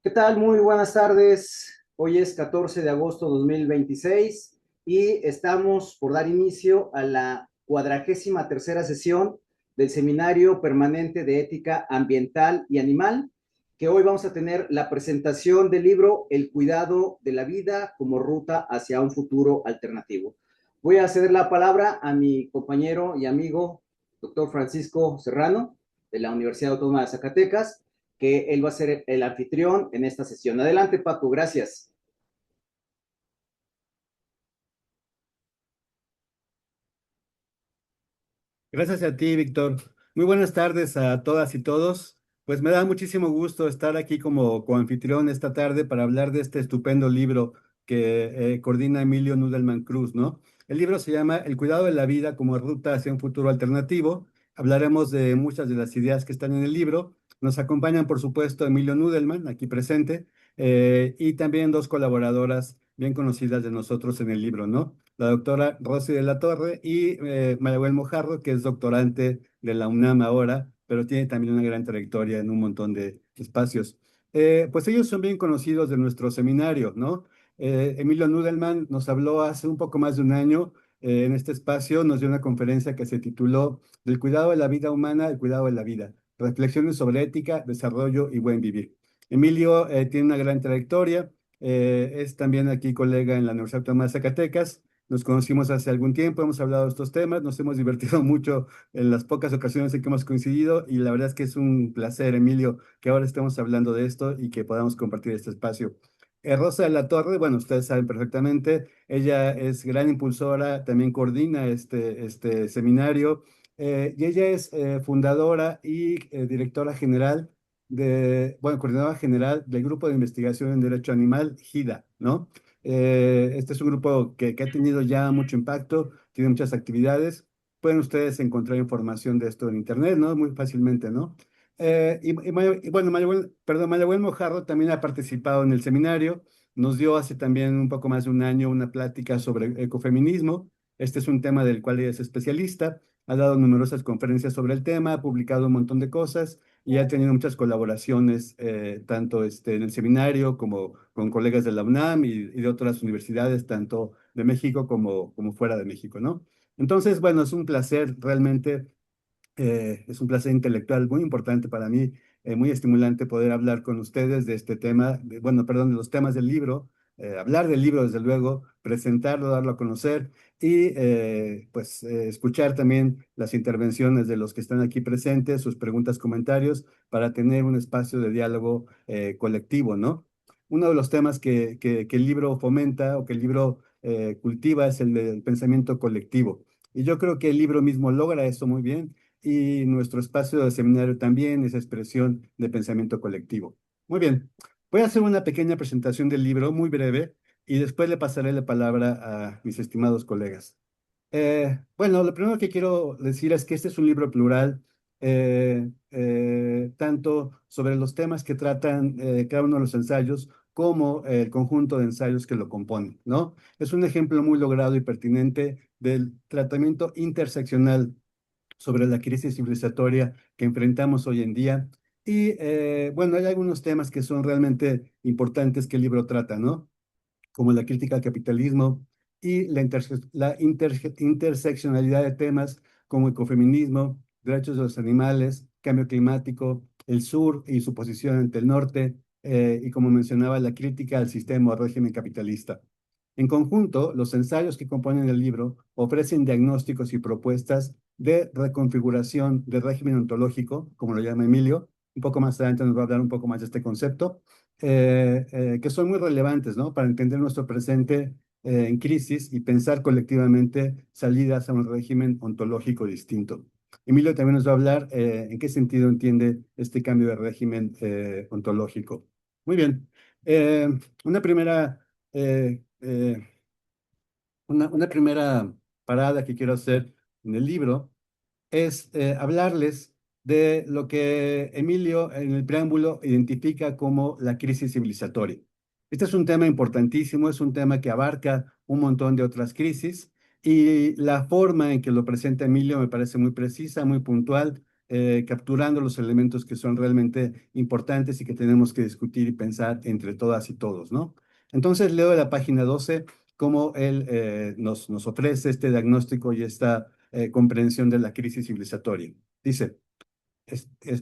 ¿Qué tal? Muy buenas tardes. Hoy es 14 de agosto de 2026 y estamos por dar inicio a la 43ª sesión del Seminario Permanente de Ética Ambiental y Animal, que hoy vamos a tener la presentación del libro El cuidado de la vida como ruta hacia un futuro alternativo. Voy a ceder la palabra a mi compañero y amigo, doctor Francisco Serrano, de la Universidad Autónoma de Zacatecas, que él va a ser el anfitrión en esta sesión. Adelante, Paco, gracias. Gracias a ti, Víctor. Muy buenas tardes a todas y todos. Pues me da muchísimo gusto estar aquí como coanfitrión esta tarde para hablar de este estupendo libro que coordina Emilio Nudelman Cruz, ¿no? El libro se llama El cuidado de la vida como ruta hacia un futuro alternativo. Hablaremos de muchas de las ideas que están en el libro. Nos acompañan, por supuesto, Emilio Nudelman, aquí presente, y también dos colaboradoras bien conocidas de nosotros en el libro, ¿no? La doctora Rosy de la Torre y Mayagüel Mojarro, que es doctorante de la UNAM ahora, pero tiene también una gran trayectoria en un montón de espacios. Pues ellos son bien conocidos de nuestro seminario, ¿no? Emilio Nudelman nos habló hace un poco más de un año en este espacio, nos dio una conferencia que se tituló Del cuidado de la vida humana al cuidado de la vida, reflexiones sobre ética, desarrollo y buen vivir. Emilio tiene una gran trayectoria, es también aquí colega en la Universidad Autónoma de Zacatecas. Nos conocimos hace algún tiempo, hemos hablado de estos temas, nos hemos divertido mucho en las pocas ocasiones en que hemos coincidido y la verdad es que es un placer, Emilio, que ahora estemos hablando de esto y que podamos compartir este espacio. Rosa de la Torre, bueno, ustedes saben perfectamente, ella es gran impulsora, también coordina este seminario y ella es fundadora y directora general bueno, coordinadora general del Grupo de Investigación en Derecho Animal, GIDA, ¿no? Este es un grupo que ha tenido ya mucho impacto, tiene muchas actividades. Pueden ustedes encontrar información de esto en internet, ¿no? Muy fácilmente, ¿no? Y bueno, Mayagüel Mojarro también ha participado en el seminario. Nos dio hace también un poco más de un año una plática sobre ecofeminismo. Este es un tema del cual ella es especialista. Ha dado numerosas conferencias sobre el tema, ha publicado un montón de cosas y ha tenido muchas colaboraciones, tanto en el seminario como con colegas de la UNAM y de otras universidades, tanto de México como fuera de México, ¿no? Entonces, bueno, es un placer realmente, es un placer intelectual muy importante para mí, muy estimulante poder hablar con ustedes de este tema, bueno, perdón, de los temas del libro, hablar del libro, desde luego, presentarlo, darlo a conocer y pues escuchar también las intervenciones de los que están aquí presentes, sus preguntas, comentarios, para tener un espacio de diálogo colectivo, ¿no? Uno de los temas que el libro fomenta o que el libro cultiva es el del pensamiento colectivo. Y yo creo que el libro mismo logra eso muy bien y nuestro espacio de seminario también es expresión de pensamiento colectivo. Muy bien, voy a hacer una pequeña presentación del libro, muy breve, y después le pasaré la palabra a mis estimados colegas. Bueno, lo primero que quiero decir es que este es un libro plural, tanto sobre los temas que tratan cada uno de los ensayos como el conjunto de ensayos que lo componen, ¿no? Es un ejemplo muy logrado y pertinente del tratamiento interseccional sobre la crisis civilizatoria que enfrentamos hoy en día. Y bueno, hay algunos temas que son realmente importantes que el libro trata, ¿no? Como la crítica al capitalismo y la interseccionalidad de temas como ecofeminismo, derechos de los animales, cambio climático, el sur y su posición ante el norte, y como mencionaba, la crítica al sistema o régimen capitalista. En conjunto, los ensayos que componen el libro ofrecen diagnósticos y propuestas de reconfiguración del régimen ontológico, como lo llama Emilio. Un poco más adelante nos va a hablar un poco más de este concepto, que son muy relevantes, ¿no? Para entender nuestro presente en crisis y pensar colectivamente salidas a un régimen ontológico distinto. Emilio también nos va a hablar en qué sentido entiende este cambio de régimen ontológico. Muy bien. Eh, una primera eh, una primera parada que quiero hacer en el libro es hablarles de lo que Emilio en el preámbulo identifica como la crisis civilizatoria. Este es un tema importantísimo, es un tema que abarca un montón de otras crisis y la forma en que lo presenta Emilio me parece muy precisa, muy puntual, capturando los elementos que son realmente importantes y que tenemos que discutir y pensar entre todas y todos, ¿no? Entonces leo de la página 12 cómo él nos ofrece este diagnóstico y esta comprensión de la crisis civilizatoria. Dice,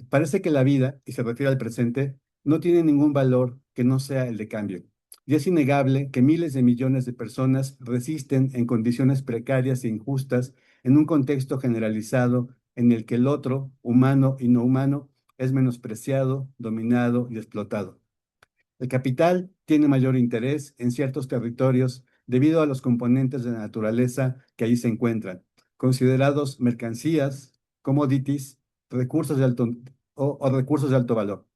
parece que la vida, y se refiere al presente, no tiene ningún valor que no sea el de cambio. Y es innegable que miles de millones de personas resisten en condiciones precarias e injustas en un contexto generalizado en el que el otro, humano y no humano, es menospreciado, dominado y explotado. El capital tiene mayor interés en ciertos territorios debido a los componentes de la naturaleza que allí se encuentran, considerados mercancías, commodities, recursos de alto, o recursos de alto valor,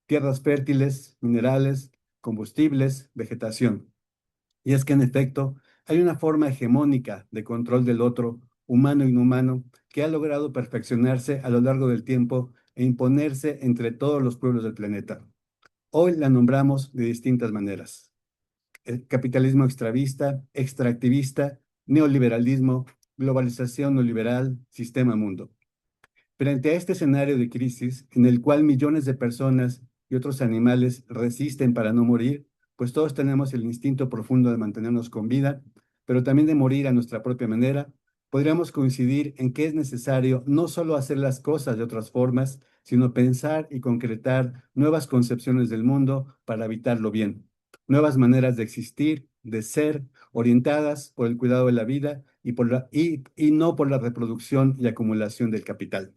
tierras fértiles, minerales, combustibles, vegetación. Y es que en efecto hay una forma hegemónica de control del otro, humano e inhumano, que ha logrado perfeccionarse a lo largo del tiempo e imponerse entre todos los pueblos del planeta. Hoy la nombramos de distintas maneras. El capitalismo extractivista, neoliberalismo, globalización neoliberal, sistema mundo. Frente a este escenario de crisis en el cual millones de personas y otros animales resisten para no morir, pues todos tenemos el instinto profundo de mantenernos con vida, pero también de morir a nuestra propia manera, podríamos coincidir en que es necesario no solo hacer las cosas de otras formas, sino pensar y concretar nuevas concepciones del mundo para habitarlo bien, nuevas maneras de existir, de ser, orientadas por el cuidado de la vida y no por la reproducción y acumulación del capital.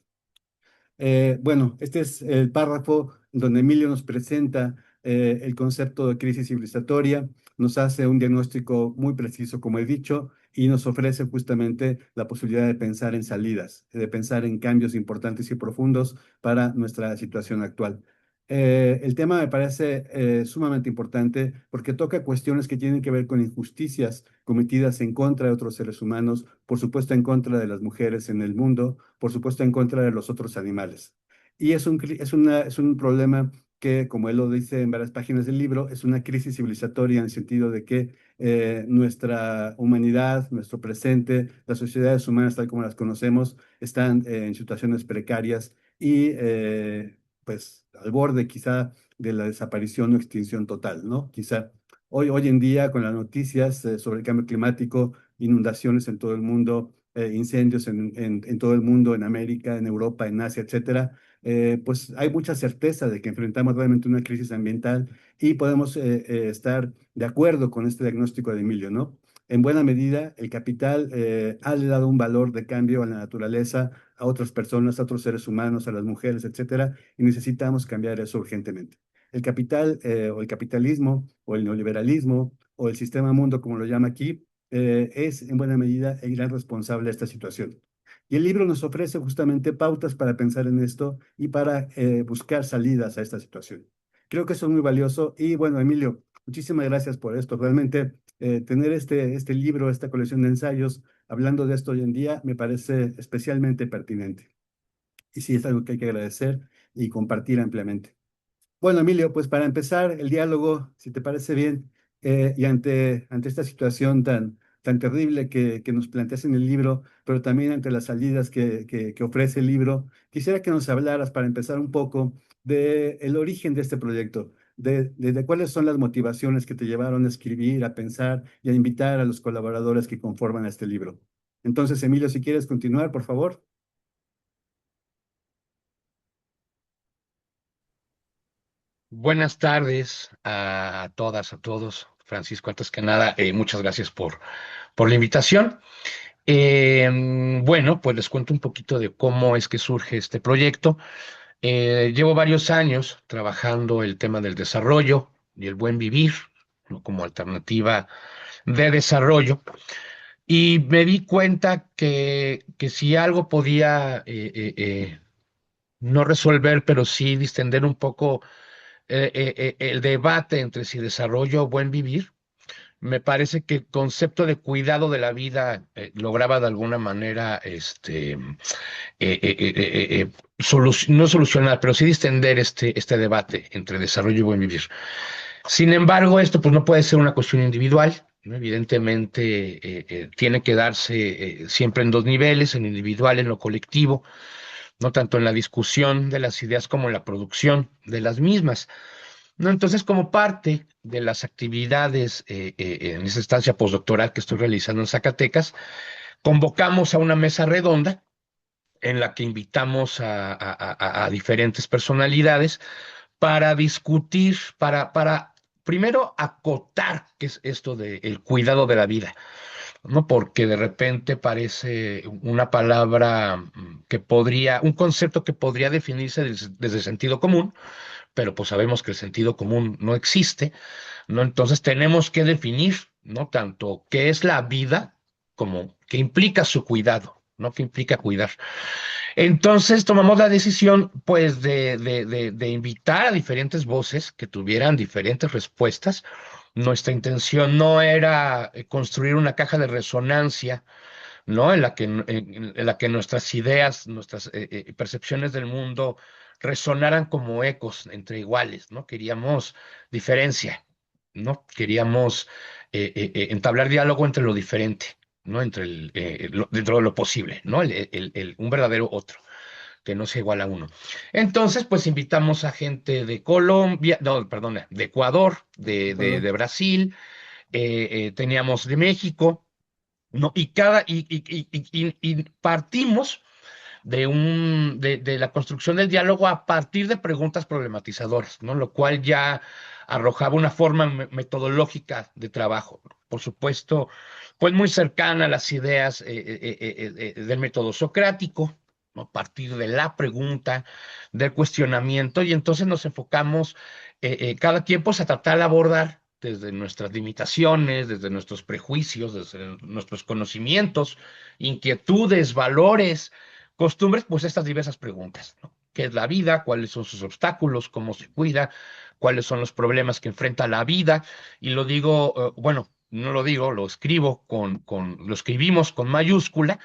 Bueno, este es el párrafo donde Emilio nos presenta el concepto de crisis civilizatoria, nos hace un diagnóstico muy preciso, como he dicho, y nos ofrece justamente la posibilidad de pensar en salidas, de pensar en cambios importantes y profundos para nuestra situación actual. El tema me parece sumamente importante porque toca cuestiones que tienen que ver con injusticias cometidas en contra de otros seres humanos, por supuesto en contra de las mujeres en el mundo, por supuesto en contra de los otros animales. Y es un problema que, como él lo dice en varias páginas del libro, es una crisis civilizatoria en el sentido de que nuestra humanidad, nuestro presente, las sociedades humanas tal como las conocemos, están en situaciones precarias y pues al borde quizá de la desaparición o extinción total, ¿no? Quizá hoy en día con las noticias sobre el cambio climático, inundaciones en todo el mundo, incendios en todo el mundo, en América, en Europa, en Asia, etcétera, pues hay mucha certeza de que enfrentamos realmente una crisis ambiental y podemos estar de acuerdo con este diagnóstico de Emilio, ¿no? En buena medida, el capital ha dado un valor de cambio a la naturaleza, a otras personas, a otros seres humanos, a las mujeres, etcétera, y necesitamos cambiar eso urgentemente. El capital o el capitalismo o el neoliberalismo o el sistema mundo, como lo llama aquí, es en buena medida el gran responsable de esta situación. Y el libro nos ofrece justamente pautas para pensar en esto y para buscar salidas a esta situación. Creo que eso es muy valioso y bueno, Emilio, muchísimas gracias por esto. Realmente tener este libro, esta colección de ensayos, hablando de esto hoy en día, me parece especialmente pertinente. Y sí, es algo que hay que agradecer y compartir ampliamente. Bueno, Emilio, pues para empezar el diálogo, si te parece bien, y ante esta situación tan terrible que nos planteas en el libro, pero también ante las salidas que ofrece el libro, quisiera que nos hablaras para empezar un poco del origen de este proyecto, de cuáles son las motivaciones que te llevaron a escribir, a pensar y a invitar a los colaboradores que conforman este libro. Entonces, Emilio, si quieres continuar, por favor. Buenas tardes a todas, a todos. Francisco, antes que nada, muchas gracias por la invitación. Bueno, pues les cuento un poquito de cómo es que surge este proyecto. Llevo varios años trabajando el tema del desarrollo y el buen vivir, ¿no?, como alternativa de desarrollo. Y me di cuenta que si algo podía no resolver, pero sí distender un poco el debate entre si desarrollo o buen vivir, me parece que el concepto de cuidado de la vida lograba de alguna manera no solucionar, pero sí distender este debate entre desarrollo y buen vivir. Sin embargo, esto pues no puede ser una cuestión individual, ¿no? Evidentemente tiene que darse siempre en dos niveles, en lo individual, en lo colectivo, no tanto en la discusión de las ideas como en la producción de las mismas. ¿No? Entonces, como parte de las actividades en esa estancia postdoctoral que estoy realizando en Zacatecas, convocamos a una mesa redonda en la que invitamos a diferentes personalidades para discutir, para primero acotar qué es esto del cuidado de la vida, ¿no? Porque de repente parece una palabra que podría, un concepto que podría definirse desde el sentido común, pero pues sabemos que el sentido común no existe, ¿no? Entonces tenemos que definir, ¿no? Tanto qué es la vida como qué implica su cuidado, ¿no? ¿Qué implica cuidar? Entonces tomamos la decisión, pues, de invitar a diferentes voces que tuvieran diferentes respuestas. Nuestra intención no era construir una caja de resonancia, ¿no? En la que nuestras ideas, nuestras percepciones del mundo resonaran como ecos entre iguales, ¿no? Queríamos diferencia, ¿no? Queríamos entablar diálogo entre lo diferente, ¿no? Dentro de lo posible, ¿no? Un verdadero otro que no sea igual a uno. Entonces, pues invitamos a gente de Colombia, no, perdona, de Ecuador, Ecuador. de Brasil, teníamos de México, ¿no? Y partimos de la construcción del diálogo a partir de preguntas problematizadoras, ¿no? Lo cual ya arrojaba una forma metodológica de trabajo, ¿no? Por supuesto, pues muy cercana a las ideas del método socrático, ¿no? A partir de la pregunta, del cuestionamiento, y entonces nos enfocamos cada quien pues a tratar de abordar desde nuestras limitaciones, desde nuestros prejuicios, desde nuestros conocimientos, inquietudes, valores, costumbres, pues estas diversas preguntas, ¿no? ¿Qué es la vida? ¿Cuáles son sus obstáculos? ¿Cómo se cuida? ¿Cuáles son los problemas que enfrenta la vida? Y lo digo, bueno, no lo digo, lo escribo lo escribimos con mayúscula,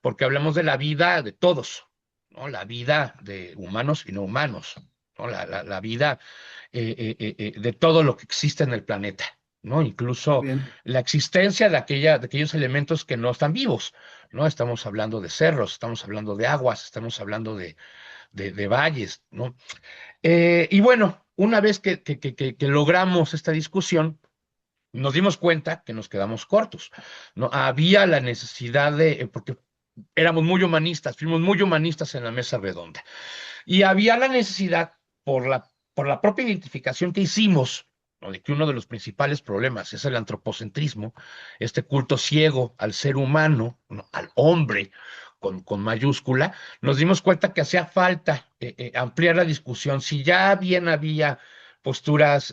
porque hablamos de la vida de todos, ¿no? La vida de humanos y no humanos, ¿no? La vida de todo lo que existe en el planeta, ¿no? Muy Incluso bien. la existencia de aquellos elementos que no están vivos, ¿no? Estamos hablando de cerros, estamos hablando de aguas, estamos hablando de valles, ¿no? Y bueno, una vez que logramos esta discusión, nos dimos cuenta que nos quedamos cortos, ¿no? Había la necesidad porque éramos muy humanistas, fuimos muy humanistas en la mesa redonda, y había la necesidad, por la propia identificación que hicimos, ¿no? De que uno de los principales problemas es el antropocentrismo, este culto ciego al ser humano, ¿no? Al hombre, con mayúscula, nos dimos cuenta que hacía falta ampliar la discusión. Si ya bien había posturas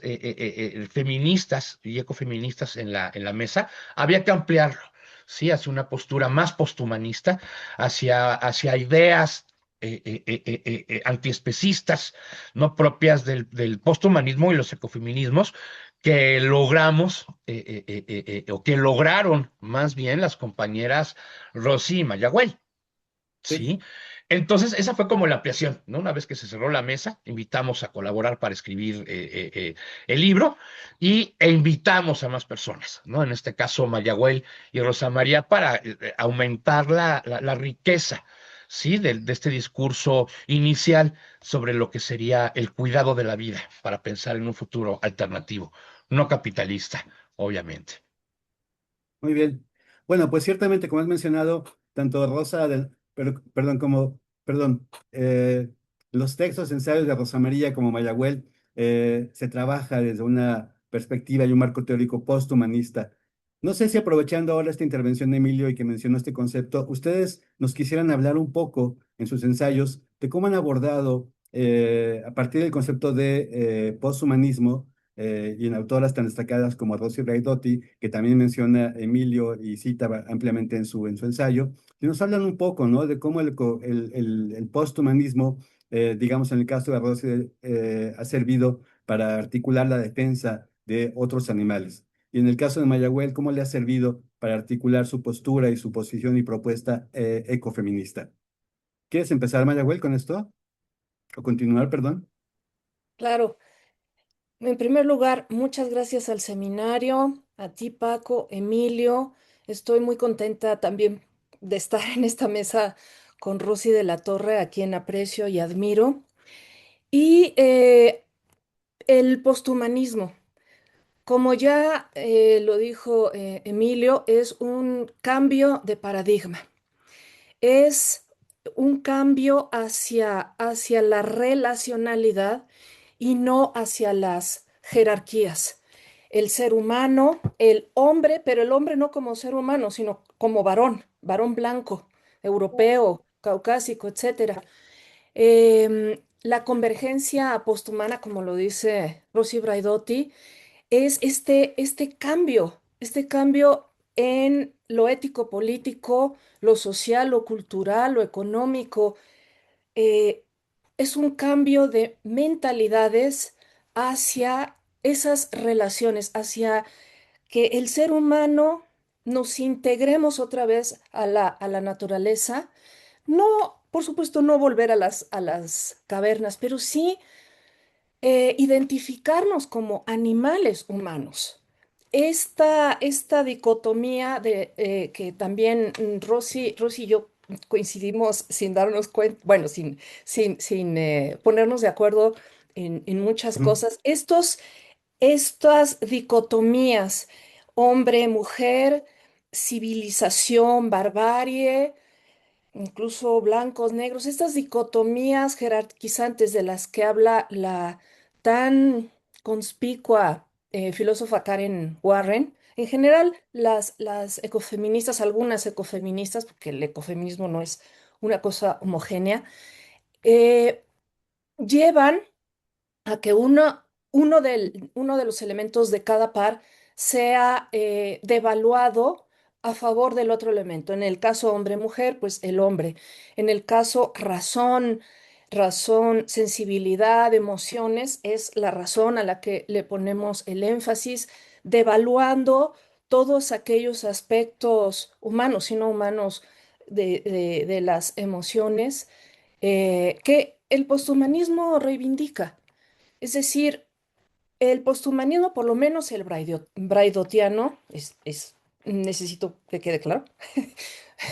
feministas y ecofeministas en la mesa, había que ampliarlo, ¿sí? Hacia una postura más posthumanista, hacia ideas antiespecistas, no propias del posthumanismo y los ecofeminismos, que logramos, o que lograron más bien las compañeras Rosy y Mayagüel, Sí. ¿sí? Entonces, esa fue como la ampliación, ¿no? Una vez que se cerró la mesa, invitamos a colaborar para escribir el libro e invitamos a más personas, ¿no? En este caso, Mayagüel y Rosa María para aumentar la riqueza, ¿sí? De este discurso inicial sobre lo que sería el cuidado de la vida para pensar en un futuro alternativo, no capitalista, obviamente. Muy bien. Bueno, pues ciertamente, como has mencionado, tanto perdón, los textos, ensayos de Rosa María como Mayagüel se trabaja desde una perspectiva y un marco teórico posthumanista. No sé si aprovechando ahora esta intervención de Emilio y que mencionó este concepto, ustedes nos quisieran hablar un poco en sus ensayos de cómo han abordado a partir del concepto de posthumanismo y en autoras tan destacadas como Rosy Braidotti, que también menciona Emilio y cita ampliamente en su ensayo, y nos hablan un poco, ¿no? De cómo el posthumanismo, digamos en el caso de Rosy, ha servido para articular la defensa de otros animales. Y en el caso de Mayagüel, ¿cómo le ha servido para articular su postura y su posición y propuesta ecofeminista? ¿Quieres empezar, Mayagüel, con esto? ¿O continuar, perdón? Claro, en primer lugar, muchas gracias al seminario, a ti, Paco, Emilio. Estoy muy contenta también de estar en esta mesa con Rosy de la Torre, a quien aprecio y admiro. Y el posthumanismo, como ya lo dijo Emilio, es un cambio de paradigma. Es un cambio hacia la relacionalidad y no hacia las jerarquías. El ser humano, el hombre, pero el hombre no como ser humano, sino como varón, varón blanco, europeo, caucásico, etcétera. La convergencia posthumana, como lo dice Rosy Braidotti, es este cambio en lo ético, político, lo social, lo cultural, lo económico. eh, es un cambio de mentalidades hacia esas relaciones, hacia que el ser humano nos integremos otra vez a la naturaleza. No, por supuesto, no volver a las cavernas, pero sí identificarnos como animales humanos. Esta dicotomía que también Rosy y yo coincidimos sin darnos cuenta, bueno, sin ponernos de acuerdo en muchas Ujú. cosas. Estas dicotomías, hombre, mujer, civilización, barbarie, incluso blancos, negros, estas dicotomías jerarquizantes de las que habla la tan conspicua filósofa Karen Warren. En general, las ecofeministas, algunas ecofeministas, porque el ecofeminismo no es una cosa homogénea, eh, llevan a que uno de los elementos de cada par sea devaluado a favor del otro elemento. En el caso hombre-mujer, pues el hombre. En el caso razón, sensibilidad, emociones, es la razón a la que le ponemos el énfasis, devaluando todos aquellos aspectos humanos y no humanos de las emociones que el posthumanismo reivindica. Es decir, el posthumanismo, por lo menos el braidotiano, necesito que quede claro,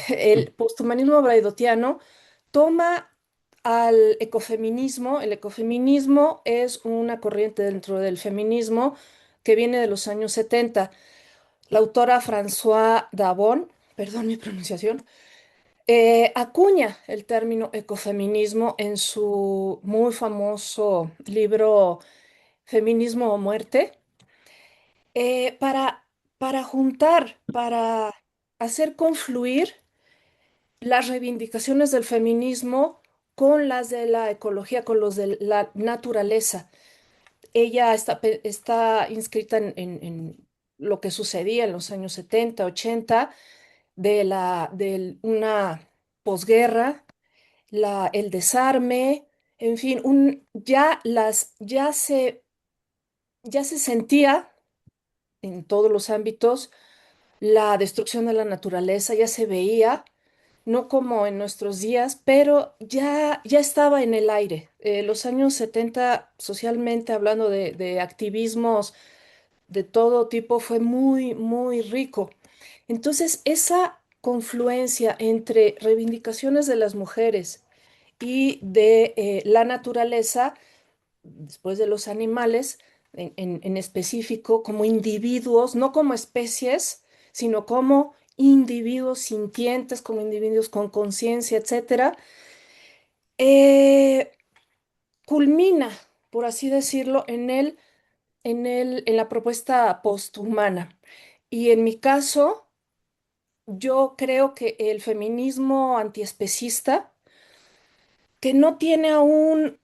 el posthumanismo braidotiano toma al ecofeminismo. El ecofeminismo es una corriente dentro del feminismo que viene de los años 70. La autora Françoise Dabon, perdón mi pronunciación, acuña el término ecofeminismo en su muy famoso libro Feminismo o Muerte, eh, para, para juntar, para hacer confluir las reivindicaciones del feminismo con las de la ecología, con los de la naturaleza. Ella está inscrita en lo que sucedía en los años 70, 80, de una posguerra, el desarme, en fin, ya se sentía en todos los ámbitos la destrucción de la naturaleza, ya se veía, no como en nuestros días, pero ya estaba en el aire. Los años 70, socialmente hablando de activismos de todo tipo, fue muy, muy rico. Entonces, esa confluencia entre reivindicaciones de las mujeres y de la naturaleza, después de los animales, en específico, como individuos, no como especies, sino como individuos sintientes, como individuos con conciencia, etcétera, eh, culmina, por así decirlo, en la propuesta posthumana. Y en mi caso, yo creo que el feminismo antiespecista, que no tiene aún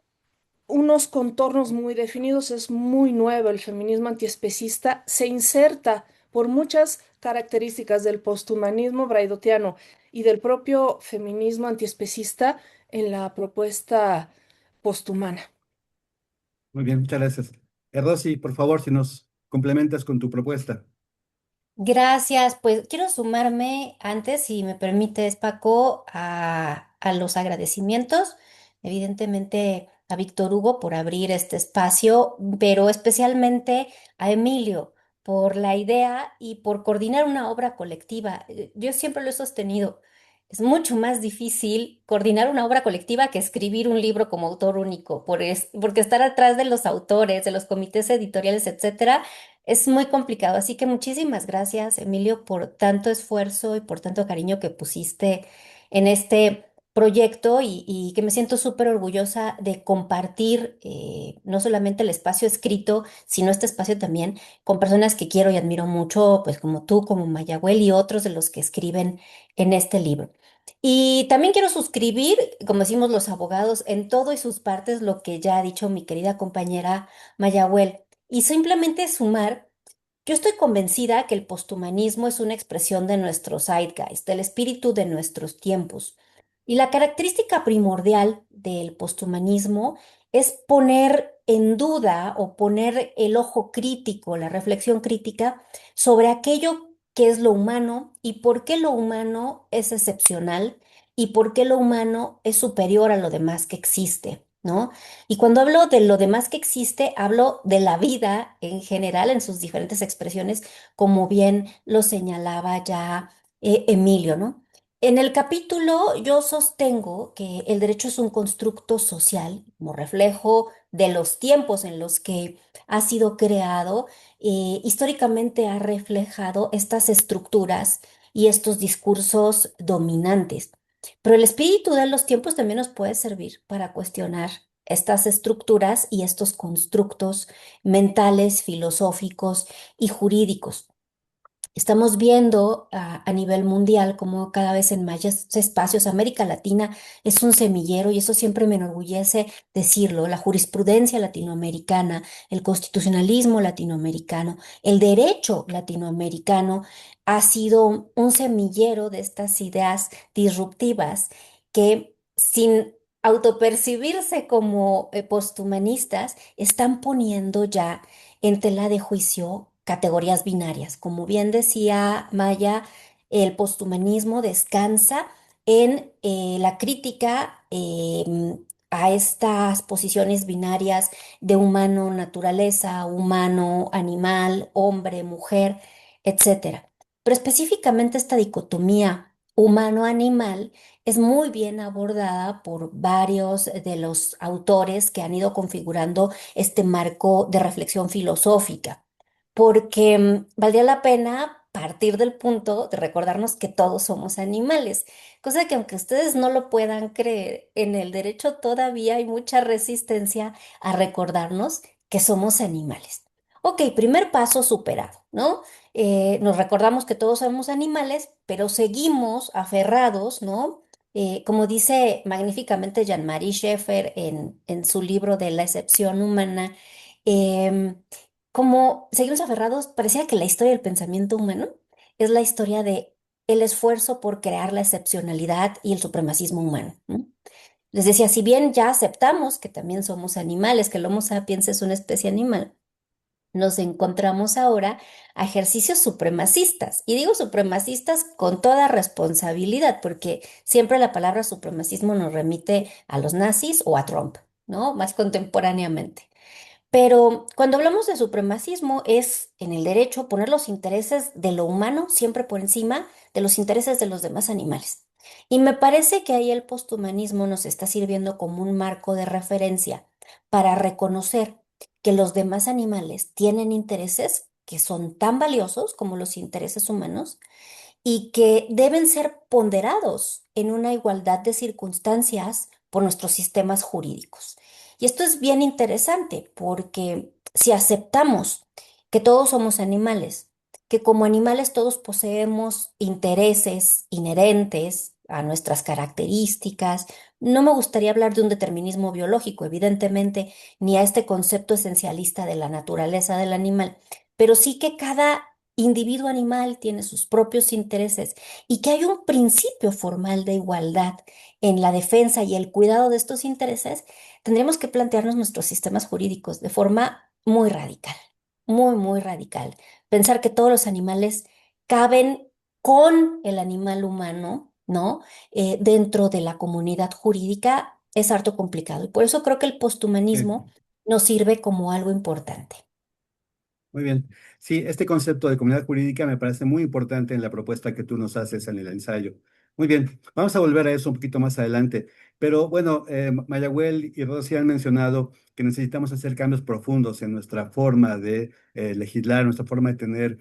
unos contornos muy definidos, es muy nuevo. El feminismo antiespecista se inserta por muchas características del posthumanismo braidotiano y del propio feminismo antiespecista en la propuesta posthumana. Muy bien, muchas gracias. Rosy, por favor, si nos complementas con tu propuesta. Gracias, pues quiero sumarme antes, si me permites, Paco, a los agradecimientos, evidentemente a Víctor Hugo por abrir este espacio, pero especialmente a Emilio por la idea y por coordinar una obra colectiva. Yo siempre lo he sostenido. Es mucho más difícil coordinar una obra colectiva que escribir un libro como autor único, porque estar atrás de los autores, de los comités editoriales, etcétera, es muy complicado. Así que muchísimas gracias, Emilio, por tanto esfuerzo y por tanto cariño que pusiste en este proyecto y que me siento súper orgullosa de compartir no solamente el espacio escrito, sino este espacio también con personas que quiero y admiro mucho, pues como tú, como Mayagüel y otros de los que escriben en este libro. Y también quiero suscribir, como decimos los abogados, en todo y sus partes lo que ya ha dicho mi querida compañera Mayagüel. Y simplemente sumar, yo estoy convencida que el posthumanismo es una expresión de nuestro zeitgeist, del espíritu de nuestros tiempos. Y la característica primordial del posthumanismo es poner en duda o poner el ojo crítico, la reflexión crítica sobre aquello que es lo humano y por qué lo humano es excepcional y por qué lo humano es superior a lo demás que existe, ¿no? Y cuando hablo de lo demás que existe, hablo de la vida en general, en sus diferentes expresiones, como bien lo señalaba ya Emilio, ¿no? En el capítulo yo sostengo que el derecho es un constructo social como reflejo de los tiempos en los que ha sido creado, históricamente ha reflejado estas estructuras y estos discursos dominantes. Pero el espíritu de los tiempos también nos puede servir para cuestionar estas estructuras y estos constructos mentales, filosóficos y jurídicos. Estamos viendo a nivel mundial como cada vez en más espacios América Latina es un semillero y eso siempre me enorgullece decirlo. La jurisprudencia latinoamericana, el constitucionalismo latinoamericano, el derecho latinoamericano ha sido un semillero de estas ideas disruptivas que sin autopercibirse como posthumanistas están poniendo ya en tela de juicio categorías binarias. Como bien decía Maya, el posthumanismo descansa en la crítica a estas posiciones binarias de humano-naturaleza, humano-animal, hombre-mujer, etcétera. Pero específicamente esta dicotomía humano-animal es muy bien abordada por varios de los autores que han ido configurando este marco de reflexión filosófica, porque valdría la pena partir del punto de recordarnos que todos somos animales, cosa que aunque ustedes no lo puedan creer, en el derecho todavía hay mucha resistencia a recordarnos que somos animales. Ok, primer paso superado, ¿no? Nos recordamos que todos somos animales, pero seguimos aferrados, ¿no? Como dice magníficamente Jean-Marie Schaeffer en su libro de La excepción humana, em, como seguimos aferrados, parecía que la historia del pensamiento humano es la historia de el esfuerzo por crear la excepcionalidad y el supremacismo humano, ¿no? Les decía, si bien ya aceptamos que también somos animales, que el Homo sapiens es una especie animal, nos encontramos ahora a ejercicios supremacistas. Y digo supremacistas con toda responsabilidad, porque siempre la palabra supremacismo nos remite a los nazis o a Trump, ¿no? Más contemporáneamente. Pero cuando hablamos de supremacismo es en el derecho poner los intereses de lo humano siempre por encima de los intereses de los demás animales. Y me parece que ahí el posthumanismo nos está sirviendo como un marco de referencia para reconocer que los demás animales tienen intereses que son tan valiosos como los intereses humanos y que deben ser ponderados en una igualdad de circunstancias por nuestros sistemas jurídicos. Y esto es bien interesante porque si aceptamos que todos somos animales, que como animales todos poseemos intereses inherentes a nuestras características, no me gustaría hablar de un determinismo biológico, evidentemente, ni a este concepto esencialista de la naturaleza del animal, pero sí que cada individuo animal tiene sus propios intereses y que hay un principio formal de igualdad en la defensa y el cuidado de estos intereses, tendremos que plantearnos nuestros sistemas jurídicos de forma muy radical, muy, muy radical. Pensar que todos los animales caben con el animal humano, ¿no? Dentro de la comunidad jurídica es harto complicado. Y por eso creo que el Sí, posthumanismo nos sirve como algo importante. muy bien. Sí, este concepto de comunidad jurídica me parece muy importante en la propuesta que tú nos haces en el ensayo. Muy bien, vamos a volver a eso un poquito más adelante. Pero bueno, Mayagüel y Rosy han mencionado que necesitamos hacer cambios profundos en nuestra forma de legislar, nuestra forma de tener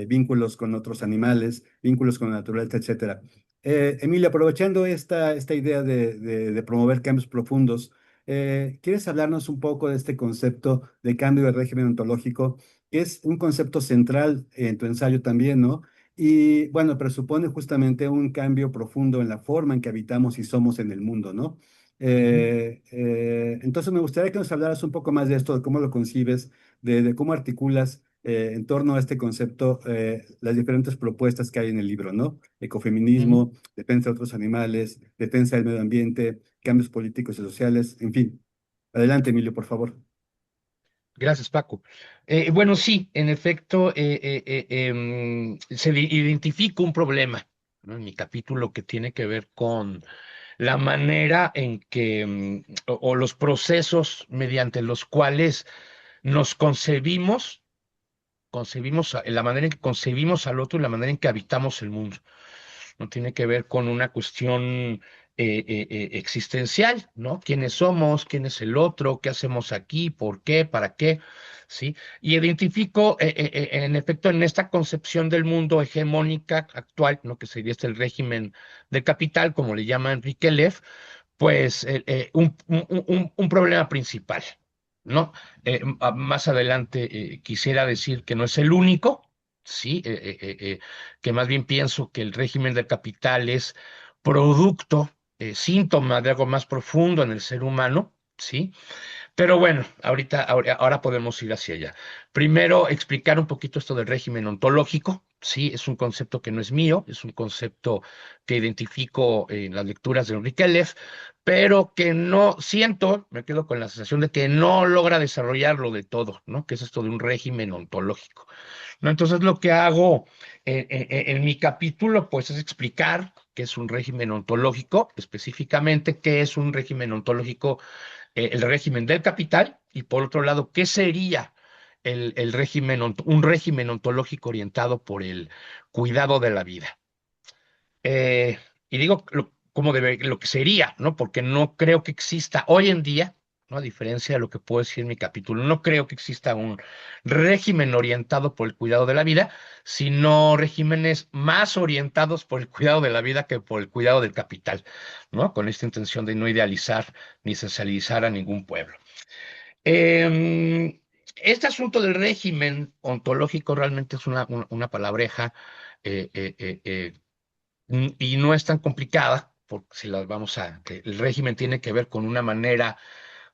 vínculos con otros animales, vínculos con la naturaleza, etcétera. Emilio, aprovechando esta idea de promover cambios profundos, ¿quieres hablarnos un poco de este concepto de cambio de régimen ontológico, que es un concepto central en tu ensayo también, ¿no? Y bueno, presupone justamente un cambio profundo en la forma en que habitamos y somos en el mundo, ¿no? Entonces me gustaría que nos hablaras un poco más de esto, de cómo lo concibes, de cómo articulas en torno a este concepto las diferentes propuestas que hay en el libro, ¿no? Ujú. Ecofeminismo, defensa de otros animales, defensa del medio ambiente, cambios políticos y sociales, en fin. Adelante, Emilio, por favor. Gracias, Paco. Bueno, sí, en efecto, identifico un problema, ¿no? En mi capítulo que tiene que ver con la manera en que, o los procesos mediante los cuales nos la manera en que concebimos al otro y la manera en que habitamos el mundo. No tiene que ver con una cuestión existencial, ¿no? ¿Quiénes somos? ¿Quién es el otro? ¿Qué hacemos aquí? ¿Por qué? ¿Para qué? ¿Sí? Y identifico, en efecto, en esta concepción del mundo hegemónica actual, ¿no? Que sería el régimen del capital, como le llama Enrique Leff, pues un problema principal, ¿no? Más adelante quisiera decir que no es el único, ¿sí? Que más bien pienso que el régimen del capital es producto, síntoma de algo más profundo en el ser humano, ¿sí? Pero bueno, ahora podemos ir hacia allá. Primero, explicar un poquito esto del régimen ontológico. Sí, es un concepto que no es mío, es un concepto que identifico en las lecturas de Enrique Leff, pero que no siento, me quedo con la sensación de que no logra desarrollarlo de todo, ¿no? Que es esto de un régimen ontológico, ¿no? Entonces, lo que hago en mi capítulo, pues, es explicar qué es un régimen ontológico, específicamente qué es un régimen ontológico, el régimen del capital, y por otro lado, ¿qué sería un régimen ontológico orientado por el cuidado de la vida? Y digo lo que sería, ¿no? Porque no creo que exista hoy en día, ¿no? A diferencia de lo que puedo decir en mi capítulo, no creo que exista un régimen orientado por el cuidado de la vida, sino regímenes más orientados por el cuidado de la vida que por el cuidado del capital, ¿no? Con esta intención de no idealizar ni socializar a ningún pueblo. Este asunto del régimen ontológico realmente es una palabreja, eh, eh, eh, eh, y no es tan complicada, porque si las vamos el régimen tiene que ver con una manera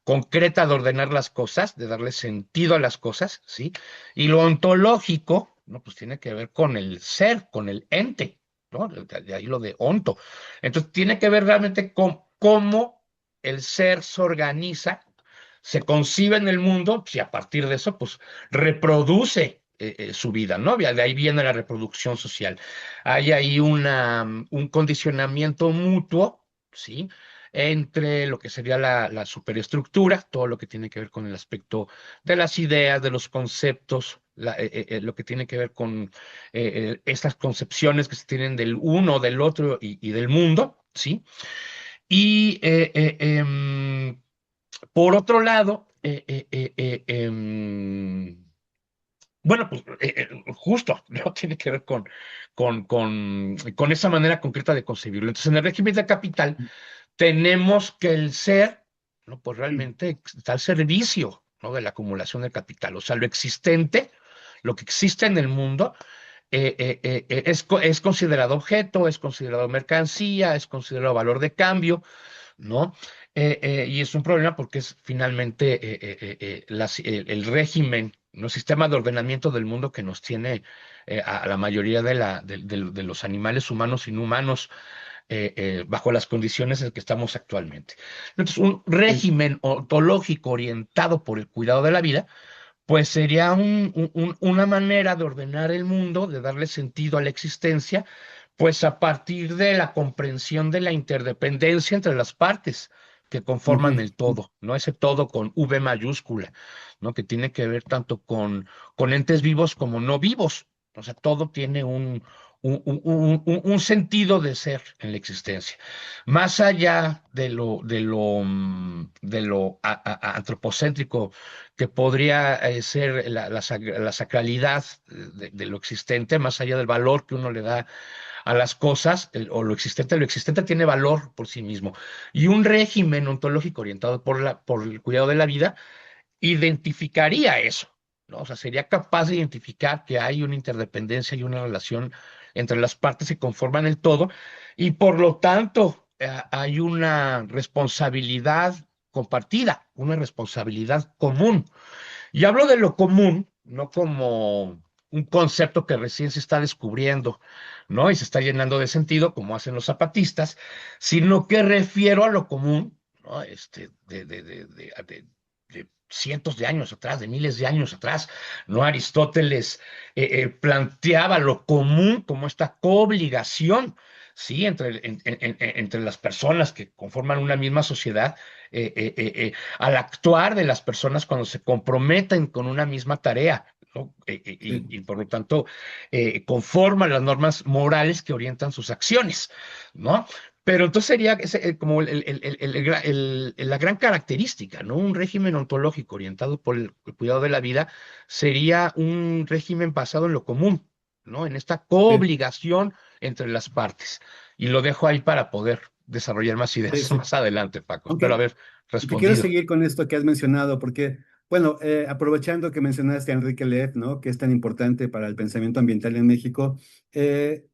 concreta de ordenar las cosas, de darle sentido a las cosas, ¿sí? Y lo ontológico, ¿no? Pues tiene que ver con el ser, con el ente, ¿no? De ahí lo de onto. Entonces tiene que ver realmente con cómo el ser se organiza, se concibe en el mundo, y a partir de eso, pues reproduce su vida, ¿no? De ahí viene la reproducción social. Hay ahí un condicionamiento mutuo, ¿sí? Entre lo que sería la superestructura, todo lo que tiene que ver con el aspecto de las ideas, de los conceptos, lo que tiene que ver con estas concepciones que se tienen del uno, del otro y del mundo, ¿sí? Y por otro lado, bueno, pues justo, ¿no? Tiene que ver con esa manera concreta de concebirlo. Entonces, en el régimen de capital, tenemos que el ser, ¿no? Pues realmente está al servicio, ¿no? De la acumulación del capital. O sea, lo existente, lo que existe en el mundo, es considerado objeto, es considerado mercancía, es considerado valor de cambio, ¿no? Y es un problema porque es finalmente el régimen, ¿no? Sistema de ordenamiento del mundo que nos tiene a la mayoría de los animales humanos, inhumanos, bajo las condiciones en que estamos actualmente. Entonces, un régimen ontológico orientado por el cuidado de la vida, pues sería una manera de ordenar el mundo, de darle sentido a la existencia, pues a partir de la comprensión de la interdependencia entre las partes que conforman Ujú. el todo, ¿no? Ese todo con V mayúscula, ¿no? Que tiene que ver tanto con entes vivos como no vivos. O sea, todo tiene un sentido de ser en la existencia, más allá de lo antropocéntrico que podría ser la sacralidad de lo existente, más allá del valor que uno le da a las cosas, o lo existente tiene valor por sí mismo. Y un régimen ontológico orientado por el cuidado de la vida identificaría eso, ¿no? O sea, sería capaz de identificar que hay una interdependencia y una relación entre las partes que conforman el todo, y por lo tanto hay una responsabilidad compartida, una responsabilidad común. Y hablo de lo común, no como un concepto que recién se está descubriendo, ¿no? Y se está llenando de sentido, como hacen los zapatistas, sino que refiero a lo común, ¿no? De cientos de años atrás, de miles de años atrás, ¿no? Aristóteles planteaba lo común como esta coobligación, ¿sí? Entre las personas que conforman una misma sociedad, al actuar de las personas cuando se comprometen con una misma tarea, ¿no? Sí. Y por lo tanto conforman las normas morales que orientan sus acciones, ¿no? Pero entonces sería como la gran característica, ¿no? Un régimen ontológico orientado por el cuidado de la vida sería un régimen basado en lo común, ¿no? En esta Sí, coobligación entre las partes. Y lo dejo ahí para poder desarrollar más sí, ideas sí. más adelante, Paco. Espero Aunque haber te quiero respondido. seguir con esto que has mencionado, porque, bueno, aprovechando que mencionaste a Enrique Leff, ¿no? Que es tan importante para el pensamiento ambiental en México, él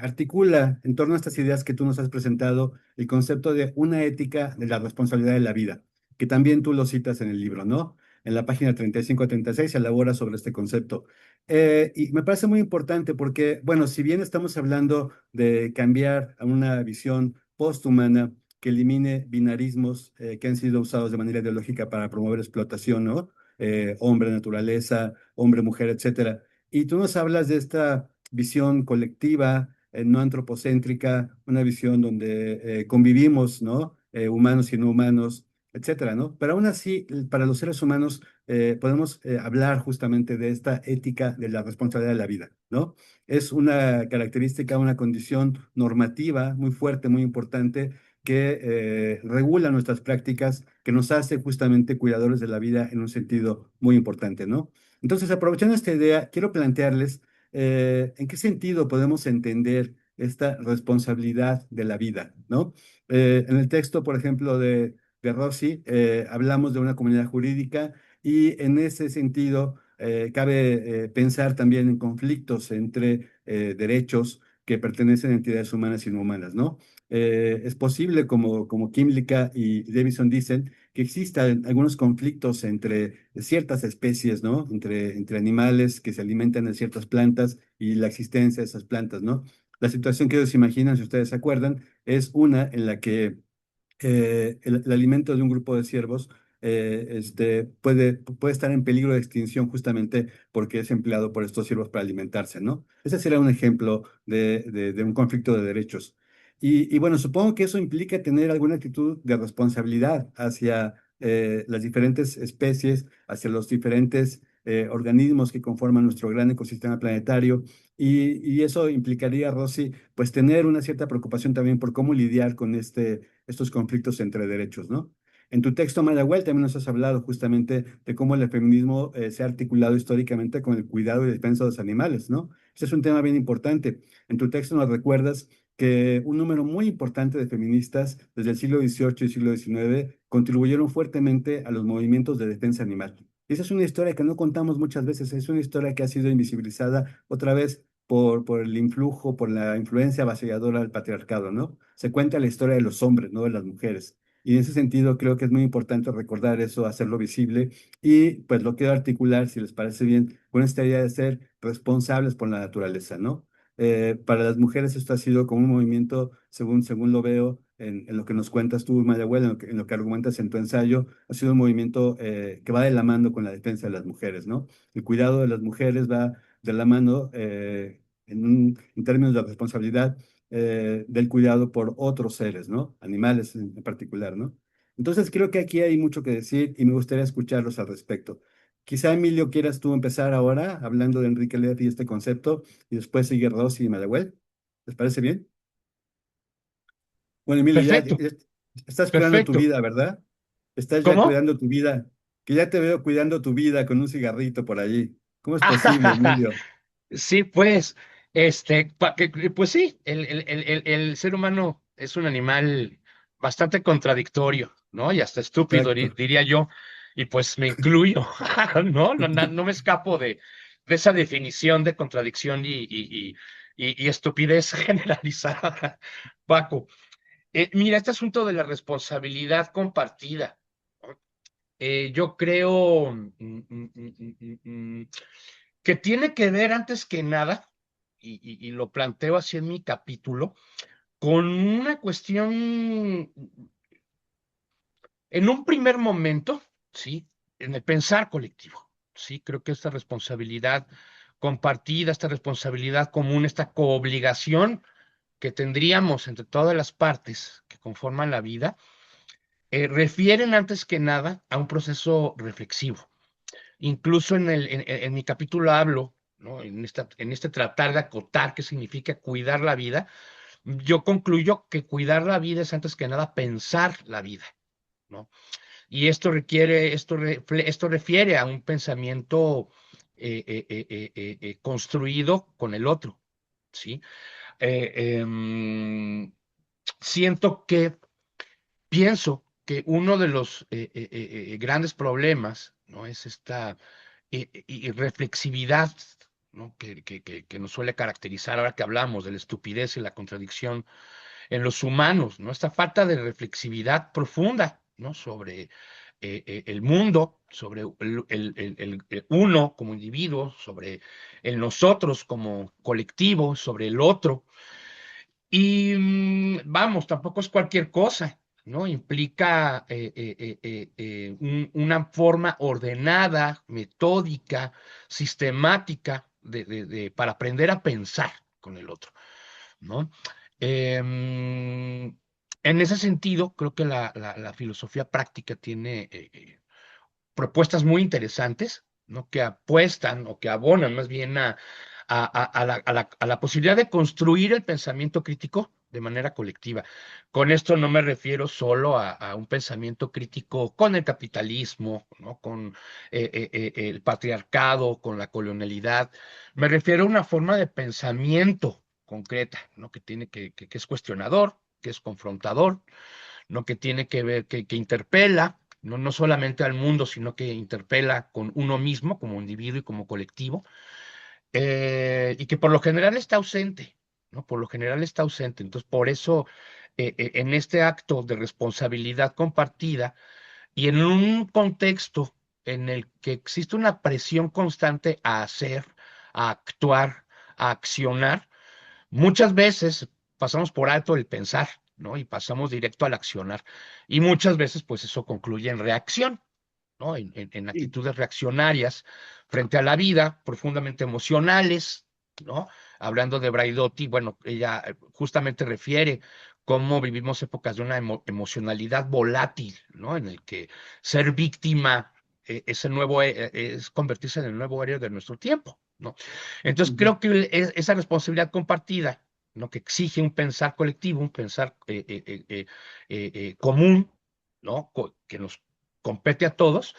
articula en torno a estas ideas que tú nos has presentado el concepto de una ética de la responsabilidad de la vida, que también tú lo citas en el libro, ¿no? En la página 35 a 36 se elabora sobre este concepto. Y me parece muy importante porque, bueno, si bien estamos hablando de cambiar a una visión posthumana, que elimine binarismos que han sido usados de manera ideológica para promover explotación, ¿no? Hombre, naturaleza, hombre, mujer, etcétera. Y tú nos hablas de esta visión colectiva, no antropocéntrica, una visión donde convivimos, ¿no? Humanos y no humanos, etcétera, ¿no? Pero aún así, para los seres humanos, podemos hablar justamente de esta ética de la responsabilidad de la vida, ¿no? Es una característica, una condición normativa muy fuerte, muy importante que regula nuestras prácticas, que nos hace justamente cuidadores de la vida en un sentido muy importante, ¿no? Entonces, aprovechando esta idea, quiero plantearles en qué sentido podemos entender esta responsabilidad de la vida, ¿no? En el texto, por ejemplo, de Rossi, hablamos de una comunidad jurídica y en ese sentido cabe pensar también en conflictos entre derechos que pertenecen a entidades humanas y no humanas, ¿no? Es posible, como Kimlicka y Davison dicen, que existan algunos conflictos entre ciertas especies, ¿no? Entre animales que se alimentan de ciertas plantas y la existencia de esas plantas, ¿no? La situación que ellos imaginan, si ustedes se acuerdan, es una en la que el alimento de un grupo de ciervos puede estar en peligro de extinción justamente porque es empleado por estos ciervos para alimentarse, ¿no? Ese sería un ejemplo de un conflicto de derechos. Y bueno, supongo que eso implica tener alguna actitud de responsabilidad hacia las diferentes especies, hacia los diferentes organismos que conforman nuestro gran ecosistema planetario. Y eso implicaría, Rosy, pues tener una cierta preocupación también por cómo lidiar con estos conflictos entre derechos, ¿no? En tu texto, Mayagüel, también nos has hablado justamente de cómo el feminismo se ha articulado históricamente con el cuidado y defensa de los animales, ¿no? Ese es un tema bien importante. En tu texto nos recuerdas que un número muy importante de feministas desde el siglo XVIII y siglo XIX contribuyeron fuertemente a los movimientos de defensa animal. Y esa es una historia que no contamos muchas veces, es una historia que ha sido invisibilizada otra vez por el influjo, por la influencia avasalladora del patriarcado, ¿no? Se cuenta la historia de los hombres, no de las mujeres. Y en ese sentido creo que es muy importante recordar eso, hacerlo visible y pues lo quiero articular, si les parece bien, con esta idea de ser responsables por la naturaleza, ¿no? Para las mujeres esto ha sido como un movimiento, según lo veo en lo que nos cuentas tú, Mayagüel, en lo que argumentas en tu ensayo, ha sido un movimiento que va de la mano con la defensa de las mujeres, ¿no? El cuidado de las mujeres va de la mano en términos de responsabilidad del cuidado por otros seres, ¿no? Animales en particular, ¿no? Entonces creo que aquí hay mucho que decir y me gustaría escucharlos al respecto. Quizá, Emilio, quieras tú empezar ahora hablando de Enrique Leff y este concepto, y después sigue Rosy y Madahuel. ¿Les parece bien? Bueno, Emilio, Perfecto, ya estás cuidando tu perfecto. vida, ¿verdad? Estás ya ¿Cómo? cuidando tu vida, que ya te veo cuidando tu vida con un cigarrito por allí. ¿Cómo es posible, Emilio? Sí, pues, pues sí, el ser humano es un animal bastante contradictorio, ¿no? Y hasta estúpido, Exacto. diría yo, y pues me incluyo, ¿no? No me escapo de esa definición de contradicción y estupidez generalizada, Paco. Mira, este asunto de la responsabilidad compartida, ¿no? Yo creo que tiene que ver antes que nada, y lo planteo así en mi capítulo, con una cuestión, en un primer momento, ¿sí? En el pensar colectivo, ¿sí? Creo que esta responsabilidad compartida, esta responsabilidad común, esta coobligación que tendríamos entre todas las partes que conforman la vida, refieren antes que nada a un proceso reflexivo. Incluso en mi capítulo hablo, ¿no? En este tratar de acotar qué significa cuidar la vida, yo concluyo que cuidar la vida es antes que nada pensar la vida, ¿no? Y esto refiere a un pensamiento construido con el otro, ¿sí? Eh, em, siento que Pienso que uno de los grandes problemas, ¿no? Es esta irreflexividad, ¿no? Que nos suele caracterizar ahora que hablamos de la estupidez y la contradicción en los humanos, ¿no? Esta falta de reflexividad profunda, ¿no? Sobre el mundo, sobre el uno como individuo, sobre el nosotros como colectivo, sobre el otro. Y vamos, tampoco es cualquier cosa, ¿no? Implica una forma ordenada, metódica, sistemática para aprender a pensar con el otro, ¿no? En ese sentido, creo que la filosofía práctica tiene propuestas muy interesantes, ¿no? Que apuestan o que abonan más bien a la posibilidad de construir el pensamiento crítico de manera colectiva. Con esto no me refiero solo a un pensamiento crítico con el capitalismo, ¿no? Con el patriarcado, con la colonialidad. Me refiero a una forma de pensamiento concreta, ¿no? Que es cuestionador, que es confrontador, ¿no? Que tiene que ver, que interpela, no solamente al mundo, sino que interpela con uno mismo como individuo y como colectivo, y que por lo general está ausente, ¿no? Por lo general está ausente. Entonces, por eso, en este acto de responsabilidad compartida y en un contexto en el que existe una presión constante a hacer, a actuar, a accionar, muchas veces pasamos por alto el pensar, ¿no? Y pasamos directo al accionar. Y muchas veces, pues eso concluye en reacción, ¿no? En Sí. actitudes reaccionarias frente a la vida, profundamente emocionales, ¿no? Hablando de Braidotti, bueno, ella justamente refiere cómo vivimos épocas de una emocionalidad volátil, ¿no? En el que ser víctima es convertirse en el nuevo héroe de nuestro tiempo, ¿no? Entonces Ujú. creo que esa responsabilidad compartida, ¿no? Que exige un pensar colectivo, un pensar común, ¿no? Que nos compete a todos,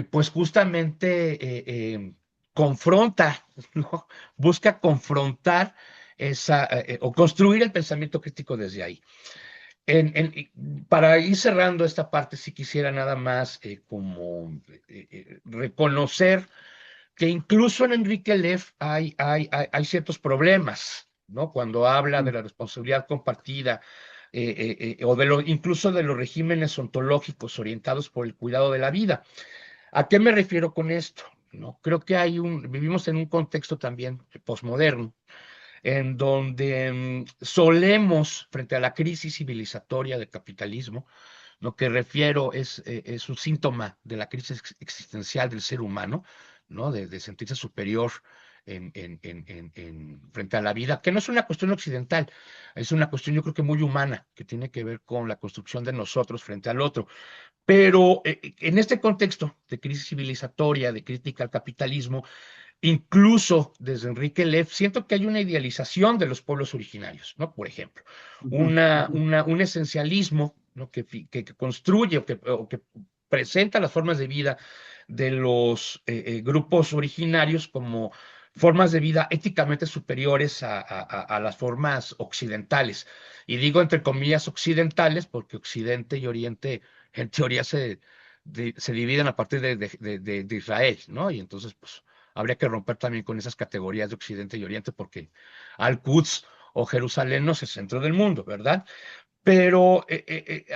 pues justamente confronta, ¿no? Busca confrontar o construir el pensamiento crítico desde ahí. Para ir cerrando esta parte, sí quisiera nada más como reconocer que incluso en Enrique Leff hay ciertos problemas, ¿no? Cuando habla de Mm. la responsabilidad compartida, o incluso de los regímenes ontológicos orientados por el cuidado de la vida. ¿A qué me refiero con esto? ¿No? Creo que vivimos en un contexto también posmoderno, en donde solemos, frente a la crisis civilizatoria del capitalismo, lo que refiero es un síntoma de la crisis existencial del ser humano, ¿no? De sentirse superior frente a la vida, que no es una cuestión occidental, es una cuestión yo creo que muy humana, que tiene que ver con la construcción de nosotros frente al otro. Pero en este contexto de crisis civilizatoria, de crítica al capitalismo, incluso desde Enrique Leff, siento que hay una idealización de los pueblos originarios, ¿no? Por ejemplo, un esencialismo, ¿no? que construye o que presenta las formas de vida de los grupos originarios como formas de vida éticamente superiores a las formas occidentales. Y digo entre comillas occidentales porque Occidente y Oriente en teoría se dividen a partir de Israel, ¿no? Y entonces, pues, habría que romper también con esas categorías de Occidente y Oriente porque Al-Quds o Jerusalén no es el centro del mundo, ¿verdad? Pero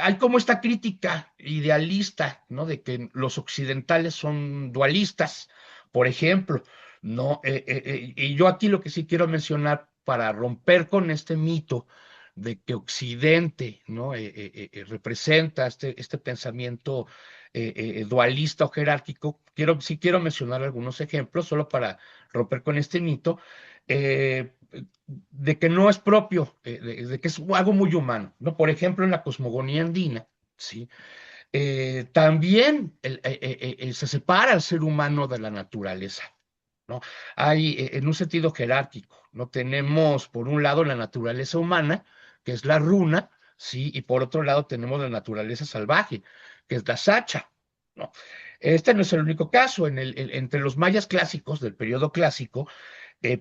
hay como esta crítica idealista, ¿no? De que los occidentales son dualistas, por ejemplo, ¿no? Y yo aquí lo que sí quiero mencionar para romper con este mito de que Occidente, ¿no? Representa este pensamiento dualista o jerárquico, sí quiero mencionar algunos ejemplos solo para romper con este mito. Eh, de que no es propio, de que es algo muy humano, ¿no? Por ejemplo, en la cosmogonía andina, ¿sí? También se separa el ser humano de la naturaleza, ¿no? Hay, en un sentido jerárquico, ¿no? Tenemos, por un lado, la naturaleza humana, que es la runa, ¿sí? Y por otro lado tenemos la naturaleza salvaje, que es la sacha, ¿no? Este no es el único caso. Entre los mayas clásicos, del periodo clásico,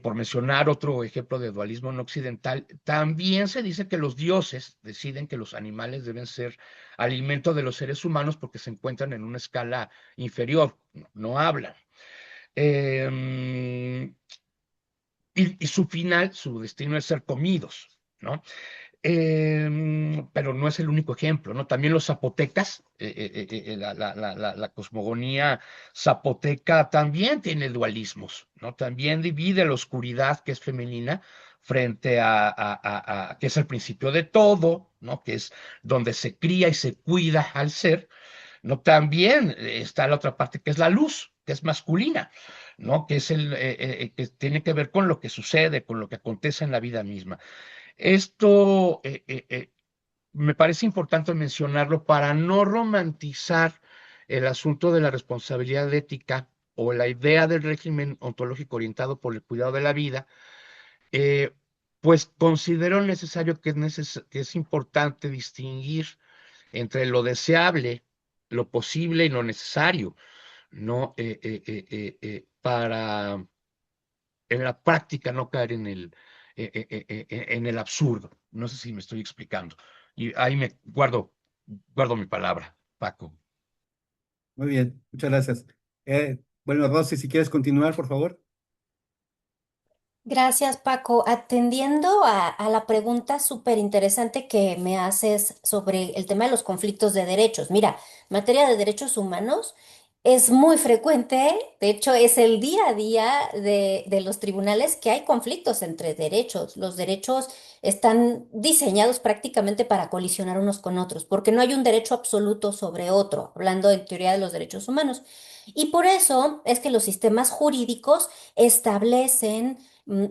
por mencionar otro ejemplo de dualismo no occidental, también se dice que los dioses deciden que los animales deben ser alimento de los seres humanos porque se encuentran en una escala inferior, no hablan. Eh, y su final, su destino es ser comidos, ¿no? Pero no es el único ejemplo, ¿no? También los zapotecas, la cosmogonía zapoteca también tiene dualismos, ¿no? También divide la oscuridad, que es femenina, frente que es el principio de todo, ¿no? Que es donde se cría y se cuida al ser, ¿no? También está la otra parte que es la luz, que es masculina, ¿no? Que es que tiene que ver con lo que sucede, con lo que acontece en la vida misma. Esto me parece importante mencionarlo para no romantizar el asunto de la responsabilidad ética o la idea del régimen ontológico orientado por el cuidado de la vida, eh, pues considero necesario que es importante distinguir entre lo deseable, lo posible y lo necesario, ¿no? Para en la práctica no caer en el absurdo. No sé si me estoy explicando. Y ahí me guardo mi palabra, Paco. Muy bien, muchas gracias. Bueno, Rosy, si quieres continuar, por favor. Gracias, Paco. Atendiendo a la pregunta súper interesante que me haces sobre el tema de los conflictos de derechos. Mira, en materia de derechos humanos es muy frecuente, de hecho es el día a día de los tribunales que hay conflictos entre derechos. Los derechos están diseñados prácticamente para colisionar unos con otros, porque no hay un derecho absoluto sobre otro, hablando en teoría de los derechos humanos. Y por eso es que los sistemas jurídicos establecen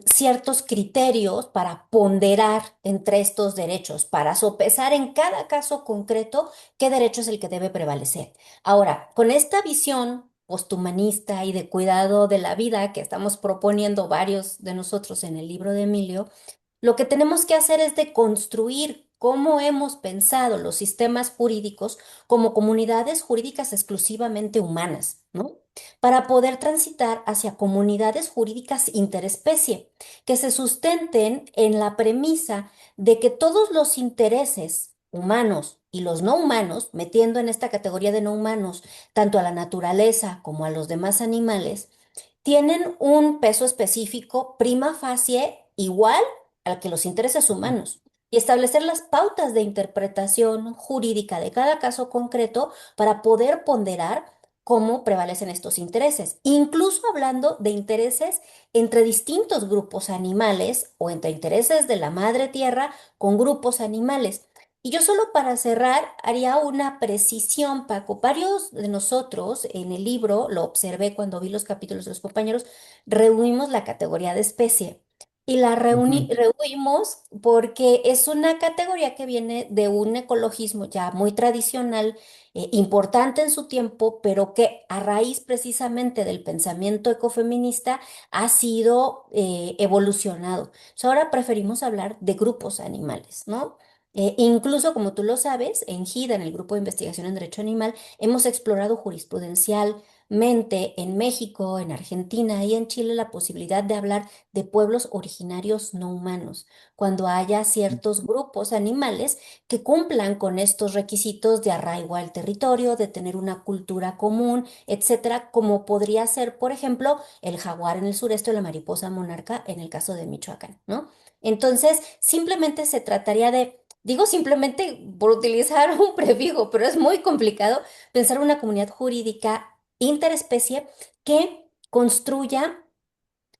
ciertos criterios para ponderar entre estos derechos, para sopesar en cada caso concreto qué derecho es el que debe prevalecer. Ahora, con esta visión posthumanista y de cuidado de la vida que estamos proponiendo varios de nosotros en el libro de Emilio, lo que tenemos que hacer es deconstruir cómo hemos pensado los sistemas jurídicos como comunidades jurídicas exclusivamente humanas, ¿no? Para poder transitar hacia comunidades jurídicas interespecie, que se sustenten en la premisa de que todos los intereses humanos y los no humanos, metiendo en esta categoría de no humanos tanto a la naturaleza como a los demás animales, tienen un peso específico prima facie igual al que los intereses humanos y establecer las pautas de interpretación jurídica de cada caso concreto para poder ponderar cómo prevalecen estos intereses, incluso hablando de intereses entre distintos grupos animales o entre intereses de la madre tierra con grupos animales. Y yo solo para cerrar haría una precisión, Paco. Varios de nosotros en el libro, lo observé cuando vi los capítulos de los compañeros, reunimos la categoría de especie. Y la Ujú. reunimos porque es una categoría que viene de un ecologismo ya muy tradicional, importante en su tiempo, pero que a raíz precisamente del pensamiento ecofeminista ha sido evolucionado. Ahora preferimos hablar de grupos animales, ¿no? Incluso, como tú lo sabes, en GIDA, en el Grupo de Investigación en Derecho Animal, hemos explorado jurisprudencialmente en México, en Argentina y en Chile la posibilidad de hablar de pueblos originarios no humanos, cuando haya ciertos grupos animales que cumplan con estos requisitos de arraigo al territorio, de tener una cultura común, etcétera, como podría ser, por ejemplo, el jaguar en el sureste o la mariposa monarca en el caso de Michoacán, ¿no? Entonces, simplemente se trataría de, digo simplemente por utilizar un prefijo, pero es muy complicado pensar una comunidad jurídica interespecie que construya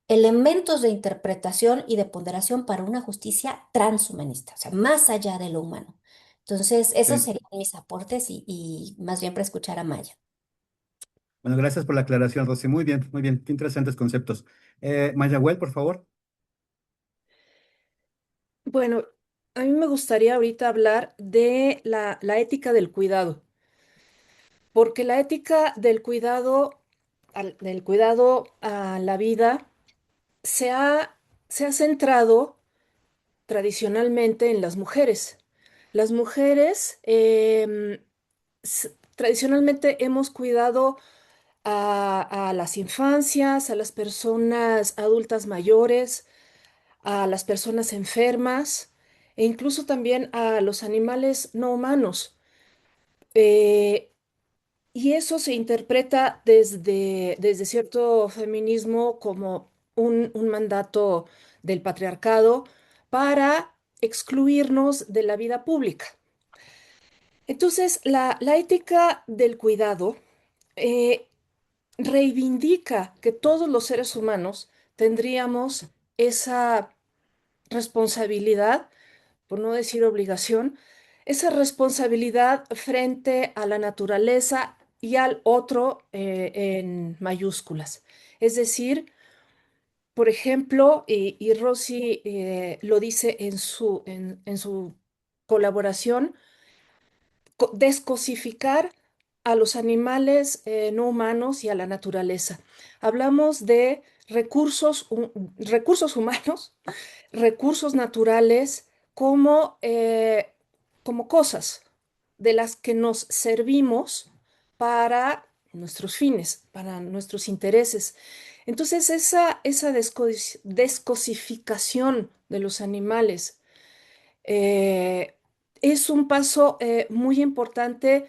elementos de interpretación y de ponderación para una justicia transhumanista, o sea, más allá de lo humano. Entonces, esos Sí. serían mis aportes y más bien para escuchar a Maya. Bueno, gracias por la aclaración, Rosy. Muy bien, muy bien. Qué interesantes conceptos. Mayagüel, por favor. Bueno, a mí me gustaría ahorita hablar de la ética del cuidado, porque la ética del cuidado, del cuidado a la vida se ha, se ha centrado tradicionalmente en las mujeres. Las mujeres tradicionalmente hemos cuidado a las infancias, a las personas adultas mayores, a las personas enfermas e incluso también a los animales no humanos. Eh, y eso se interpreta desde cierto feminismo como un mandato del patriarcado para excluirnos de la vida pública. Entonces, la ética del cuidado eh, reivindica que todos los seres humanos tendríamos esa responsabilidad, por no decir obligación, esa responsabilidad frente a la naturaleza y al otro en mayúsculas. Es decir, por ejemplo, y Rosy lo dice en su colaboración, descosificar a los animales no humanos y a la naturaleza. Hablamos de recursos humanos, recursos naturales como cosas de las que nos servimos para nuestros fines, para nuestros intereses. Entonces, esa descosificación de los animales eh, es un paso muy importante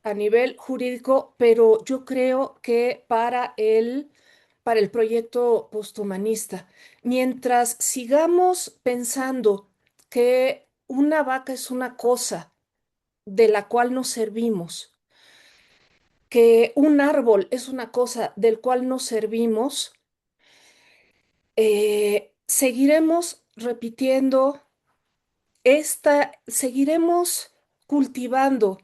a nivel jurídico, pero yo creo que para el proyecto posthumanista, mientras sigamos pensando que una vaca es una cosa de la cual nos servimos, que un árbol es una cosa del cual nos servimos, seguiremos repitiendo seguiremos cultivando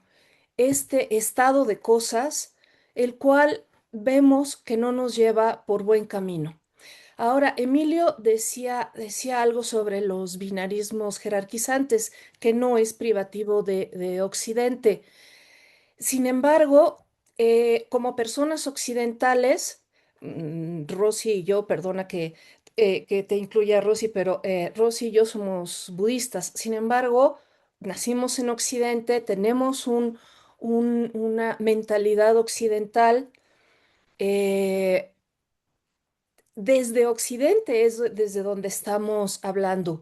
este estado de cosas, el cual vemos que no nos lleva por buen camino. Ahora, Emilio decía algo sobre los binarismos jerarquizantes, que no es privativo de Occidente. Sin embargo, como personas occidentales, Rosy y yo, perdona que te incluya Rosy, pero Rosy y yo somos budistas. Sin embargo, nacimos en Occidente, tenemos una mentalidad occidental. eh, Desde Occidente es desde donde estamos hablando.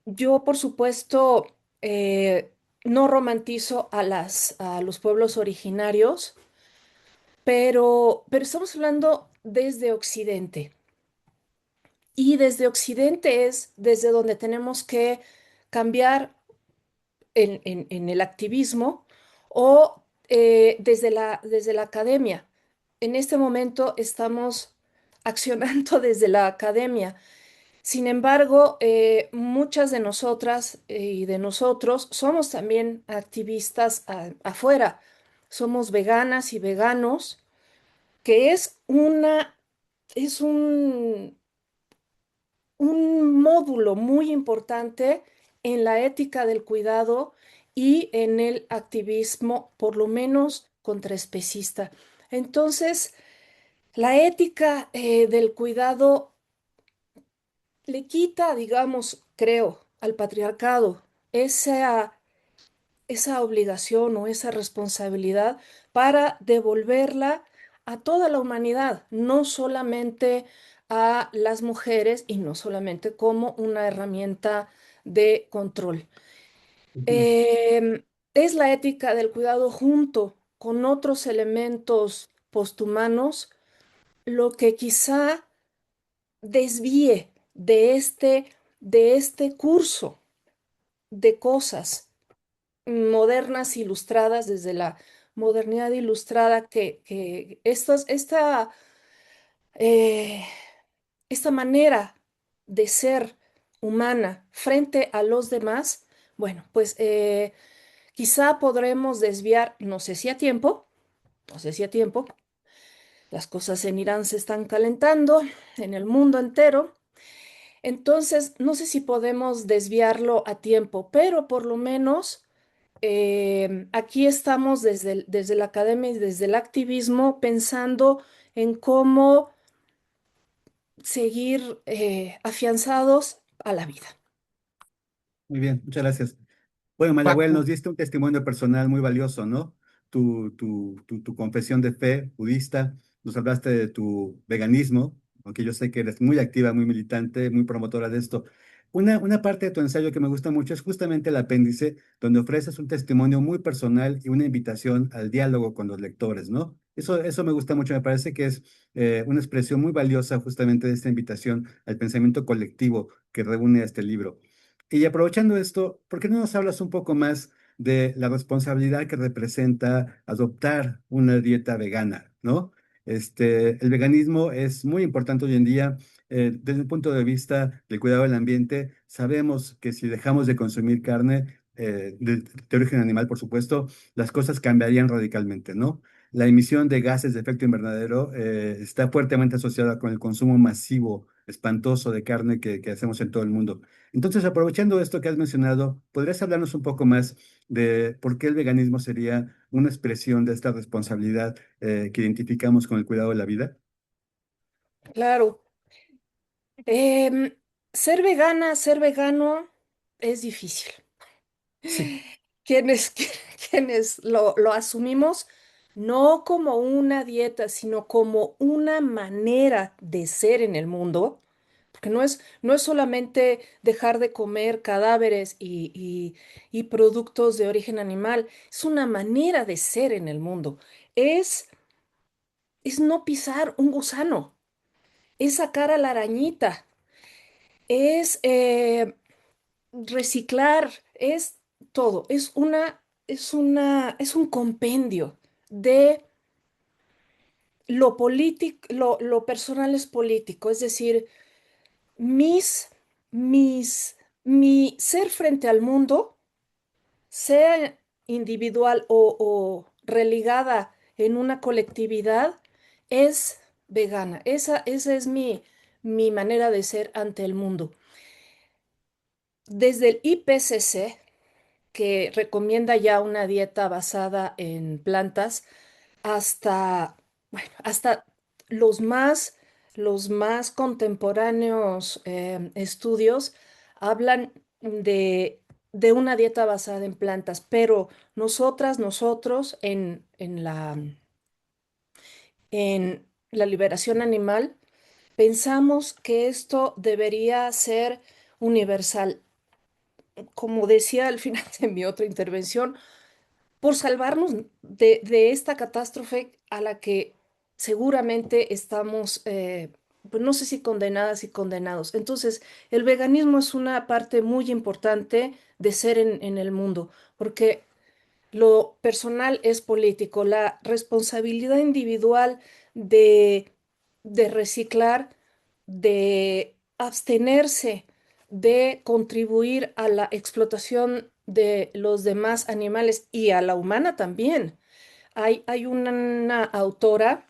Yo, por supuesto, no romantizo a los pueblos originarios, pero estamos hablando desde Occidente. Y desde Occidente es desde donde tenemos que cambiar en el activismo o desde la academia. En este momento estamos accionando desde la academia. Sin embargo, muchas de nosotras y de nosotros somos también activistas afuera. Somos veganas y veganos, que es un módulo muy importante en la ética del cuidado y en el activismo, por lo menos contraespecista. Entonces, la ética del cuidado le quita, digamos, creo, al patriarcado esa, esa obligación o esa responsabilidad para devolverla a toda la humanidad, no solamente a las mujeres y no solamente como una herramienta de control. Ujú. Es la ética del cuidado junto con otros elementos posthumanos lo que quizá desvíe de este curso de cosas modernas, ilustradas, desde la modernidad ilustrada, que eh, esta manera de ser humana frente a los demás, bueno, pues quizá podremos desviar, no sé si a tiempo, no sé si a tiempo, las cosas en Irán se están calentando, en el mundo entero. Entonces, no sé si podemos desviarlo a tiempo, pero por lo menos aquí estamos desde la academia y desde el activismo pensando en cómo seguir afianzados a la vida. Muy bien, muchas gracias. Bueno, Mayagüel, Paco, nos diste un testimonio personal muy valioso, ¿no? Tu confesión de fe budista, nos hablaste de tu veganismo, aunque yo sé que eres muy activa, muy militante, muy promotora de esto. Una parte de tu ensayo que me gusta mucho es justamente el apéndice, donde ofreces un testimonio muy personal y una invitación al diálogo con los lectores, ¿no? Eso me gusta mucho, me parece que es una expresión muy valiosa justamente de esta invitación al pensamiento colectivo que reúne este libro. Y aprovechando esto, ¿por qué no nos hablas un poco más de la responsabilidad que representa adoptar una dieta vegana, ¿no? El veganismo es muy importante hoy en día. Desde el punto de vista del cuidado del ambiente, sabemos que si dejamos de consumir carne, de origen animal, por supuesto, las cosas cambiarían radicalmente, ¿no? La emisión de gases de efecto invernadero está fuertemente asociada con el consumo masivo, espantoso de carne que hacemos en todo el mundo. Entonces, aprovechando esto que has mencionado, ¿podrías hablarnos un poco más de por qué el veganismo sería una expresión de esta responsabilidad que identificamos con el cuidado de la vida? Claro, em, ser vegana, ser vegano es difícil. Sí, Quienes, quienes lo asumimos no como una dieta, sino como una manera de ser en el mundo, porque no es solamente dejar de comer cadáveres y productos de origen animal, es una manera de ser en el mundo. Es, es no pisar un gusano, es sacar a la arañita, es reciclar, es todo, es un compendio de lo personal es político, es decir, mis, mi ser frente al mundo, sea individual o relegada en una colectividad, es vegana. Esa es mi manera de ser ante el mundo. Desde el IPCC, que recomienda ya una dieta basada en plantas, hasta, bueno, hasta los más, los más contemporáneos estudios hablan de una dieta basada en plantas, pero nosotros en la liberación animal, pensamos que esto debería ser universal. Como decía al final de mi otra intervención, por salvarnos de esta catástrofe a la que seguramente estamos, pues no sé si condenadas y condenados. Entonces, el veganismo es una parte muy importante de ser en el mundo, porque lo personal es político, la responsabilidad individual de, de reciclar, de abstenerse de contribuir a la explotación de los demás animales y a la humana también. Hay una autora,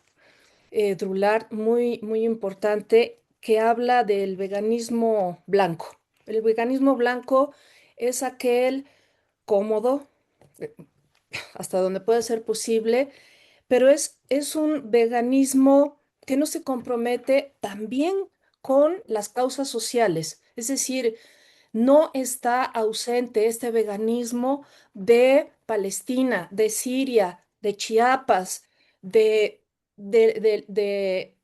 Drulard, muy importante, que habla del veganismo blanco. El veganismo blanco es aquel cómodo, eh, hasta donde puede ser posible, pero es un veganismo que no se compromete también con las causas sociales. Es decir, no está ausente este veganismo de Palestina, de Siria, de Chiapas, de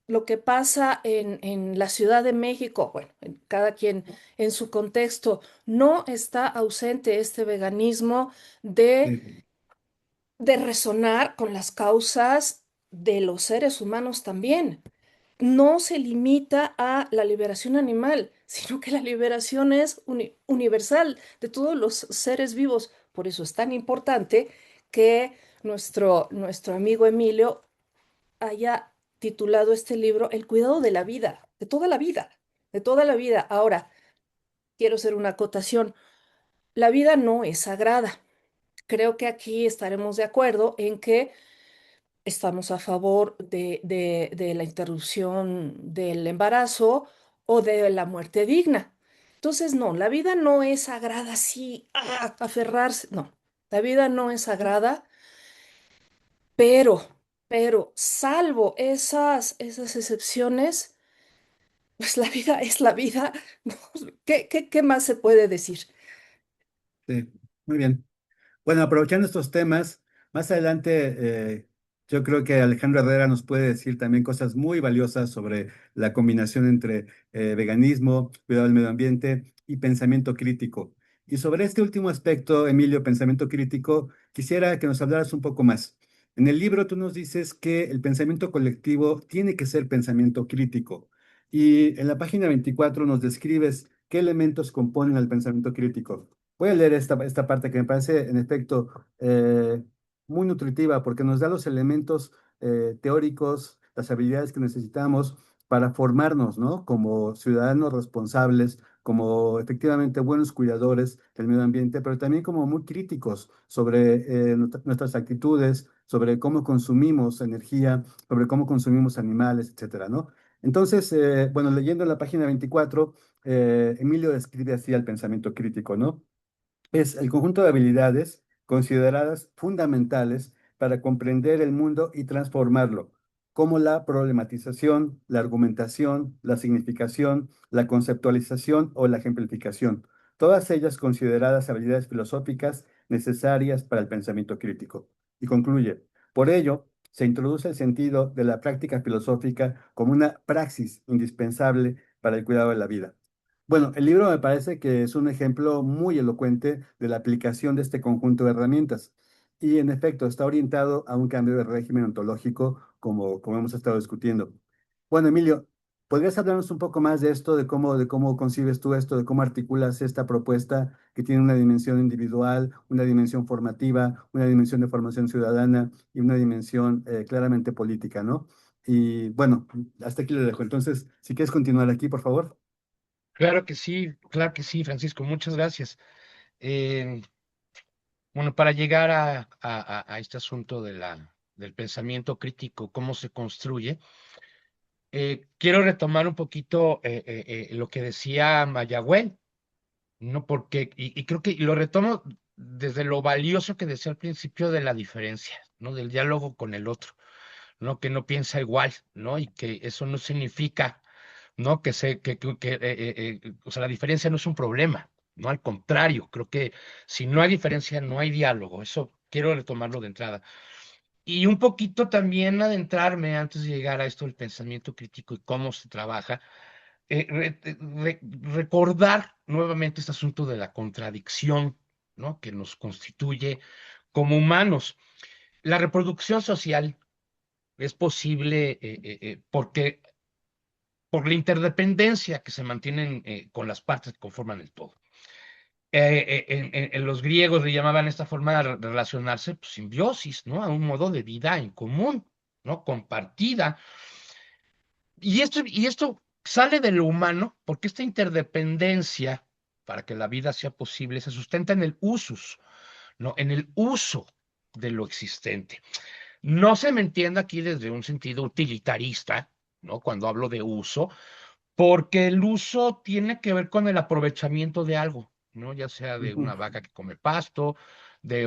lo que pasa en la Ciudad de México. Bueno, cada quien en su contexto. No está ausente este veganismo de Sí, de resonar con las causas de los seres humanos también. No se limita a la liberación animal, sino que la liberación es universal de todos los seres vivos. Por eso es tan importante que nuestro amigo Emilio haya titulado este libro El cuidado de la vida, de toda la vida, de toda la vida. Ahora, quiero hacer una acotación. La vida no es sagrada. Creo que aquí estaremos de acuerdo en que estamos a favor de la interrupción del embarazo o de la muerte digna. Entonces, no, la vida no es sagrada así, aferrarse, no, la vida no es sagrada, pero, pero, salvo esas excepciones, pues la vida es la vida. ¿No? ¿Qué más se puede decir? sí, muy bien. Bueno, aprovechando estos temas, más adelante yo creo que Alejandro Herrera nos puede decir también cosas muy valiosas sobre la combinación entre veganismo, cuidado del medio ambiente y pensamiento crítico. Y sobre este último aspecto, Emilio, pensamiento crítico, quisiera que nos hablaras un poco más. En el libro tú nos dices que el pensamiento colectivo tiene que ser pensamiento crítico. Y en la página 24 nos describes qué elementos componen al pensamiento crítico. Voy a leer esta parte que me parece, en efecto, muy nutritiva porque nos da los elementos teóricos, las habilidades que necesitamos para formarnos, ¿no? Como ciudadanos responsables, como efectivamente buenos cuidadores del medio ambiente, pero también como muy críticos sobre nuestras actitudes, sobre cómo consumimos energía, sobre cómo consumimos animales, etcétera, ¿no? Entonces, bueno, leyendo la página 24, Emilio describe así al pensamiento crítico, ¿no? Es el conjunto de habilidades consideradas fundamentales para comprender el mundo y transformarlo, como la problematización, la argumentación, la significación, la conceptualización o la ejemplificación, todas ellas consideradas habilidades filosóficas necesarias para el pensamiento crítico. Y concluye, por ello, se introduce el sentido de la práctica filosófica como una praxis indispensable para el cuidado de la vida. Bueno, el libro me parece que es un ejemplo muy elocuente de la aplicación de este conjunto de herramientas. Y en efecto, está orientado a un cambio de régimen ontológico, como hemos estado discutiendo. Bueno, Emilio, ¿podrías hablarnos un poco más de esto, de cómo concibes tú esto, de cómo articulas esta propuesta que tiene una dimensión individual, una dimensión formativa, una dimensión de formación ciudadana y una dimensión claramente política, ¿no? Y bueno, hasta aquí le dejo. Entonces, si quieres continuar aquí, por favor. Claro que sí, Francisco, muchas gracias. Eh, bueno, para llegar a este asunto del pensamiento crítico, cómo se construye, quiero retomar un poquito lo que decía Mayagüel, ¿no? Porque, y creo que lo retomo desde lo valioso que decía al principio de la diferencia, ¿no? Del diálogo con el otro, ¿no? Que no piensa igual, ¿no? Y que eso no significa, ¿no? O sea, la diferencia no es un problema, ¿no? Al contrario, creo que si no hay diferencia, no hay diálogo. Eso quiero retomarlo de entrada. Y un poquito también adentrarme antes de llegar a esto del pensamiento crítico y cómo se trabaja, recordar nuevamente este asunto de la contradicción, ¿no? Que nos constituye como humanos. La reproducción social es posible porque por la interdependencia que se mantienen con las partes que conforman el todo. En los griegos le llamaban esta forma de relacionarse pues, simbiosis, ¿no? A un modo de vida en común, ¿no? Compartida. Y esto sale de lo humano porque esta interdependencia para que la vida sea posible se sustenta en el usus, ¿no? En el uso de lo existente. No se me entienda aquí desde un sentido utilitarista, ¿no? Cuando hablo de uso, porque el uso tiene que ver con el aprovechamiento de algo, ¿no? Ya sea de Ujú. una vaca que come pasto, de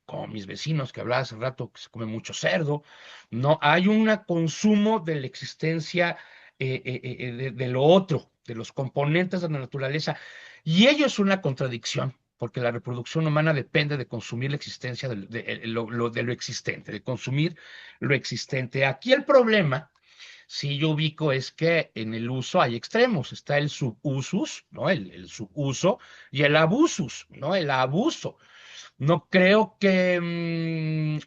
como mis vecinos que hablaba hace rato, que se come mucho cerdo, ¿no? Hay un consumo de la existencia de lo otro, de los componentes de la naturaleza, y ello es una contradicción. Porque la reproducción humana depende de consumir la existencia de lo existente, de consumir lo existente. Aquí el problema sí yo ubico es que en el uso hay extremos. Está el subusus, ¿no? El subuso y el abusus, ¿no? El abuso. No creo que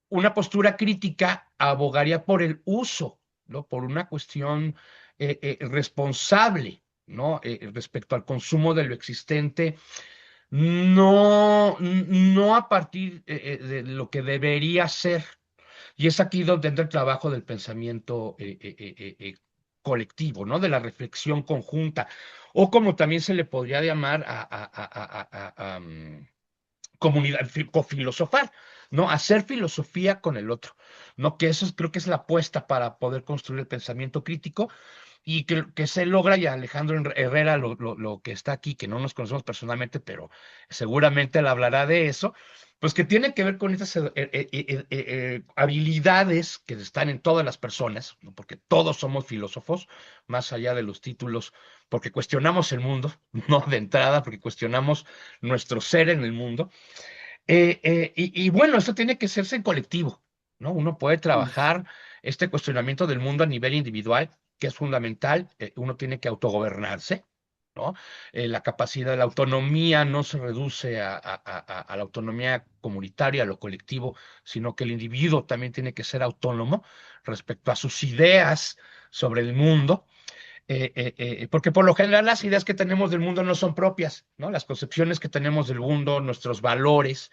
una postura crítica abogaría por el uso, ¿no? Por una cuestión responsable, ¿no? Respecto al consumo de lo existente, no a partir de lo que debería ser. Y es aquí donde entra el trabajo del pensamiento colectivo, ¿no? De la reflexión conjunta, o como también se le podría llamar comunidad, cofilosofar, ¿no? Hacer filosofía con el otro, ¿no? Que creo que es la apuesta para poder construir el pensamiento crítico y que se logra, y Alejandro Herrera, lo que está aquí, que no nos conocemos personalmente, pero seguramente él hablará de eso, pues que tiene que ver con estas habilidades que están en todas las personas, ¿no? Porque todos somos filósofos, más allá de los títulos, porque cuestionamos el mundo, no de entrada, porque cuestionamos nuestro ser en el mundo. Y bueno, esto tiene que hacerse en colectivo, ¿no? Uno puede trabajar este cuestionamiento del mundo a nivel individual, que es fundamental. Uno tiene que autogobernarse, ¿no? La capacidad de la autonomía no se reduce a la autonomía comunitaria, a lo colectivo, sino que el individuo también tiene que ser autónomo respecto a sus ideas sobre el mundo. Porque por lo general las ideas que tenemos del mundo no son propias, ¿no? Las concepciones que tenemos del mundo, nuestros valores,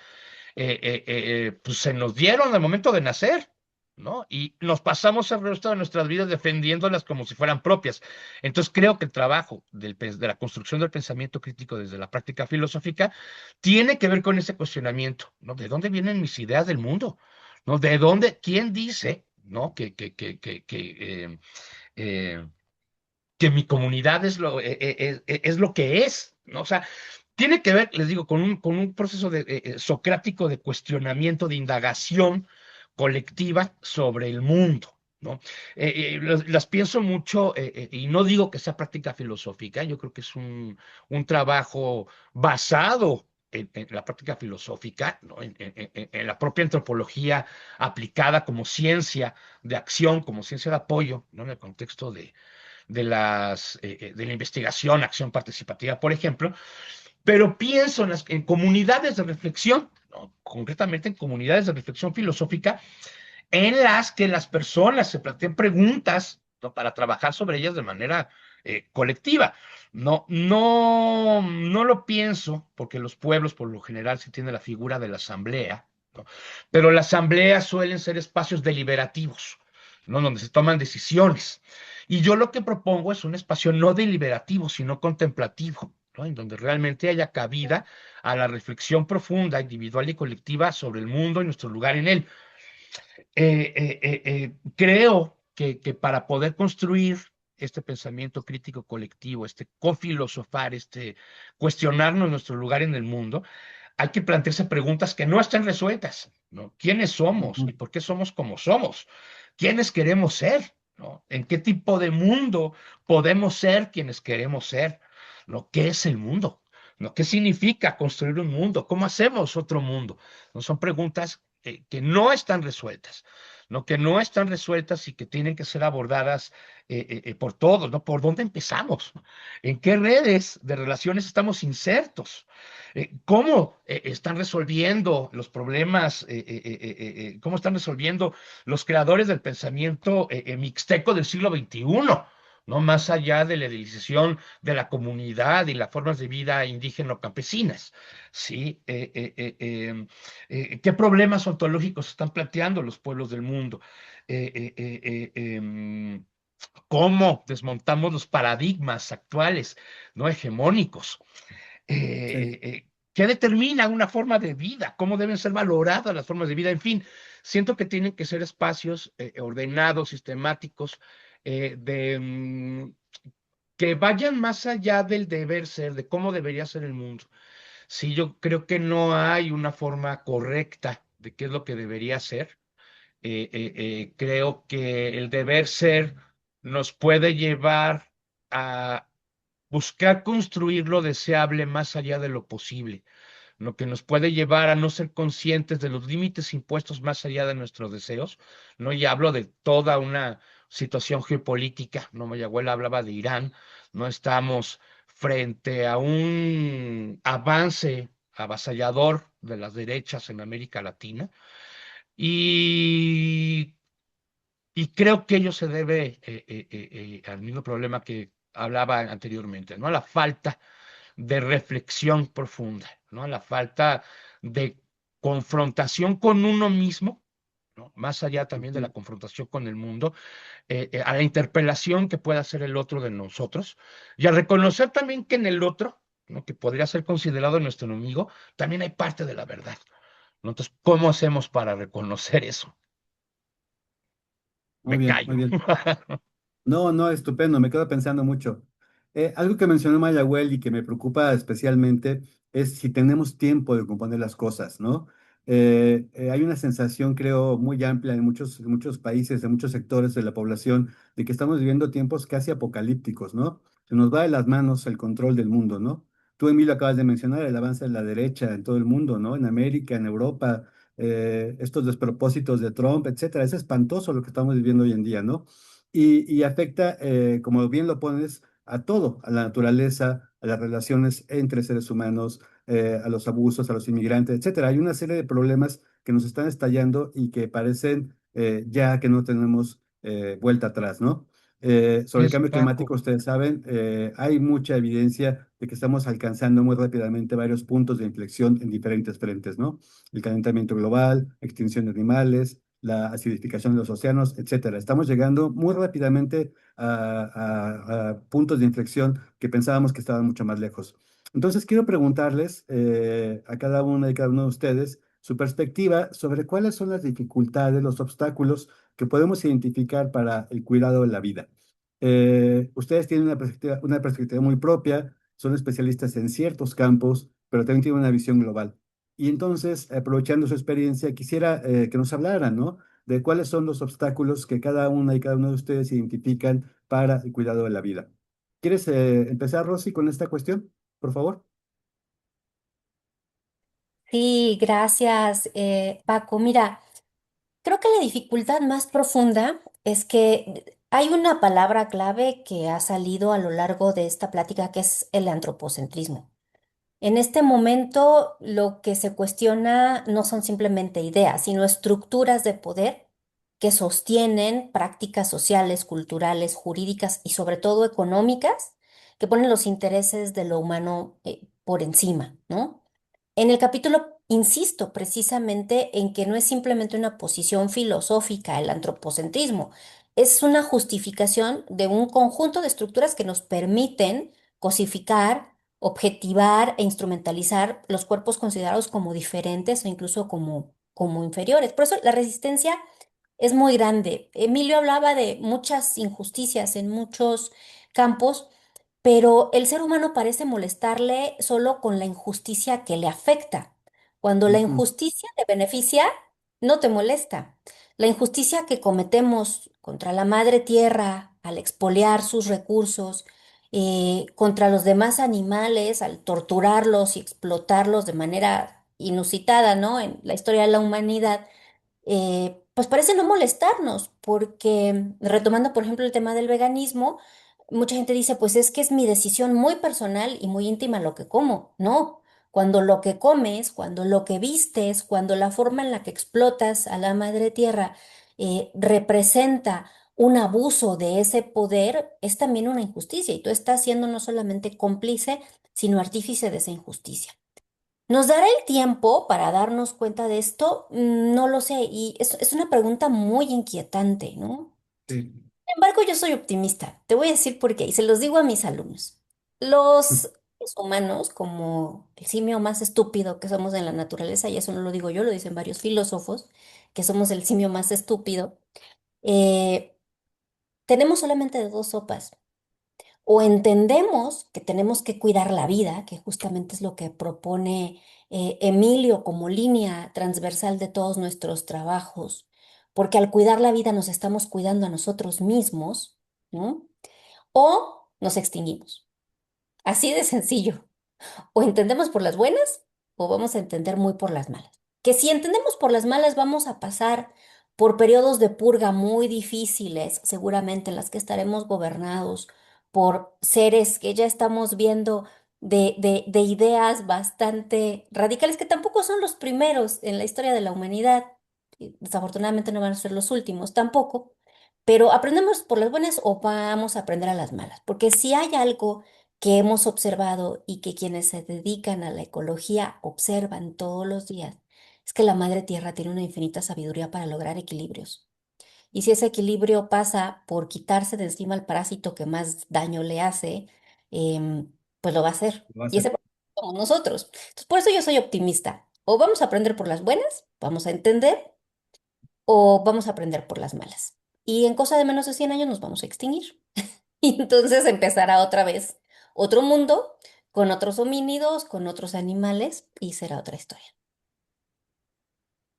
pues se nos dieron al momento de nacer, ¿no? Y nos pasamos el resto de nuestras vidas defendiéndolas como si fueran propias. Entonces creo que el trabajo de la construcción del pensamiento crítico desde la práctica filosófica tiene que ver con ese cuestionamiento, ¿no? ¿De dónde vienen mis ideas del mundo? ¿No? ¿De dónde? ¿Quién dice, ¿no? Eh, que mi comunidad es lo que es, ¿no? O sea, tiene que ver, les digo, con un proceso socrático de cuestionamiento, de indagación colectiva sobre el mundo, ¿no? Las pienso mucho, y no digo que sea práctica filosófica, yo creo que es un trabajo basado en la práctica filosófica, ¿no? En la propia antropología aplicada como ciencia de acción, como ciencia de apoyo, ¿no? En el contexto de la investigación, acción participativa, por ejemplo, pero pienso en comunidades de reflexión, ¿no? Concretamente en comunidades de reflexión filosófica, en las que las personas se plantean preguntas, ¿no? Para trabajar sobre ellas de manera colectiva. No lo pienso, porque los pueblos por lo general sí tienen la figura de la asamblea, ¿no? Pero las asambleas suelen ser espacios deliberativos, ¿no? Donde se toman decisiones. Y yo lo que propongo es un espacio no deliberativo, sino contemplativo, ¿no? En donde realmente haya cabida a la reflexión profunda, individual y colectiva sobre el mundo y nuestro lugar en él. Creo que para poder construir este pensamiento crítico colectivo, este cofilosofar, este cuestionarnos nuestro lugar en el mundo, hay que plantearse preguntas que no están resueltas, ¿no? ¿Quiénes somos y por qué somos como somos? ¿Quiénes queremos ser? ¿No? ¿En qué tipo de mundo podemos ser quienes queremos ser? ¿No? ¿Qué es el mundo? ¿No? ¿Qué significa construir un mundo? ¿Cómo hacemos otro mundo? ¿No? Son preguntas que no están resueltas, ¿no? Que no están resueltas y que tienen que ser abordadas por todos, ¿no? ¿Por dónde empezamos? ¿En qué redes de relaciones estamos insertos? ¿Cómo están resolviendo los problemas? ¿Cómo están resolviendo los creadores del pensamiento mixteco del siglo XXI? ¿No? Más allá de la idealización de la comunidad y las formas de vida indígena o campesinas, ¿sí? ¿Qué problemas ontológicos están planteando los pueblos del mundo? cómo desmontamos los paradigmas actuales, ¿no? Hegemónicos. Sí. ¿Qué determina una forma de vida? ¿Cómo deben ser valoradas las formas de vida? En fin, siento que tienen que ser espacios ordenados, sistemáticos, que vayan más allá del deber ser, de cómo debería ser el mundo. Sí, yo creo que no hay una forma correcta de qué es lo que debería ser. Creo que el deber ser nos puede llevar a buscar construir lo deseable más allá de lo posible, lo que nos puede llevar a no ser conscientes de los límites impuestos más allá de nuestros deseos, ¿no? Y hablo de toda una situación geopolítica, ¿no? Mi abuela hablaba de Irán, no estamos frente a un avance avasallador de las derechas en América Latina y, y creo que ello se debe al mismo problema que hablaba anteriormente, ¿no? A la falta de reflexión profunda, ¿no? A la falta de confrontación con uno mismo, ¿no? Más allá también de la Ujú. confrontación con el mundo, a la interpelación que pueda hacer el otro de nosotros, y a reconocer también que en el otro, ¿no? Que podría ser considerado nuestro enemigo, también hay parte de la verdad, ¿no? Entonces, ¿cómo hacemos para reconocer eso? Muy Me bien, muy callo. bien. No, no, estupendo, me quedo pensando mucho. Algo que mencionó Mayagüel y que me preocupa especialmente es si tenemos tiempo de componer las cosas, ¿no? Hay una sensación, creo, muy amplia en muchos países, en muchos sectores de la población, de que estamos viviendo tiempos casi apocalípticos, ¿no? Se nos va de las manos el control del mundo, ¿no? Tú, Emilio, acabas de mencionar el avance de la derecha en todo el mundo, ¿no? En América, en Europa, estos despropósitos de Trump, etcétera. Es espantoso lo que estamos viviendo hoy en día, ¿no? Y afecta, como bien lo pones, a todo, a la naturaleza, a las relaciones entre seres humanos, a los abusos, a los inmigrantes, etcétera. Hay una serie de problemas que nos están estallando y que parecen ya que no tenemos vuelta atrás, ¿no? Sobre el Es cambio climático, Paco. ustedes saben, hay mucha evidencia de que estamos alcanzando muy rápidamente varios puntos de inflexión en diferentes frentes, ¿no? El calentamiento global, extinción de animales, la acidificación de los océanos, etcétera. Estamos llegando muy rápidamente a puntos de inflexión que pensábamos que estaban mucho más lejos. Entonces, quiero preguntarles a cada una y cada uno de ustedes su perspectiva sobre cuáles son las dificultades, los obstáculos que podemos identificar para el cuidado de la vida. Ustedes tienen una perspectiva muy propia, son especialistas en ciertos campos, pero también tienen una visión global. Y entonces, aprovechando su experiencia, quisiera que nos hablaran, ¿no? De cuáles son los obstáculos que cada una y cada uno de ustedes identifican para el cuidado de la vida. ¿Quieres empezar, Rosy, con esta cuestión, por favor? Sí, gracias, Paco. Mira, creo que la dificultad más profunda es que hay una palabra clave que ha salido a lo largo de esta plática que es el antropocentrismo. En este momento, lo que se cuestiona no son simplemente ideas, sino estructuras de poder que sostienen prácticas sociales, culturales, jurídicas y sobre todo económicas que ponen los intereses de lo humano, por encima, ¿no? En el capítulo insisto precisamente en que no es simplemente una posición filosófica el antropocentrismo, es una justificación de un conjunto de estructuras que nos permiten cosificar, objetivar e instrumentalizar los cuerpos considerados como diferentes o incluso como inferiores. Por eso la resistencia es muy grande. Emilio hablaba de muchas injusticias en muchos campos, pero el ser humano parece molestarle solo con la injusticia que le afecta. Cuando la Ujú. injusticia te beneficia, no te molesta. La injusticia que cometemos contra la madre tierra al expoliar sus recursos, contra los demás animales al torturarlos y explotarlos de manera inusitada, ¿no? En la historia de la humanidad, pues parece no molestarnos, porque retomando, por ejemplo, el tema del veganismo, mucha gente dice, pues es que es mi decisión muy personal y muy íntima lo que como. No, cuando lo que comes, cuando lo que vistes, cuando la forma en la que explotas a la madre tierra representa un abuso de ese poder, es también una injusticia y tú estás siendo no solamente cómplice, sino artífice de esa injusticia. ¿Nos dará el tiempo para darnos cuenta de esto? No lo sé, y es una pregunta muy inquietante, ¿no? Sí. Sin embargo, yo soy optimista. Te voy a decir por qué, y se los digo a mis alumnos. Los seres humanos, como el simio más estúpido que somos en la naturaleza, y eso no lo digo yo, lo dicen varios filósofos, que somos el simio más estúpido, eh, tenemos solamente de dos sopas. O entendemos que tenemos que cuidar la vida, que justamente es lo que propone Emilio como línea transversal de todos nuestros trabajos, porque al cuidar la vida nos estamos cuidando a nosotros mismos, ¿no? O nos extinguimos. Así de sencillo. O entendemos por las buenas o vamos a entender muy por las malas. Que si entendemos por las malas vamos a pasar por periodos de purga muy difíciles, seguramente en las que estaremos gobernados por seres que ya estamos viendo de ideas bastante radicales, que tampoco son los primeros en la historia de la humanidad. Y desafortunadamente no van a ser los últimos tampoco. Pero aprendemos por las buenas o vamos a aprender a las malas. Porque si hay algo que hemos observado y que quienes se dedican a la ecología observan todos los días, es que la Madre Tierra tiene una infinita sabiduría para lograr equilibrios. Y si ese equilibrio pasa por quitarse de encima el parásito que más daño le hace, pues lo va a hacer. Lo va a Y hacer. ese somos nosotros. Entonces, por eso yo soy optimista. O vamos a aprender por las buenas, vamos a entender, o vamos a aprender por las malas. Y en cosa de menos de 100 años nos vamos a extinguir. Y entonces empezará otra vez otro mundo con otros homínidos, con otros animales y será otra historia.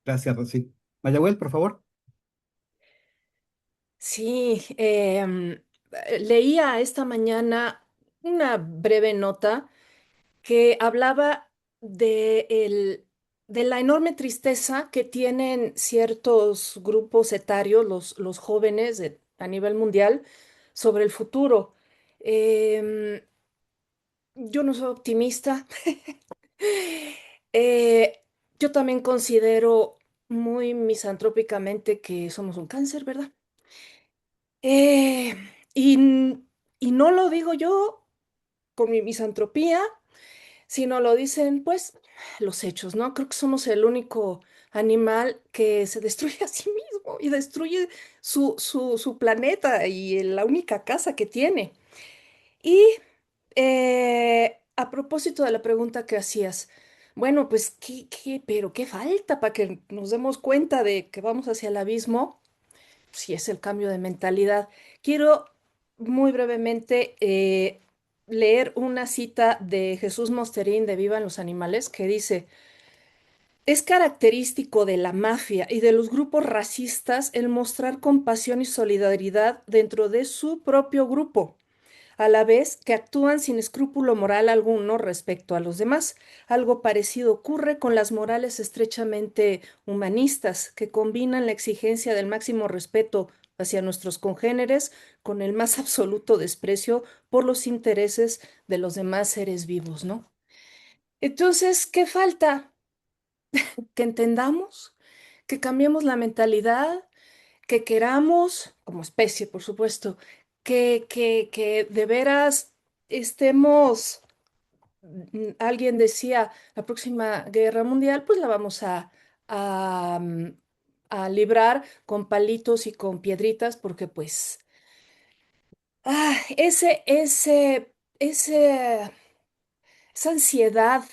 Gracias, Rosy. Mayagüel, por favor. Sí, leía esta mañana una breve nota que hablaba de la enorme tristeza que tienen ciertos grupos etarios, los jóvenes a nivel mundial, sobre el futuro. Em, yo no soy optimista. Eh, yo también considero muy misantrópicamente que somos un cáncer, ¿verdad? Eh, y, y no lo digo yo con mi misantropía, sino lo dicen, pues, los hechos, ¿no? Creo que somos el único animal que se destruye a sí mismo y destruye su planeta y la única casa que tiene. Y a propósito de la pregunta que hacías, bueno, pues, pero qué falta para que nos demos cuenta de que vamos hacia el abismo? Si es el cambio de mentalidad. Quiero muy brevemente leer una cita de Jesús Mosterín de Vivan los Animales que dice, es característico de la mafia y de los grupos racistas el mostrar compasión y solidaridad dentro de su propio grupo, a la vez que actúan sin escrúpulo moral alguno respecto a los demás. Algo parecido ocurre con las morales estrechamente humanistas, que combinan la exigencia del máximo respeto hacia nuestros congéneres con el más absoluto desprecio por los intereses de los demás seres vivos, ¿no? Entonces, ¿qué falta? Que entendamos, que cambiemos la mentalidad, que queramos, como especie, por supuesto, que de veras estemos, alguien decía, la próxima guerra mundial, pues la vamos a, mm, a librar con palitos y con piedritas, porque pues, ah, esa ansiedad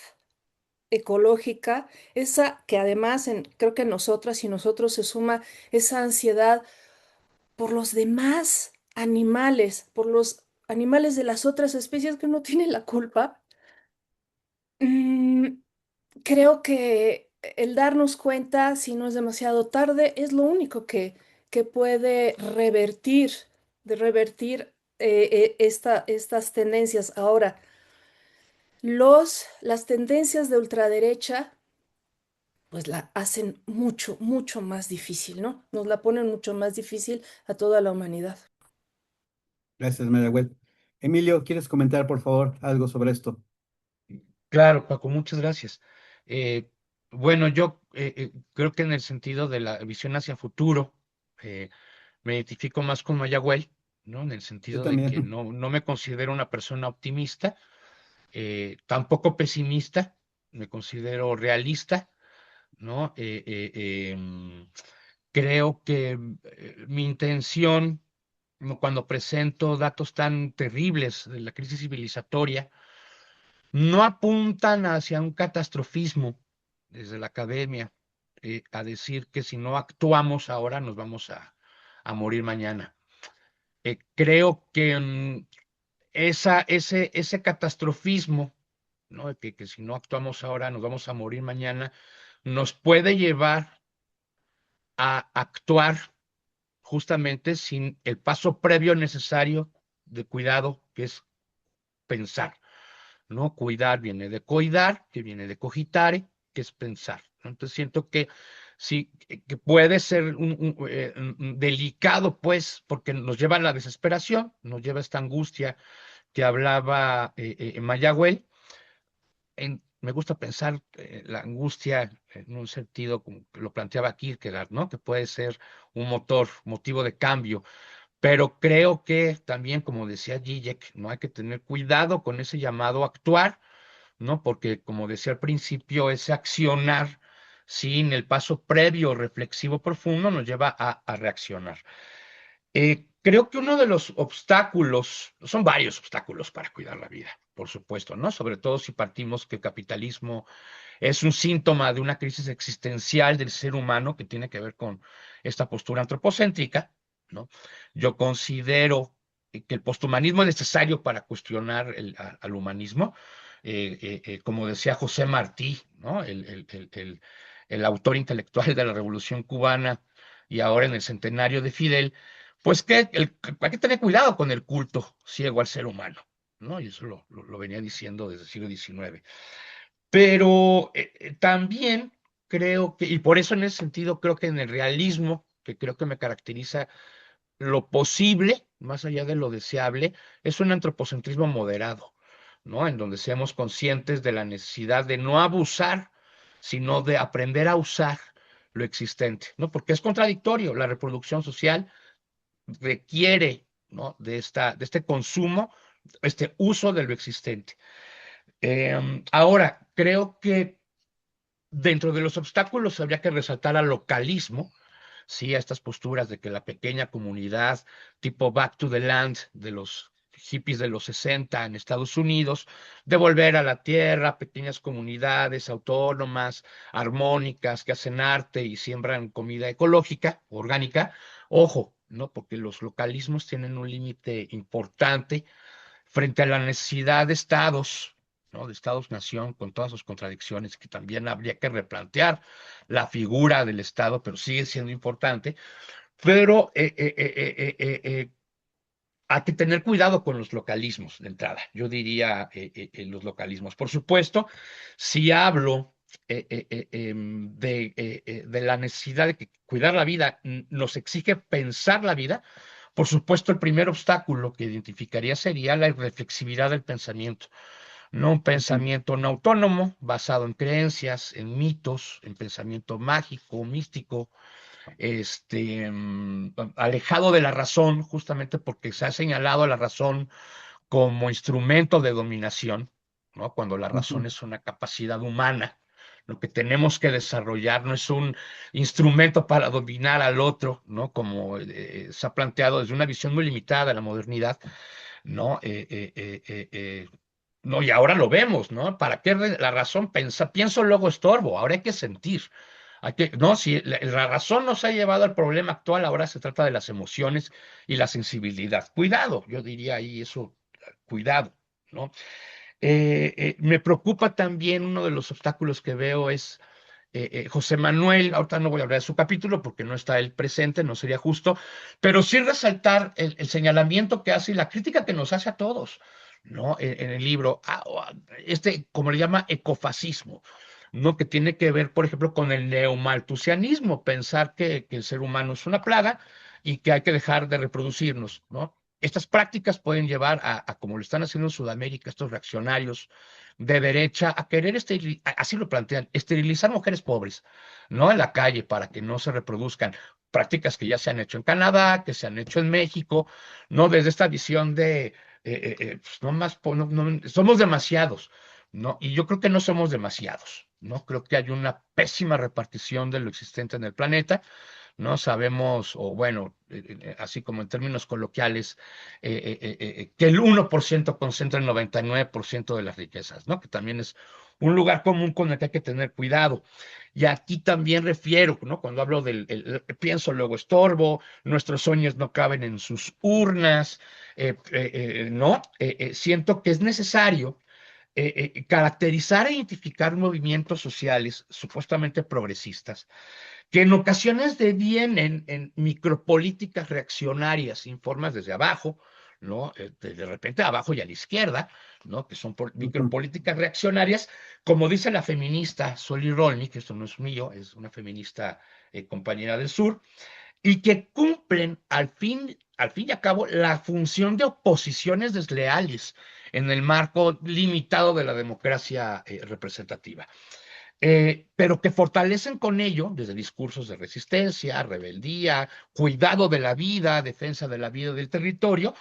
ecológica, esa que además creo que en nosotras y nosotros se suma esa ansiedad por los demás animales, por los animales de las otras especies que no tienen la culpa. Mm, creo que el darnos cuenta, si no es demasiado tarde, es lo único que puede revertir estas tendencias. Ahora, las tendencias de ultraderecha, pues la hacen mucho, mucho más difícil, ¿no? Nos la ponen mucho más difícil a toda la humanidad. Gracias, Mayagüel. Emilio, ¿quieres comentar, por favor, algo sobre esto? Claro, Paco, muchas gracias. Eh, bueno, yo creo que en el sentido de la visión hacia futuro, eh, me identifico más con Mayagüel, ¿no? En el Yo sentido de que también. no me considero una persona optimista, tampoco pesimista, me considero realista, ¿no? Creo que mi intención cuando presento datos tan terribles de la crisis civilizatoria, no apuntan hacia un catastrofismo desde la academia, a decir que si no actuamos ahora nos vamos a morir mañana. Creo que ese catastrofismo, ¿no? Que si no actuamos ahora nos vamos a morir mañana, nos puede llevar a actuar justamente sin el paso previo necesario de cuidado, que es pensar, ¿no? Cuidar viene de coidar, que viene de cogitare, que es pensar, ¿no? Entonces siento que sí, que puede ser un delicado, pues, porque nos lleva a la desesperación, nos lleva a esta angustia que hablaba Mayagüel. Me gusta pensar la angustia en un sentido como que lo planteaba Kierkegaard, ¿no? Que puede ser un motivo de cambio, pero creo que también, como decía Zizek, no hay que tener cuidado con ese llamado a actuar, ¿no? Porque, como decía al principio, ese accionar sin el paso previo reflexivo profundo nos lleva a reaccionar. Creo que uno de los obstáculos, son varios obstáculos para cuidar la vida, por supuesto, ¿no? Sobre todo si partimos que el capitalismo es un síntoma de una crisis existencial del ser humano que tiene que ver con esta postura antropocéntrica, ¿no? Yo considero que el posthumanismo es necesario para cuestionar al humanismo, como decía José Martí, ¿no? El autor intelectual de la Revolución Cubana y ahora en el centenario de Fidel, pues que hay que tener cuidado con el culto ciego al ser humano, ¿no? Y eso lo venía diciendo desde el siglo XIX. Pero también creo que, y por eso en ese sentido creo que en el realismo, que creo que me caracteriza, lo posible, más allá de lo deseable, es un antropocentrismo moderado, ¿no? En donde seamos conscientes de la necesidad de no abusar, sino de aprender a usar lo existente, ¿no? Porque es contradictorio, la reproducción social requiere, ¿no? de este consumo, este uso de lo existente. Ahora, creo que dentro de los obstáculos habría que resaltar al localismo, sí, a estas posturas de que la pequeña comunidad tipo Back to the Land de los hippies de los 60 en Estados Unidos, de volver a la tierra, pequeñas comunidades autónomas, armónicas, que hacen arte y siembran comida ecológica, orgánica. Ojo, ¿no? Porque los localismos tienen un límite importante frente a la necesidad de estados, ¿no? De estados-nación, con todas sus contradicciones, que también habría que replantear la figura del Estado, pero sigue siendo importante. Pero hay que tener cuidado con los localismos de entrada. Yo diría los localismos. Por supuesto, si hablo de la necesidad de que cuidar la vida nos exige pensar la vida, por supuesto, el primer obstáculo que identificaría sería la irreflexividad del pensamiento. No un pensamiento no autónomo, basado en creencias, en mitos, en pensamiento mágico, místico, alejado de la razón, justamente porque se ha señalado a la razón como instrumento de dominación, ¿no? Cuando la razón es una capacidad humana. Lo que tenemos que desarrollar no es un instrumento para dominar al otro, ¿no? Como se ha planteado desde una visión muy limitada de la modernidad, ¿no? No, y ahora lo vemos, ¿no? ¿Para qué la razón pienso, luego estorbo? Ahora hay que sentir. No, si la razón nos ha llevado al problema actual, ahora se trata de las emociones y la sensibilidad. Cuidado, yo diría ahí eso, cuidado, ¿no? Me preocupa también uno de los obstáculos que veo es José Manuel. Ahorita no voy a hablar de su capítulo porque no está él presente, no sería justo, pero sí resaltar el señalamiento que hace y la crítica que nos hace a todos, ¿no? En el libro, como le llama, ecofascismo, ¿no? Que tiene que ver, por ejemplo, con el neomalthusianismo, pensar que el ser humano es una plaga y que hay que dejar de reproducirnos, ¿no? Estas prácticas pueden llevar como lo están haciendo en Sudamérica, estos reaccionarios de derecha, a querer así lo plantean, esterilizar mujeres pobres, ¿no? En la calle para que no se reproduzcan. Prácticas que ya se han hecho en Canadá, que se han hecho en México, ¿no? Desde esta visión de, pues no más, somos demasiados, ¿no? Y yo creo que no somos demasiados, ¿no? Creo que hay una pésima repartición de lo existente en el planeta, ¿no? Sabemos, o bueno, así como en términos coloquiales, que el 1% concentra el 99% de las riquezas, ¿no? Que también es un lugar común con el que hay que tener cuidado. Y aquí también refiero, ¿no? Cuando hablo pienso, luego estorbo, nuestros sueños no caben en sus urnas, ¿no? Siento que es necesario caracterizar e identificar movimientos sociales supuestamente progresistas que en ocasiones devienen en micropolíticas reaccionarias, informas desde abajo, ¿no? De repente abajo y a la izquierda, ¿no? Que son micropolíticas reaccionarias, como dice la feminista Soli Rolmi, que esto no es mío, es una feminista compañera del sur, y que cumplen al fin y al cabo la función de oposiciones desleales en el marco limitado de la democracia representativa, pero que fortalecen con ello, desde discursos de resistencia, rebeldía, cuidado de la vida, defensa de la vida y del territorio,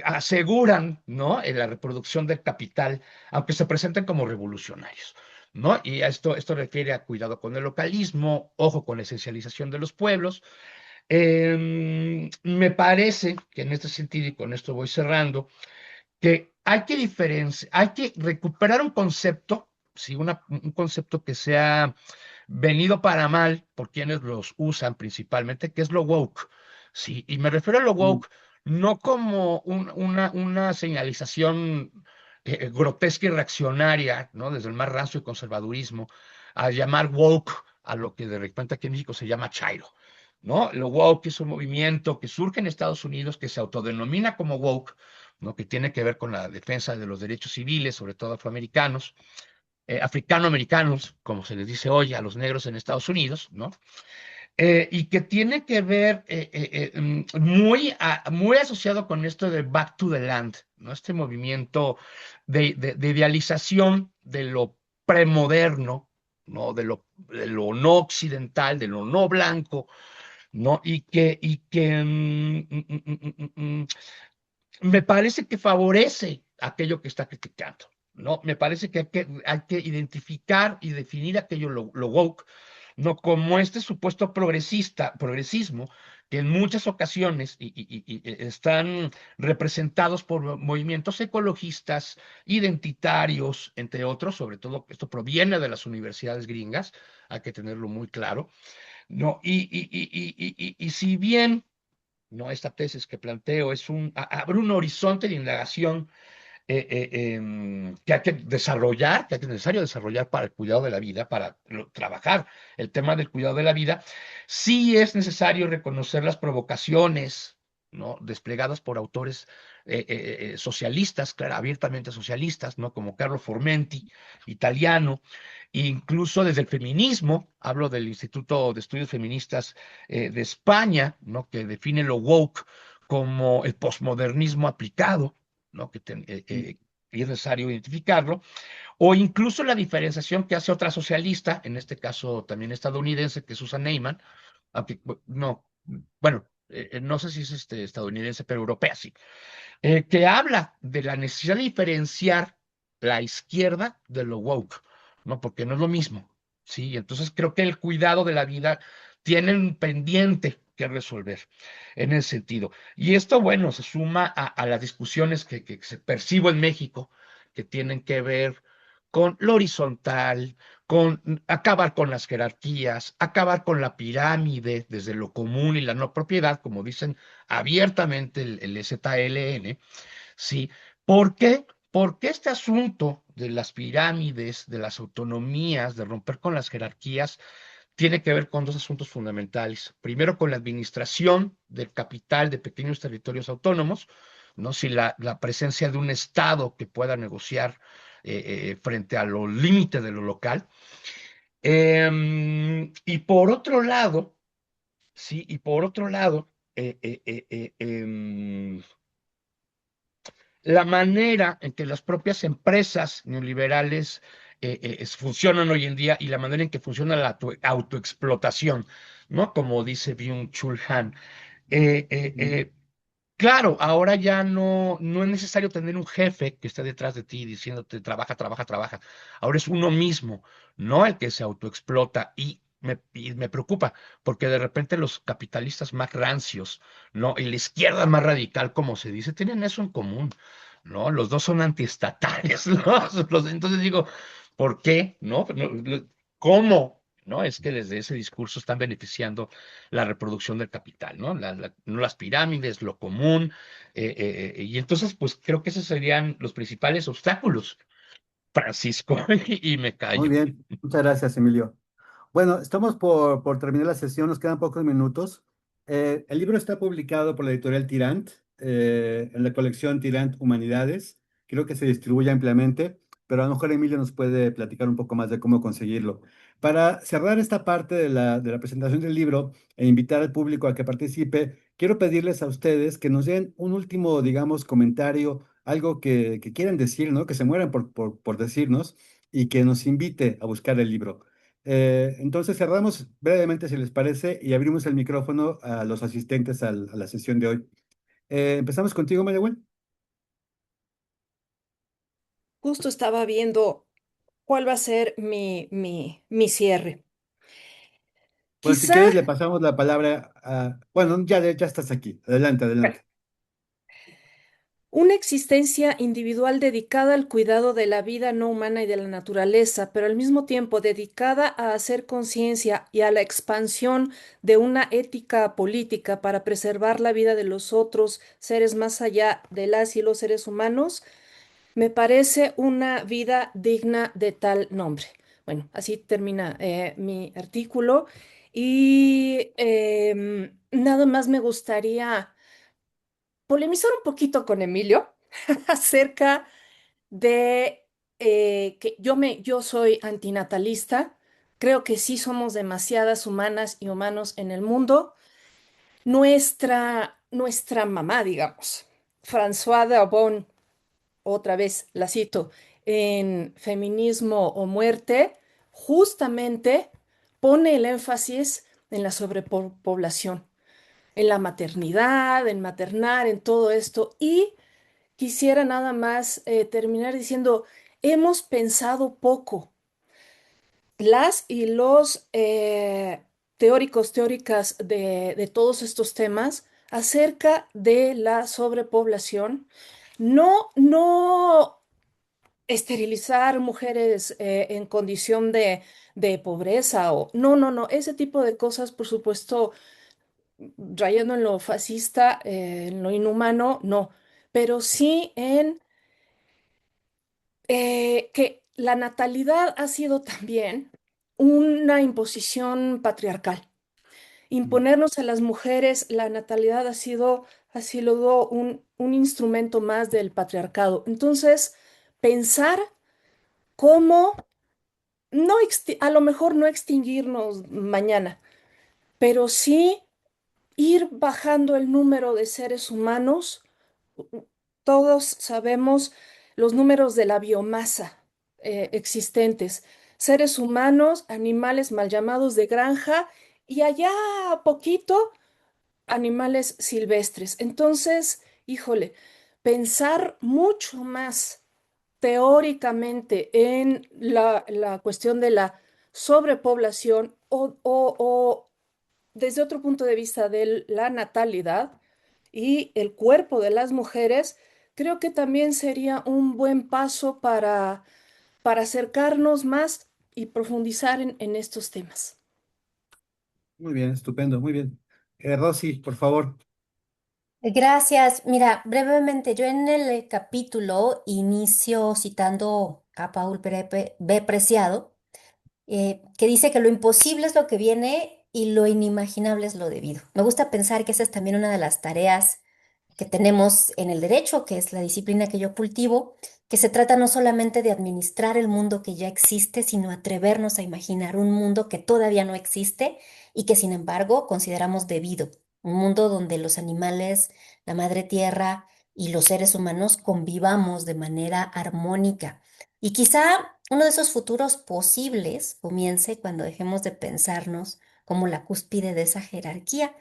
aseguran, ¿no? La reproducción del capital, aunque se presenten como revolucionarios, ¿no? Y esto refiere a cuidado con el localismo, ojo con la esencialización de los pueblos. Me parece que en este sentido, y con esto voy cerrando, que hay que recuperar un concepto, sí, un concepto que se ha venido para mal por quienes los usan principalmente, que es lo woke, sí, y me refiero a lo Mm. woke no como una señalización grotesca y reaccionaria, ¿no? Desde el más rancio conservadurismo, a llamar woke a lo que de repente aquí en México se llama chairo, ¿no? Lo woke es un movimiento que surge en Estados Unidos, que se autodenomina como woke, ¿no? Que tiene que ver con la defensa de los derechos civiles, sobre todo afroamericanos, africanoamericanos, como se les dice hoy a los negros en Estados Unidos, ¿no? Y que tiene que ver muy asociado con esto de Back to the Land, ¿no? Este movimiento de idealización de lo premoderno, ¿no? De lo no occidental, de lo no blanco, ¿no? Me parece que favorece aquello que está criticando, ¿no? Me parece que hay que identificar y definir aquello, lo woke, ¿no? Como este supuesto progresismo, que en muchas ocasiones están representados por movimientos ecologistas, identitarios, entre otros, sobre todo esto proviene de las universidades gringas, hay que tenerlo muy claro, ¿no? Y si bien, ¿no? Esta tesis que planteo abre un horizonte de indagación que hay que desarrollar, que es necesario desarrollar para el cuidado de la vida, para trabajar el tema del cuidado de la vida. Sí es necesario reconocer las provocaciones, ¿no? Desplegadas por autores socialistas, claro, abiertamente socialistas, ¿no? Como Carlo Formenti, italiano, incluso desde el feminismo, hablo del Instituto de Estudios Feministas de España, ¿no? Que define lo woke como el posmodernismo aplicado, ¿no? Y es necesario identificarlo, o incluso la diferenciación que hace otra socialista, en este caso también estadounidense, que es Susan Neiman, aunque no, bueno, no sé si es estadounidense, pero europea sí, que habla de la necesidad de diferenciar la izquierda de lo woke, ¿no? Porque no es lo mismo, ¿sí? Entonces creo que el cuidado de la vida tiene un pendiente que resolver en ese sentido. Y esto, bueno, se suma a las discusiones que se percibo en México, que tienen que ver con lo horizontal, con acabar con las jerarquías, acabar con la pirámide desde lo común y la no propiedad, como dicen abiertamente el EZLN, ¿sí? ¿Por qué? Porque este asunto de las pirámides, de las autonomías, de romper con las jerarquías, tiene que ver con dos asuntos fundamentales. Primero, con la administración del capital de pequeños territorios autónomos, ¿no? Si la presencia de un Estado que pueda negociar frente a los límites de lo local. Y por otro lado, sí, y por otro lado, la manera en que las propias empresas neoliberales funcionan hoy en día y la manera en que funciona la autoexplotación, ¿no? Como dice Byung-Chul Han. Claro, ahora ya no es necesario tener un jefe que esté detrás de ti diciéndote trabaja, trabaja, trabaja. Ahora es uno mismo, ¿no? El que se autoexplota. Y y me preocupa, porque de repente los capitalistas más rancios, ¿no? Y la izquierda más radical, como se dice, tienen eso en común, ¿no? Los dos son antiestatales, ¿no? Entonces digo, ¿por qué? ¿No? ¿Cómo? ¿No? Es que desde ese discurso están beneficiando la reproducción del capital, ¿no? No las pirámides, lo común, y entonces, pues creo que esos serían los principales obstáculos, Francisco, y me Muy callo. bien, muchas gracias, Emilio. Bueno, estamos por terminar la sesión, nos quedan pocos minutos. El libro está publicado por la editorial Tirant, en la colección Tirant Humanidades. Creo que se distribuye ampliamente, pero a lo mejor Emilio nos puede platicar un poco más de cómo conseguirlo. Para cerrar esta parte de la presentación del libro e invitar al público a que participe, quiero pedirles a ustedes que nos den un último, digamos, comentario, algo que quieran decir, ¿no? Que se mueran por decirnos y que nos invite a buscar el libro. Entonces cerramos brevemente, si les parece, y abrimos el micrófono a los asistentes a la sesión de hoy. Empezamos contigo, Mayagüel. Justo estaba viendo cuál va a ser mi cierre. Bueno, si Quizá quieres, le pasamos la palabra a... Bueno, ya estás aquí. Adelante, adelante. una existencia individual dedicada al cuidado de la vida no humana y de la naturaleza, pero al mismo tiempo dedicada a hacer conciencia y a la expansión de una ética política para preservar la vida de los otros seres más allá de las y los seres humanos, me parece una vida digna de tal nombre. Bueno, así termina mi artículo y nada más me gustaría polemizar un poquito con Emilio acerca de que yo soy antinatalista, creo que sí somos demasiadas humanas y humanos en el mundo. Nuestra mamá, digamos, Françoise Dabon, otra vez la cito, en Feminismo o Muerte, justamente pone el énfasis en la sobrepoblación, en la maternidad, en maternar, en todo esto. Y quisiera nada más terminar diciendo, hemos pensado poco, las y los teóricas de todos estos temas acerca de la sobrepoblación. No esterilizar mujeres en condición de pobreza o no, ese tipo de cosas, por supuesto, rayando en lo fascista, en lo inhumano, no, pero sí en que la natalidad ha sido también una imposición patriarcal. Imponernos a las mujeres la natalidad ha sido un instrumento más del patriarcado. Entonces, pensar cómo a lo mejor no extinguirnos mañana, pero sí ir bajando el número de seres humanos. Todos sabemos los números de la biomasa existentes, seres humanos, animales mal llamados de granja y allá a poquito animales silvestres. Entonces, híjole, pensar mucho más teóricamente en la cuestión de la sobrepoblación o desde otro punto de vista de la natalidad y el cuerpo de las mujeres, creo que también sería un buen paso para acercarnos más y profundizar en estos temas. Muy bien, estupendo, muy bien. Rosy, por favor. Gracias. Mira, brevemente, yo en el capítulo inicio citando a Paul B. Preciado, que dice que lo imposible es lo que viene y lo inimaginable es lo debido. Me gusta pensar que esa es también una de las tareas que tenemos en el derecho, que es la disciplina que yo cultivo, que se trata no solamente de administrar el mundo que ya existe, sino atrevernos a imaginar un mundo que todavía no existe y que sin embargo consideramos debido. Un mundo donde los animales, la madre tierra y los seres humanos convivamos de manera armónica. Y quizá uno de esos futuros posibles comience cuando dejemos de pensarnos como la cúspide de esa jerarquía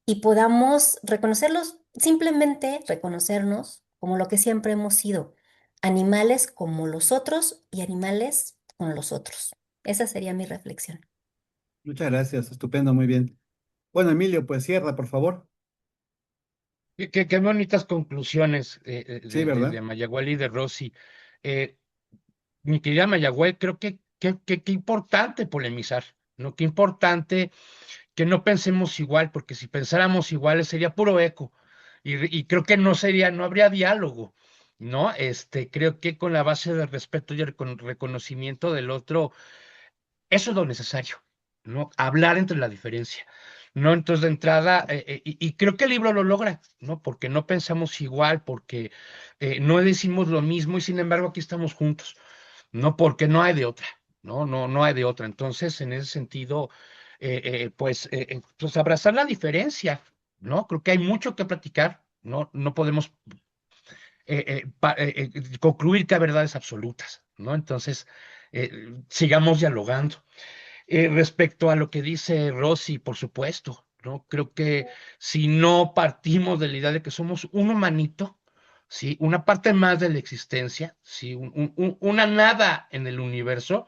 y podamos reconocerlos, simplemente reconocernos como lo que siempre hemos sido, animales como los otros y animales con los otros. Esa sería mi reflexión. Muchas gracias, estupendo, muy bien. Bueno, Emilio, pues cierra, por favor. Qué bonitas conclusiones Sí, de ¿verdad? Mayagüel y de Rossi. Eh, Mi querida Mayagüel, creo que qué importante polemizar, ¿no? Qué importante que no pensemos igual, porque si pensáramos igual sería puro eco y creo que no habría diálogo, ¿no? Creo que con la base del respeto y el reconocimiento del otro, eso es lo necesario, ¿no? Hablar entre la diferencia, ¿no? Entonces, de entrada, y creo que el libro lo logra, ¿no? Porque no pensamos igual, porque no decimos lo mismo y sin embargo aquí estamos juntos, ¿no? Porque no hay de otra, ¿no? No hay de otra. Entonces, en ese sentido, pues abrazar la diferencia, ¿no? Creo que hay mucho que platicar, ¿no? No podemos concluir que hay verdades absolutas, ¿no? Entonces, sigamos dialogando. Respecto a lo que dice Rossi, por supuesto, ¿no? Creo que si no partimos de la idea de que somos un humanito, ¿sí? Una parte más de la existencia, ¿sí? Una nada en el universo,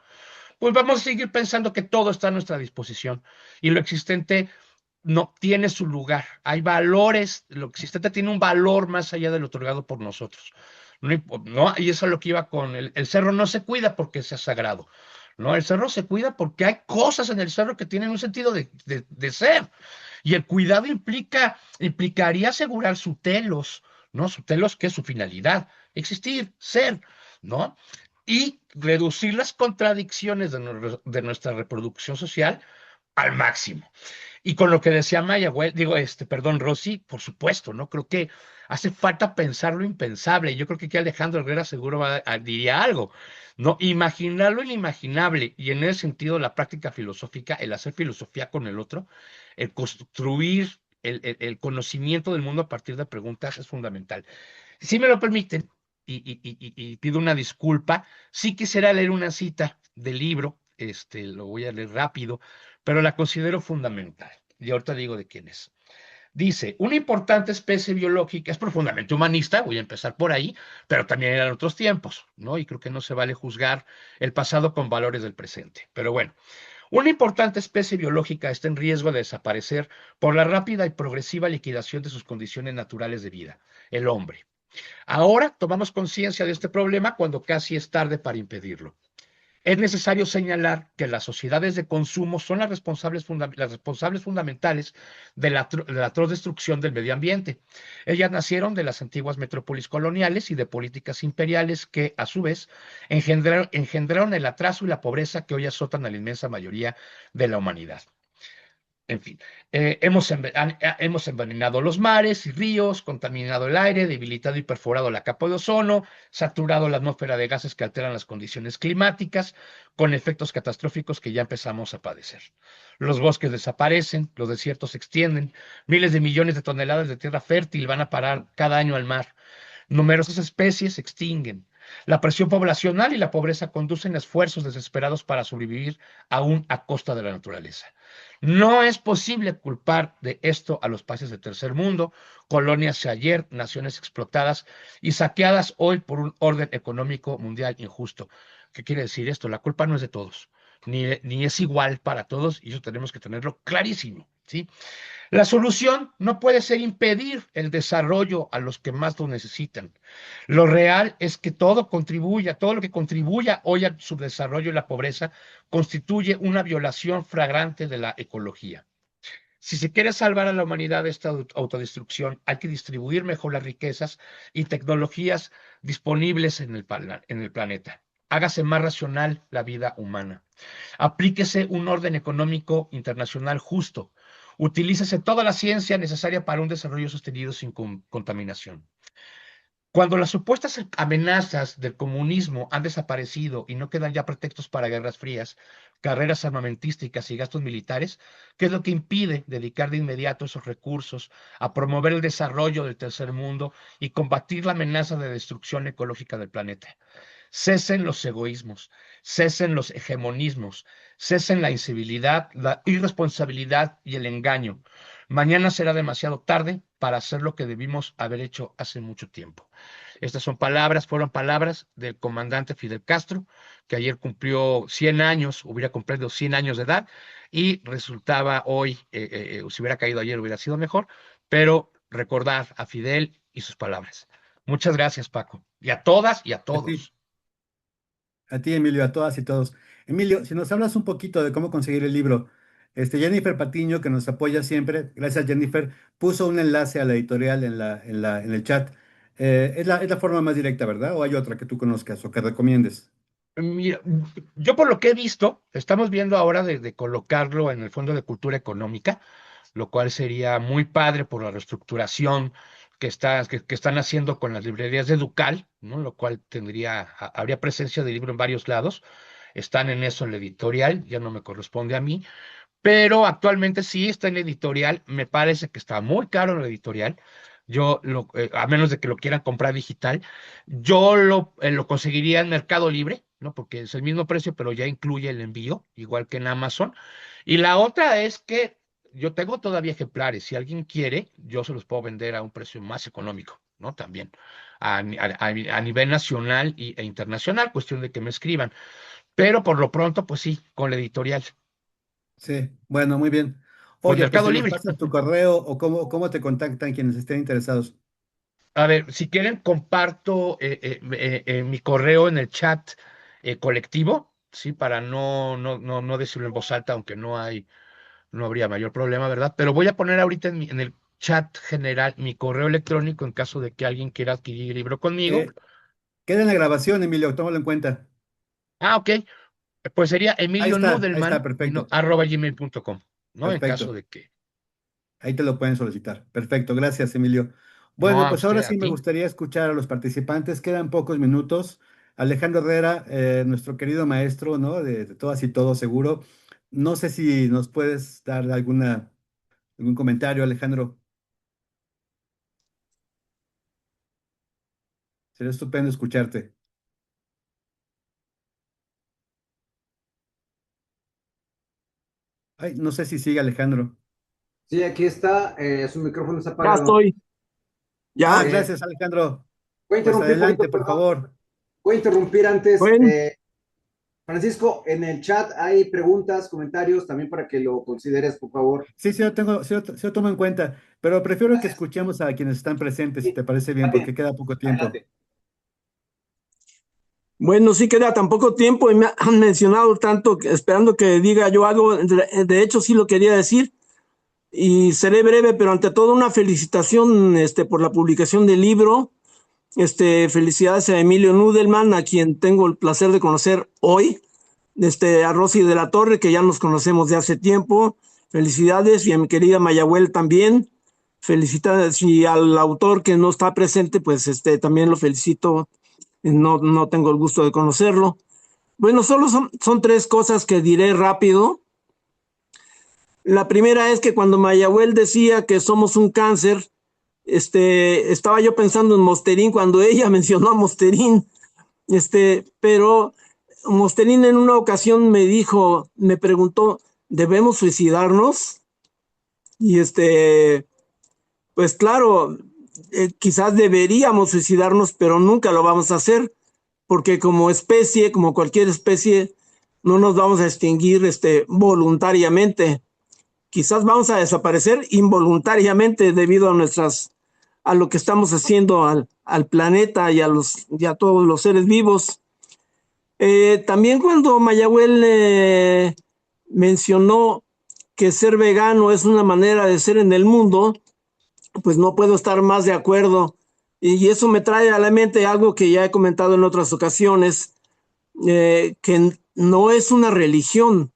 pues vamos a seguir pensando que todo está a nuestra disposición y lo existente no tiene su lugar. Hay valores, lo existente tiene un valor más allá del otorgado por nosotros. No, y eso es lo que iba con el cerro no se cuida porque sea sagrado. No, el cerro se cuida porque hay cosas en el cerro que tienen un sentido de ser. Y el cuidado implicaría asegurar su telos, ¿no? Su telos, que es su finalidad, existir, ser, ¿no? Y reducir las contradicciones de nuestra reproducción social al máximo. Y con lo que decía Mayagüel, digo, perdón, Rosy, por supuesto, ¿no? Creo que hace falta pensar lo impensable. Yo creo que aquí Alejandro Herrera seguro diría algo, ¿no? Imaginar lo inimaginable. Y en ese sentido, la práctica filosófica, el hacer filosofía con el otro, el construir el conocimiento del mundo a partir de preguntas es fundamental. Si me lo permiten, y pido una disculpa, sí quisiera leer una cita del libro, lo voy a leer rápido, pero la considero fundamental. Y ahorita digo de quién es. Dice, una importante especie biológica es profundamente humanista, voy a empezar por ahí, pero también eran otros tiempos, ¿no? Y creo que no se vale juzgar el pasado con valores del presente. Pero bueno, una importante especie biológica está en riesgo de desaparecer por la rápida y progresiva liquidación de sus condiciones naturales de vida, el hombre. Ahora tomamos conciencia de este problema cuando casi es tarde para impedirlo. Es necesario señalar que las sociedades de consumo son las responsables fundamentales de la atroz destrucción del medio ambiente. Ellas nacieron de las antiguas metrópolis coloniales y de políticas imperiales que, a su vez, engendraron el atraso y la pobreza que hoy azotan a la inmensa mayoría de la humanidad. En fin, hemos envenenado los mares y ríos, contaminado el aire, debilitado y perforado la capa de ozono, saturado la atmósfera de gases que alteran las condiciones climáticas, con efectos catastróficos que ya empezamos a padecer. Los bosques desaparecen, los desiertos se extienden, miles de millones de toneladas de tierra fértil van a parar cada año al mar. Numerosas especies se extinguen. La presión poblacional y la pobreza conducen a esfuerzos desesperados para sobrevivir aún a costa de la naturaleza. No es posible culpar de esto a los países del tercer mundo, colonias de ayer, naciones explotadas y saqueadas hoy por un orden económico mundial injusto. ¿Qué quiere decir esto? La culpa no es de todos, ni es igual para todos, y eso tenemos que tenerlo clarísimo, ¿sí? La solución no puede ser impedir el desarrollo a los que más lo necesitan. Lo real es que todo lo que contribuya hoy a su desarrollo y la pobreza, constituye una violación flagrante de la ecología. Si se quiere salvar a la humanidad de esta autodestrucción, hay que distribuir mejor las riquezas y tecnologías disponibles en el planeta. Hágase más racional la vida humana. Aplíquese un orden económico internacional justo. Utilícese toda la ciencia necesaria para un desarrollo sostenido sin contaminación. Cuando las supuestas amenazas del comunismo han desaparecido y no quedan ya pretextos para guerras frías, carreras armamentísticas y gastos militares, ¿qué es lo que impide dedicar de inmediato esos recursos a promover el desarrollo del tercer mundo y combatir la amenaza de destrucción ecológica del planeta? Cesen los egoísmos, cesen los hegemonismos, cesen la incivilidad, la irresponsabilidad y el engaño. Mañana será demasiado tarde para hacer lo que debimos haber hecho hace mucho tiempo. Estas fueron palabras del comandante Fidel Castro, que ayer cumplió 100 años, hubiera cumplido 100 años de edad, y resultaba hoy, si hubiera caído ayer hubiera sido mejor, pero recordar a Fidel y sus palabras. Muchas gracias, Paco. Y a todas y a A ti, todos. a ti, Emilio, a todas y todos. Emilio, si nos hablas un poquito de cómo conseguir el libro, Jennifer Patiño, que nos apoya siempre, gracias Jennifer, puso un enlace a la editorial en el chat. Es la forma más directa, ¿verdad? ¿O hay otra que tú conozcas o que recomiendes? Mira, yo por lo que he visto, estamos viendo ahora de colocarlo en el Fondo de Cultura Económica, lo cual sería muy padre por la reestructuración que están haciendo con las librerías de Ducal, ¿no? Lo cual habría presencia de libro en varios lados. Están en eso en la editorial, ya no me corresponde a mí, pero actualmente sí está en la editorial. Me parece que está muy caro en la editorial. A menos de que lo quieran comprar digital, yo lo conseguiría en Mercado Libre, ¿no? Porque es el mismo precio, pero ya incluye el envío, igual que en Amazon. Y la otra es que yo tengo todavía ejemplares. Si alguien quiere, yo se los puedo vender a un precio más económico, ¿no? También a nivel nacional e internacional, cuestión de que me escriban. Pero por lo pronto, pues sí, con la editorial, Sí, bueno, muy bien. con Oye, pues Mercado si nos Libre. pasas tu correo o cómo te contactan quienes estén interesados. A ver, si quieren, comparto mi correo en el chat colectivo, ¿sí? Para no decirlo en voz alta, aunque no habría mayor problema, ¿verdad? Pero voy a poner ahorita en el chat general mi correo electrónico en caso de que alguien quiera adquirir el libro conmigo. Eh, Queda en la grabación, Emilio, tómalo en cuenta. Ah, ok. Pues sería Emilio Ahí está, Nudelman y no, perfecto, @gmail.com, ¿no? En caso perfecto. de que. Ahí te lo pueden solicitar. Perfecto, gracias, Emilio. No, Bueno, a pues ahora usted, a sí me ti. gustaría escuchar a los participantes. Quedan pocos minutos. Alejandro Herrera, nuestro querido maestro, ¿no? De todas y todos, seguro. No sé si nos puedes dar algún comentario, Alejandro. Sería estupendo escucharte. Ay, no sé si sigue Alejandro. Sí, aquí está, su micrófono está Ya apagado. estoy, Ah, ya. Eh, gracias, Alejandro. voy a Pues interrumpir un poquito, adelante, por favor. voy a interrumpir antes. Bueno, Francisco, en el chat hay preguntas, comentarios, también para que lo consideres, por favor. Sí, sí lo tomo en cuenta, pero prefiero que Gracias. escuchemos a quienes están presentes, si Sí, te parece bien, está porque bien, queda poco tiempo. adelante. bueno, sí queda tan poco tiempo y me han mencionado tanto, esperando que diga yo algo. De hecho, sí lo quería decir y seré breve, pero ante todo una felicitación, por la publicación del libro. Felicidades a Emilio Nudelman, a quien tengo el placer de conocer hoy. A Rosy de la Torre, que ya nos conocemos de hace tiempo. Felicidades, y a mi querida Mayahuel también. Felicidades, y al autor que no está presente, pues también lo felicito. No tengo el gusto de conocerlo. Bueno, solo son tres cosas que diré rápido. La primera es que cuando Mayahuel decía que somos un cáncer, estaba yo pensando en Mosterín cuando ella mencionó a Mosterín, pero Mosterín en una ocasión me preguntó, ¿debemos suicidarnos? Y pues claro, quizás deberíamos suicidarnos, pero nunca lo vamos a hacer, porque como especie, como cualquier especie, no nos vamos a extinguir voluntariamente. Quizás vamos a desaparecer involuntariamente debido a lo que estamos haciendo al planeta y a todos los seres vivos. También cuando Mayahuel mencionó que ser vegano es una manera de ser en el mundo, pues no puedo estar más de acuerdo. Y eso me trae a la mente algo que ya he comentado en otras ocasiones, que no es una religión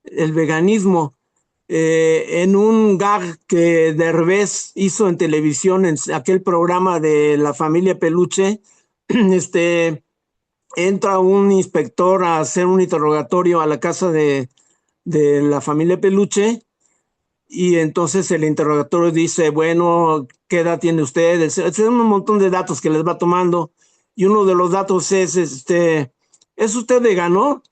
el veganismo. En un gag que Derbez hizo en televisión, en aquel programa de la familia Peluche, entra un inspector a hacer un interrogatorio a la casa de la familia Peluche, y entonces el interrogatorio dice, bueno, ¿qué edad tiene usted? Es un montón de datos que les va tomando, y uno de los datos es, ¿es usted vegano?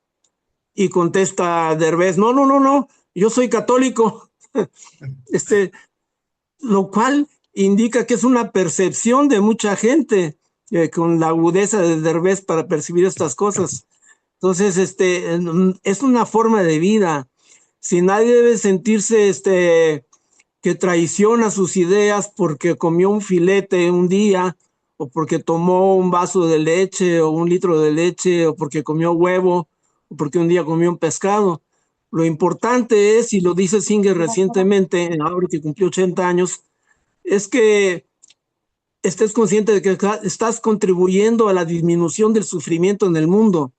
Y contesta Derbez, no, yo soy católico. Lo cual indica que es una percepción de mucha gente. con la agudeza de Derbez para percibir estas cosas. Entonces, es una forma de vida. Si nadie debe sentirse que traiciona sus ideas porque comió un filete un día, o porque tomó un vaso de leche o un litro de leche, o porque comió huevo, o porque un día comió un pescado. Lo importante es, y lo dice Singer recientemente, ahora que cumplió 80 años, es que estés consciente de que estás contribuyendo a la disminución del sufrimiento en el mundo.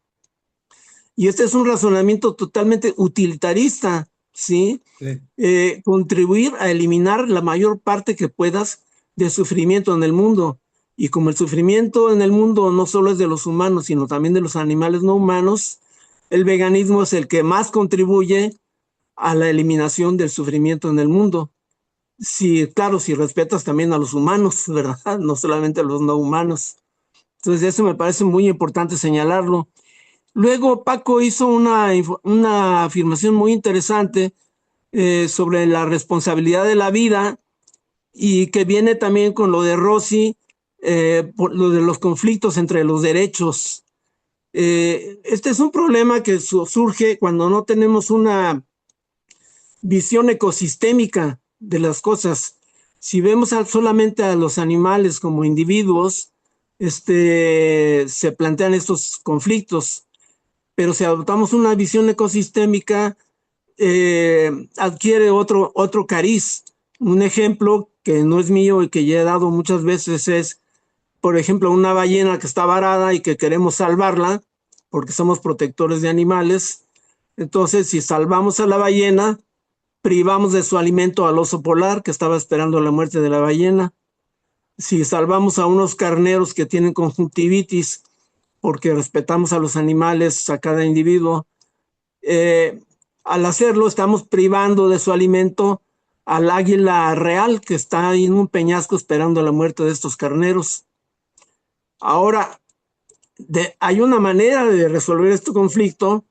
Y este es un razonamiento totalmente utilitarista, ¿sí? Sí. Contribuir a eliminar la mayor parte que puedas de sufrimiento en el mundo. Y como el sufrimiento en el mundo no solo es de los humanos, sino también de los animales no humanos, el veganismo es el que más contribuye a la eliminación del sufrimiento en el mundo. Sí, claro, si respetas también a los humanos, ¿verdad? No solamente a los no humanos. Entonces, eso me parece muy importante señalarlo. Luego, Paco hizo una afirmación muy interesante sobre la responsabilidad de la vida y que viene también con lo de Rossi, por lo de los conflictos entre los derechos. Este es un problema que surge cuando no tenemos una visión ecosistémica de las cosas. Si vemos solamente a los animales como individuos, se plantean estos conflictos, pero si adoptamos una visión ecosistémica, adquiere otro cariz. Un ejemplo que no es mío y que ya he dado muchas veces es, por ejemplo, una ballena que está varada y que queremos salvarla porque somos protectores de animales. Entonces, si salvamos a la ballena, privamos de su alimento al oso polar que estaba esperando la muerte de la ballena. Si salvamos a unos carneros que tienen conjuntivitis porque respetamos a los animales, a cada individuo, al hacerlo estamos privando de su alimento al águila real que está ahí en un peñasco esperando la muerte de estos carneros. Ahora, hay una manera de resolver este conflicto,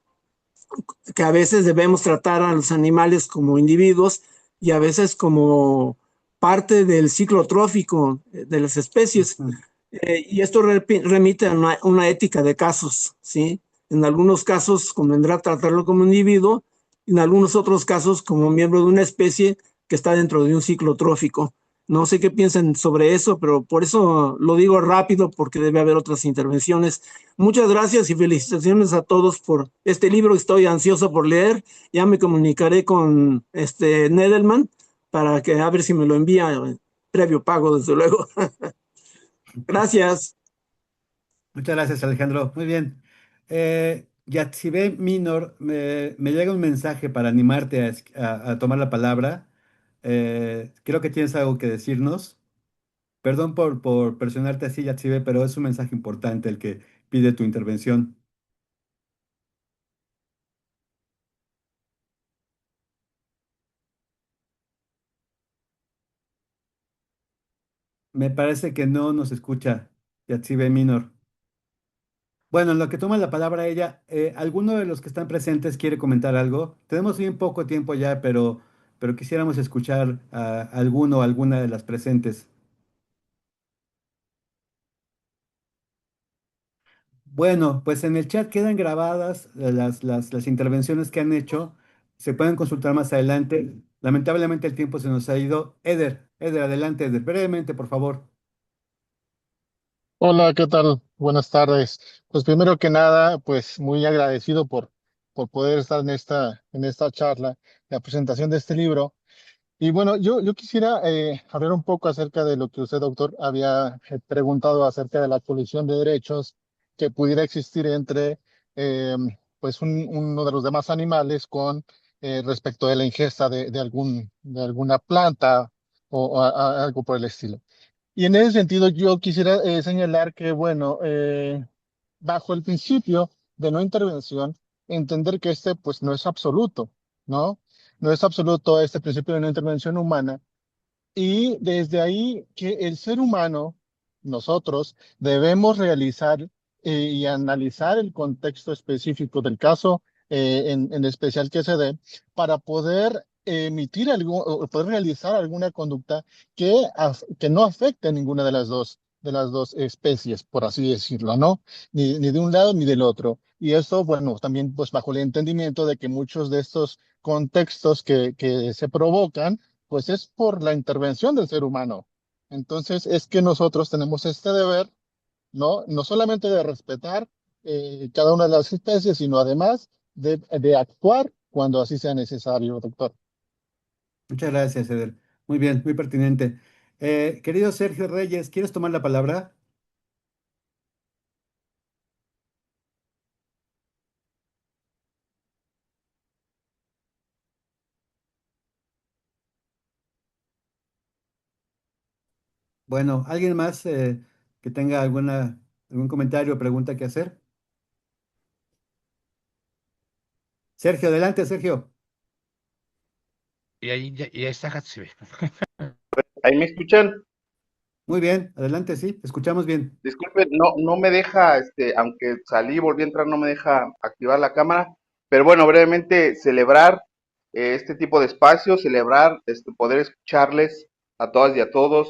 que a veces debemos tratar a los animales como individuos y a veces como parte del ciclo trófico de las especies. Y esto remite a una ética de casos, ¿sí? En algunos casos convendrá tratarlo como individuo, en algunos otros casos como miembro de una especie que está dentro de un ciclo trófico. No sé qué piensan sobre eso, pero por eso lo digo rápido porque debe haber otras intervenciones. Muchas gracias y felicitaciones a todos por este libro. Estoy ansioso por leer. Ya me comunicaré con Nedelman para que a ver si me lo envía previo pago, desde luego. Gracias. Muchas gracias, Alejandro. Muy bien. Yatsibe Minor, me llega un mensaje para animarte a tomar la palabra. Creo que tienes algo que decirnos. Perdón por presionarte así, Yatsibe, pero es un mensaje importante el que pide tu intervención. Me parece que no nos escucha, Yatsibe Minor. Bueno, en lo que toma la palabra ella, ¿alguno de los que están presentes quiere comentar algo? Tenemos bien poco tiempo ya, pero quisiéramos escuchar a alguno o alguna de las presentes. Bueno, pues en el chat quedan grabadas las intervenciones que han hecho. Se pueden consultar más adelante. Lamentablemente el tiempo se nos ha ido. Eder, adelante, Eder, brevemente, por favor. Hola, ¿qué tal? Buenas tardes. Pues primero que nada, pues muy agradecido por poder estar en esta charla, la presentación de este libro. Y bueno, yo quisiera hablar un poco acerca de lo que usted, doctor, había preguntado acerca de la colisión de derechos que pudiera existir entre eh, pues uno de los demás animales con respecto de la ingesta de alguna planta o algo por el estilo. Y en ese sentido, yo quisiera señalar que, bueno, bajo el principio de no intervención, entender que este, pues, no es absoluto, ¿no? No es absoluto este principio de no intervención humana. Y desde ahí que el ser humano, nosotros, debemos realizar y analizar el contexto específico del caso, en especial que se dé, para poder o poder realizar alguna conducta que no afecte a ninguna de las dos, las dos especies, por así decirlo, ¿no? Ni de un lado ni del otro. Y esto, bueno, también pues bajo el entendimiento de que muchos de estos contextos que se provocan, pues es por la intervención del ser humano. Entonces es que nosotros tenemos este deber, ¿no? No solamente de respetar cada una de las especies, sino además de actuar cuando así sea necesario, doctor. Muchas gracias, Eder. Muy bien, muy pertinente. Querido Sergio Reyes, ¿quieres tomar la palabra? Bueno, ¿alguien más que tenga algún comentario o pregunta que hacer? Sergio, adelante, Sergio. Y ahí está Hatshepsut. ¿Ahí me escuchan? Muy bien, adelante, sí, escuchamos bien. Disculpen, no me deja, aunque salí, volví a entrar, no me deja activar la cámara. Pero bueno, brevemente celebrar este tipo de espacios, celebrar poder escucharles a todas y a todas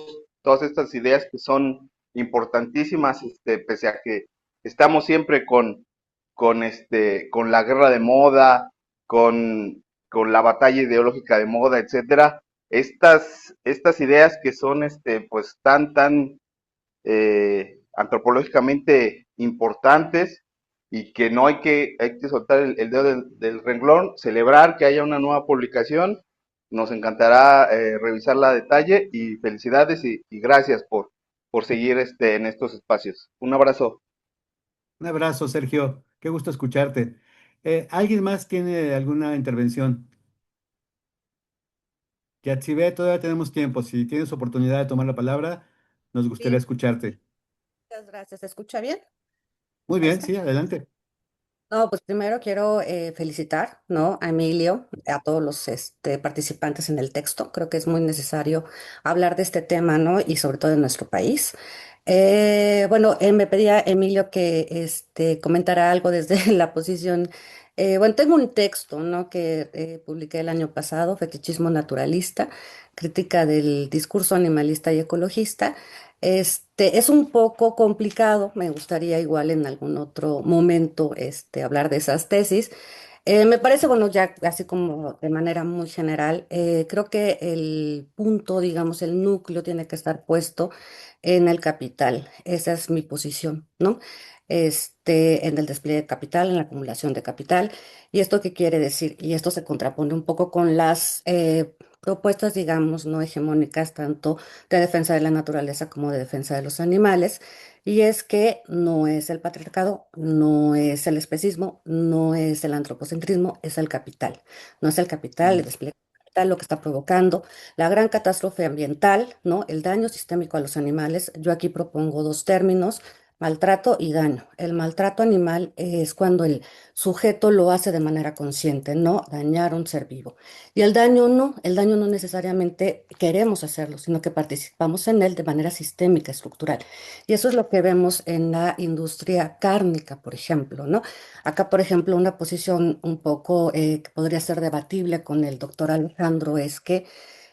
estas ideas que son importantísimas, pese a que estamos siempre con la guerra de moda, con la batalla ideológica de moda, etcétera. Estas ideas que son, pues tan antropológicamente importantes y que no hay que soltar el dedo del renglón, celebrar que haya una nueva publicación. Nos encantará revisarla a detalle y felicidades y gracias por seguir en estos espacios. Un abrazo. Un abrazo, Sergio. Qué gusto escucharte. ¿Alguien más tiene alguna intervención? Yatsibe, todavía tenemos tiempo. Si tienes oportunidad de tomar la palabra, nos gustaría Sí, escucharte. muchas gracias. ¿Se escucha bien? Muy Ahí bien, está. sí, adelante. No, pues primero quiero felicitar, ¿no? A Emilio, a todos los participantes en el texto. Creo que es muy necesario hablar de este tema, ¿no? Y sobre todo en nuestro país. Bueno, me pedía Emilio que comentara algo desde la posición. Bueno, tengo un texto, ¿no? Que publiqué el año pasado, Fetichismo Naturalista, crítica del discurso animalista y ecologista. Es un poco complicado, me gustaría igual en algún otro momento hablar de esas tesis. Me parece, bueno, ya así como de manera muy general, creo que el punto, digamos, el núcleo tiene que estar puesto en el capital. Esa es mi posición, ¿no? En el despliegue de capital, en la acumulación de capital. ¿Y esto qué quiere decir? Y esto se contrapone un poco con las propuestas, digamos, no hegemónicas, tanto de defensa de la naturaleza como de defensa de los animales. Y es que no es el patriarcado, no es el especismo, no es el antropocentrismo, es el capital. No es el capital, el Mm. despliegue del capital lo que está provocando la gran catástrofe ambiental, ¿no? El daño sistémico a los animales. Yo aquí propongo dos términos. Maltrato y daño. El maltrato animal es cuando el sujeto lo hace de manera consciente, no dañar a un ser vivo. Y el daño no necesariamente queremos hacerlo, sino que participamos en él de manera sistémica, estructural. Y eso es lo que vemos en la industria cárnica, por ejemplo, ¿no? Acá, por ejemplo, una posición un poco que podría ser debatible con el doctor Alejandro es que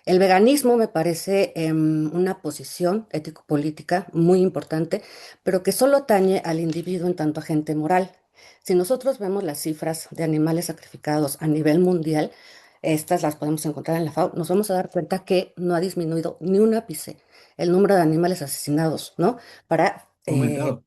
el veganismo me parece una posición ético-política muy importante, pero que solo atañe al individuo en tanto agente moral. Si nosotros vemos las cifras de animales sacrificados a nivel mundial, estas las podemos encontrar en la FAO, nos vamos a dar cuenta que no ha disminuido ni un ápice el número de animales asesinados, ¿no? Para Aumentado.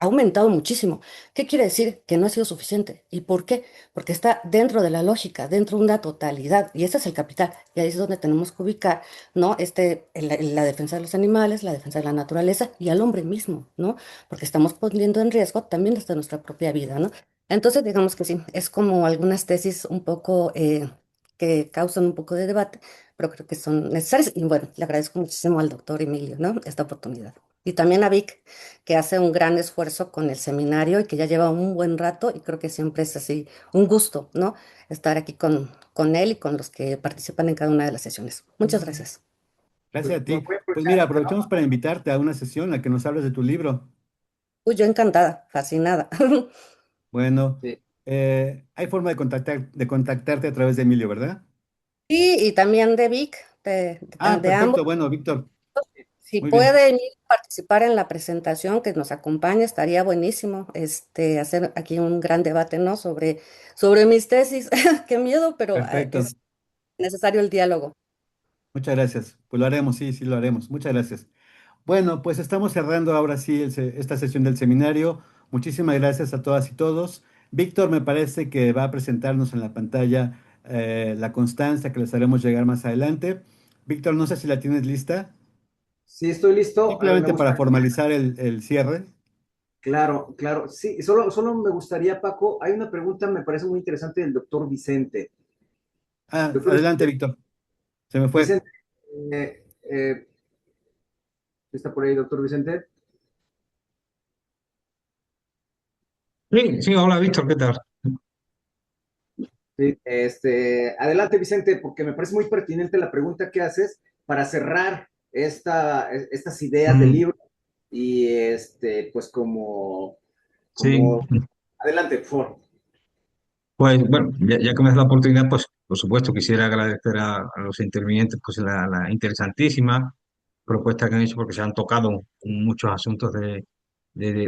Ha aumentado muchísimo. ¿Qué quiere decir? Que no ha sido suficiente. ¿Y por qué? Porque está dentro de la lógica, dentro de una totalidad, y ese es el capital. Y ahí es donde tenemos que ubicar, ¿no? En la defensa de los animales, la defensa de la naturaleza y al hombre mismo, ¿no? Porque estamos poniendo en riesgo también hasta nuestra propia vida, ¿no? Entonces, digamos que sí, es como algunas tesis un poco que causan un poco de debate, pero creo que son necesarias. Y bueno, le agradezco muchísimo al doctor Emilio, ¿no? Esta oportunidad. Y también a Vic que hace un gran esfuerzo con el seminario y que ya lleva un buen rato y creo que siempre es así un gusto, ¿no? Estar aquí con él y con los que participan en cada una de las sesiones. Muchas gracias. Gracias a Muy ti. buen Pues mira, mensaje, ¿no? aprovechamos para invitarte a una sesión en la que nos hables de tu libro. Uy, yo encantada, fascinada. Bueno, Sí. hay forma de contactarte a través de Emilio, ¿verdad? Y también de Vic, Ah, de ambos. perfecto. Bueno, Víctor, Si Muy bien, puede Emilio participar en la presentación, que nos acompañe, estaría buenísimo, hacer aquí un gran debate, ¿no? Sobre mis tesis. Qué miedo, pero perfecto. es necesario el diálogo. Muchas gracias. Pues lo haremos, sí, sí lo haremos. Muchas gracias. Bueno, pues estamos cerrando ahora sí esta sesión del seminario. Muchísimas gracias a todas y todos. Víctor me parece que va a presentarnos en la pantalla la constancia que les haremos llegar más adelante. Víctor, no sé si la tienes lista. Sí, estoy listo. A ver, me Simplemente para gustaría. formalizar el cierre. Claro, claro. Sí, solo me gustaría, Paco, hay una pregunta, me parece muy interesante del doctor Vicente. Ah, Doctor adelante, Víctor. Se me fue. Vicente, eh, eh, ¿está por ahí, doctor Vicente? Sí, sí, hola Víctor, ¿qué tal? Sí, adelante, Vicente, porque me parece muy pertinente la pregunta que haces para cerrar estas ideas del Mm, libro y pues sí, adelante, por favor. pues bueno, ya que me das la oportunidad, pues por supuesto quisiera agradecer a los intervinientes pues la interesantísima propuesta que han hecho porque se han tocado muchos asuntos de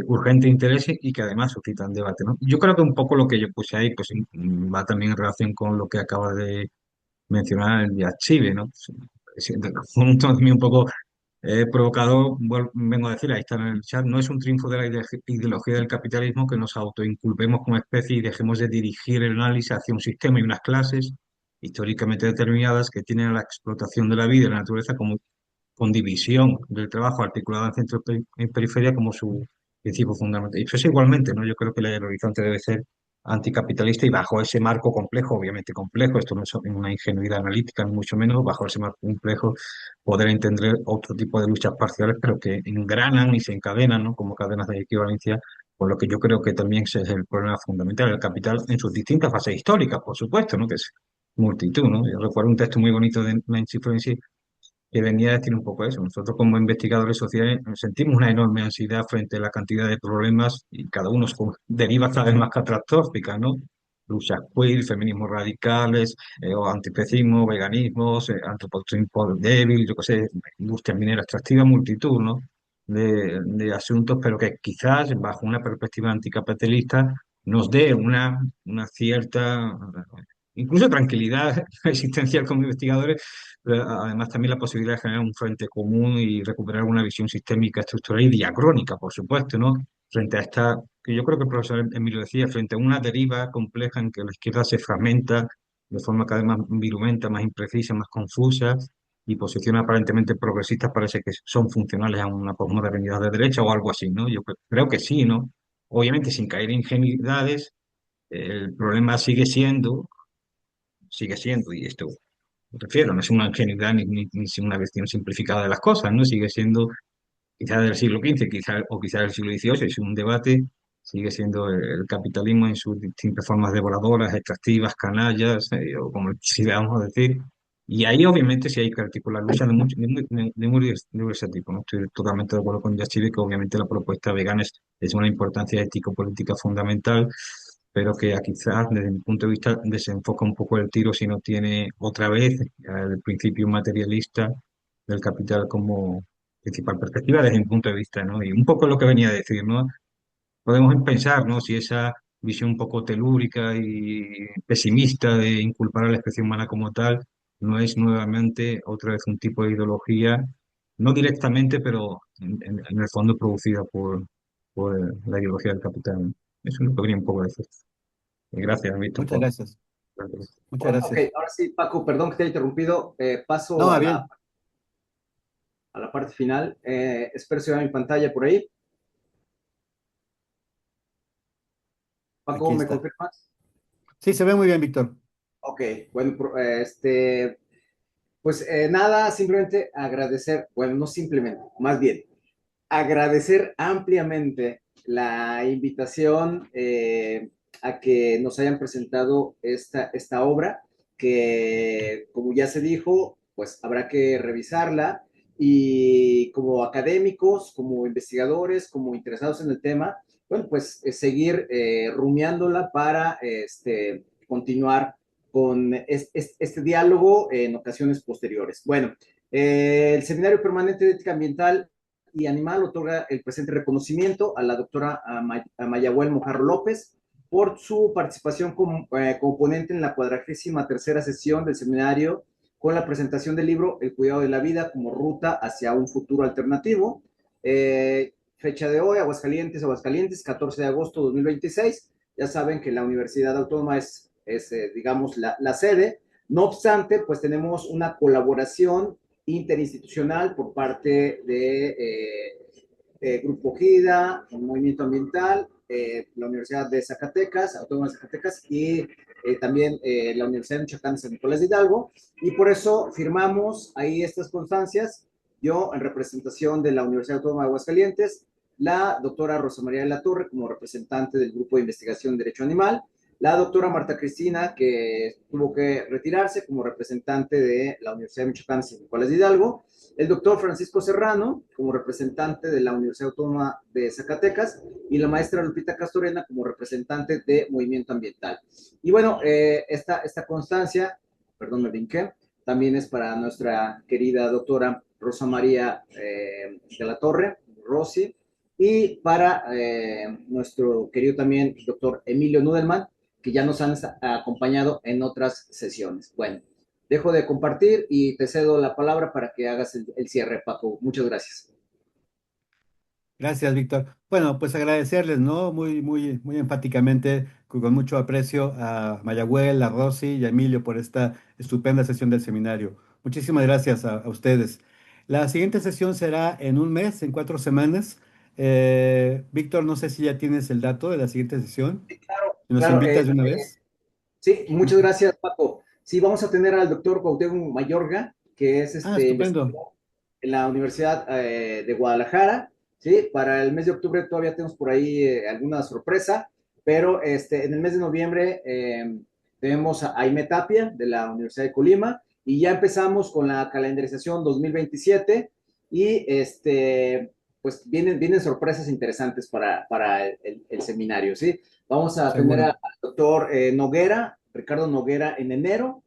urgente interés y que además suscitan debate, ¿no? Yo creo que un poco lo que yo puse ahí pues va también en relación con lo que acaba de mencionar el de Archive, ¿no? Sí, un tono también un poco provocador, vengo a decir, ahí está en el chat, no es un triunfo de la ideología del capitalismo que nos autoinculpemos como especie y dejemos de dirigir el análisis hacia un sistema y unas clases históricamente determinadas que tienen la explotación de la vida y la naturaleza como con división del trabajo articulado en centro y periferia como su principio fundamental. Y eso es igualmente, ¿no? Yo creo que el horizonte debe ser anticapitalista y bajo ese marco complejo, obviamente complejo, esto no es una ingenuidad analítica, ni mucho menos, bajo ese marco complejo poder entender otro tipo de luchas parciales, pero que engranan y se encadenan, ¿no? Como cadenas de equivalencia, por lo que yo creo que también ese es el problema fundamental, el capital en sus distintas fases históricas, por supuesto, ¿no? Que es multitud, ¿no? Yo recuerdo un texto muy bonito de Nancy Fraser que venía a decir un poco eso. Nosotros como investigadores sociales sentimos una enorme ansiedad frente a la cantidad de problemas y cada uno con derivas cada vez más catastróficas, ¿no? Luchas queer, feminismos radicales, o antiespecismo, veganismos, antropocentrismo débil, yo qué sé, industria minera extractiva, multitud, ¿no? De asuntos, pero que quizás bajo una perspectiva anticapitalista nos dé una cierta, incluso tranquilidad existencial como investigadores, pero además también la posibilidad de generar un frente común y recuperar una visión sistémica, estructural y diacrónica, por supuesto, ¿no? Frente a esta, que yo creo que el profesor Emilio decía, frente a una deriva compleja en que la izquierda se fragmenta de forma cada vez más virulenta, más imprecisa, más confusa, y posiciones aparentemente progresistas parece que son funcionales a una posmodernidad de derecha o algo así, ¿no? Yo creo que sí, ¿no? Obviamente sin caer en ingenuidades, el problema sigue siendo, y esto me refiero, no es una ingenuidad ni una versión simplificada de las cosas, ¿no? Sigue siendo quizás del siglo XV, o quizás del siglo XVIII, es un debate, sigue siendo el capitalismo en sus distintas formas devoradoras, extractivas, canallas, o como quisiéramos decir. Y ahí obviamente sí hay que articular luchas de muy diverso tipo, ¿no? Estoy totalmente de acuerdo con Yachire que obviamente la propuesta vegana es una importancia ético-política fundamental, pero que quizás desde mi punto de vista desenfoca un poco el tiro si no tiene otra vez el principio materialista del capital como principal perspectiva desde mi punto de vista, ¿no? Y un poco lo que venía a decir, ¿no? Podemos pensar, ¿no? Si esa visión un poco telúrica y pesimista de inculpar a la especie humana como tal no es nuevamente otra vez un tipo de ideología, no directamente, pero en el fondo producida por la ideología del capital, ¿no? Eso es lo que venía un poco a decir. Gracias, Víctor, Muchas gracias. Muchas Bueno, ok, gracias. ahora sí, Paco, perdón que te haya interrumpido. Paso No, a bien. la parte final. Espero se vea mi pantalla por ahí. Paco, Aquí ¿me está. confirmas? Sí, se ve muy bien, Víctor. Ok, bueno, pues nada, simplemente agradecer, bueno, no simplemente, más bien, agradecer ampliamente la invitación a que nos hayan presentado esta obra, que como ya se dijo, pues habrá que revisarla y como académicos, como investigadores, como interesados en el tema, bueno, pues seguir rumiándola para continuar con este diálogo en ocasiones posteriores. Bueno, El Seminario Permanente de Ética Ambiental y Animal otorga el presente reconocimiento a la doctora Mayagüel Mojarro López por su participación como ponente en la 43ª sesión del seminario con la presentación del libro El cuidado de la vida como ruta hacia un futuro alternativo. Fecha de hoy, Aguascalientes, 14 de agosto de 2026. Ya saben que la Universidad Autónoma es digamos, la sede. No obstante, pues tenemos una colaboración interinstitucional por parte de Grupo GIDA, el Movimiento Ambiental, la Universidad de Zacatecas, Autónoma de Zacatecas, y también la Universidad de Michoacán de San Nicolás de Hidalgo, y por eso firmamos ahí estas constancias, yo en representación de la Universidad Autónoma de Aguascalientes, la doctora Rosa María de la Torre como representante del Grupo de Investigación Derecho Animal, la doctora Marta Cristina, que tuvo que retirarse como representante de la Universidad de Michoacán de San Nicolás de Hidalgo, el doctor Francisco Serrano, como representante de la Universidad Autónoma de Zacatecas, y la maestra Lupita Castorena como representante de Movimiento Ambiental. Y bueno, esta constancia, perdón, me brinqué, también es para nuestra querida doctora Rosa María de la Torre, Rosy, y para nuestro querido también doctor Emilio Nudelman, que ya nos han acompañado en otras sesiones. Bueno, dejo de compartir y te cedo la palabra para que hagas el cierre, Paco. Muchas gracias. Gracias, Víctor. Bueno, pues agradecerles, ¿no? Muy enfáticamente, con mucho aprecio a Mayagüel, a Rosy y a Emilio por esta estupenda sesión del seminario. Muchísimas gracias a ustedes. La siguiente sesión será en un mes, en 4 semanas. Víctor, no sé si ya tienes el dato de la siguiente sesión. Sí, claro, Si nos claro. invitas de una vez. Sí, muchas gracias, Paco. Sí, vamos a tener al doctor Cuauhtémoc Mayorga, que es Estupendo. investigador en la Universidad de Guadalajara. Sí, para el mes de octubre todavía tenemos por ahí alguna sorpresa, pero en el mes de noviembre tenemos a Aime Tapia de la Universidad de Colima y ya empezamos con la calendarización 2027 y pues vienen sorpresas interesantes para el seminario, ¿sí? Vamos a tener Seguro. al doctor Noguera, Ricardo Noguera en enero.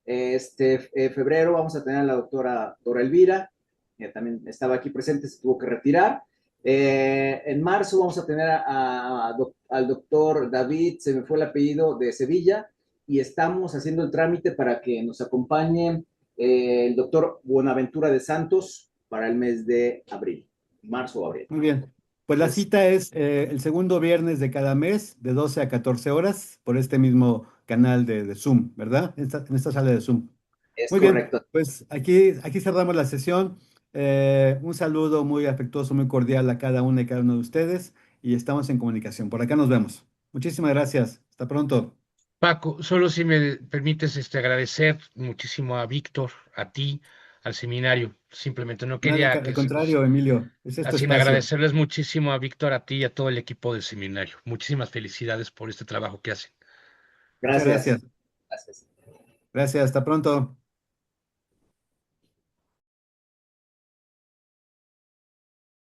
Febrero vamos a tener a la doctora Dora Elvira, que también estaba aquí presente, se tuvo que retirar. En marzo vamos a tener al doctor David, se me fue el apellido, de Sevilla, y estamos haciendo el trámite para que nos acompañe el doctor Buenaventura de Santos para el mes de abril, marzo o abril. Muy bien. Pues la Es, cita es el segundo viernes de cada mes, de 12 a 14 horas, por este mismo canal de Zoom, ¿verdad? En esta sala de Zoom. es Muy bien, correcto. pues aquí cerramos la sesión. Un saludo muy afectuoso, muy cordial a cada una y cada uno de ustedes y estamos en comunicación. Por acá nos vemos. Muchísimas gracias. Hasta pronto. Paco, solo si me permites agradecer muchísimo a Víctor, a ti, al seminario. Simplemente no Nada, quería al que contrario, Emilio, ese es tu sin espacio. agradecerles muchísimo a Víctor, a ti y a todo el equipo del seminario. Muchísimas felicidades por este trabajo que hacen. Muchas Gracias. gracias. Gracias. Gracias, hasta pronto.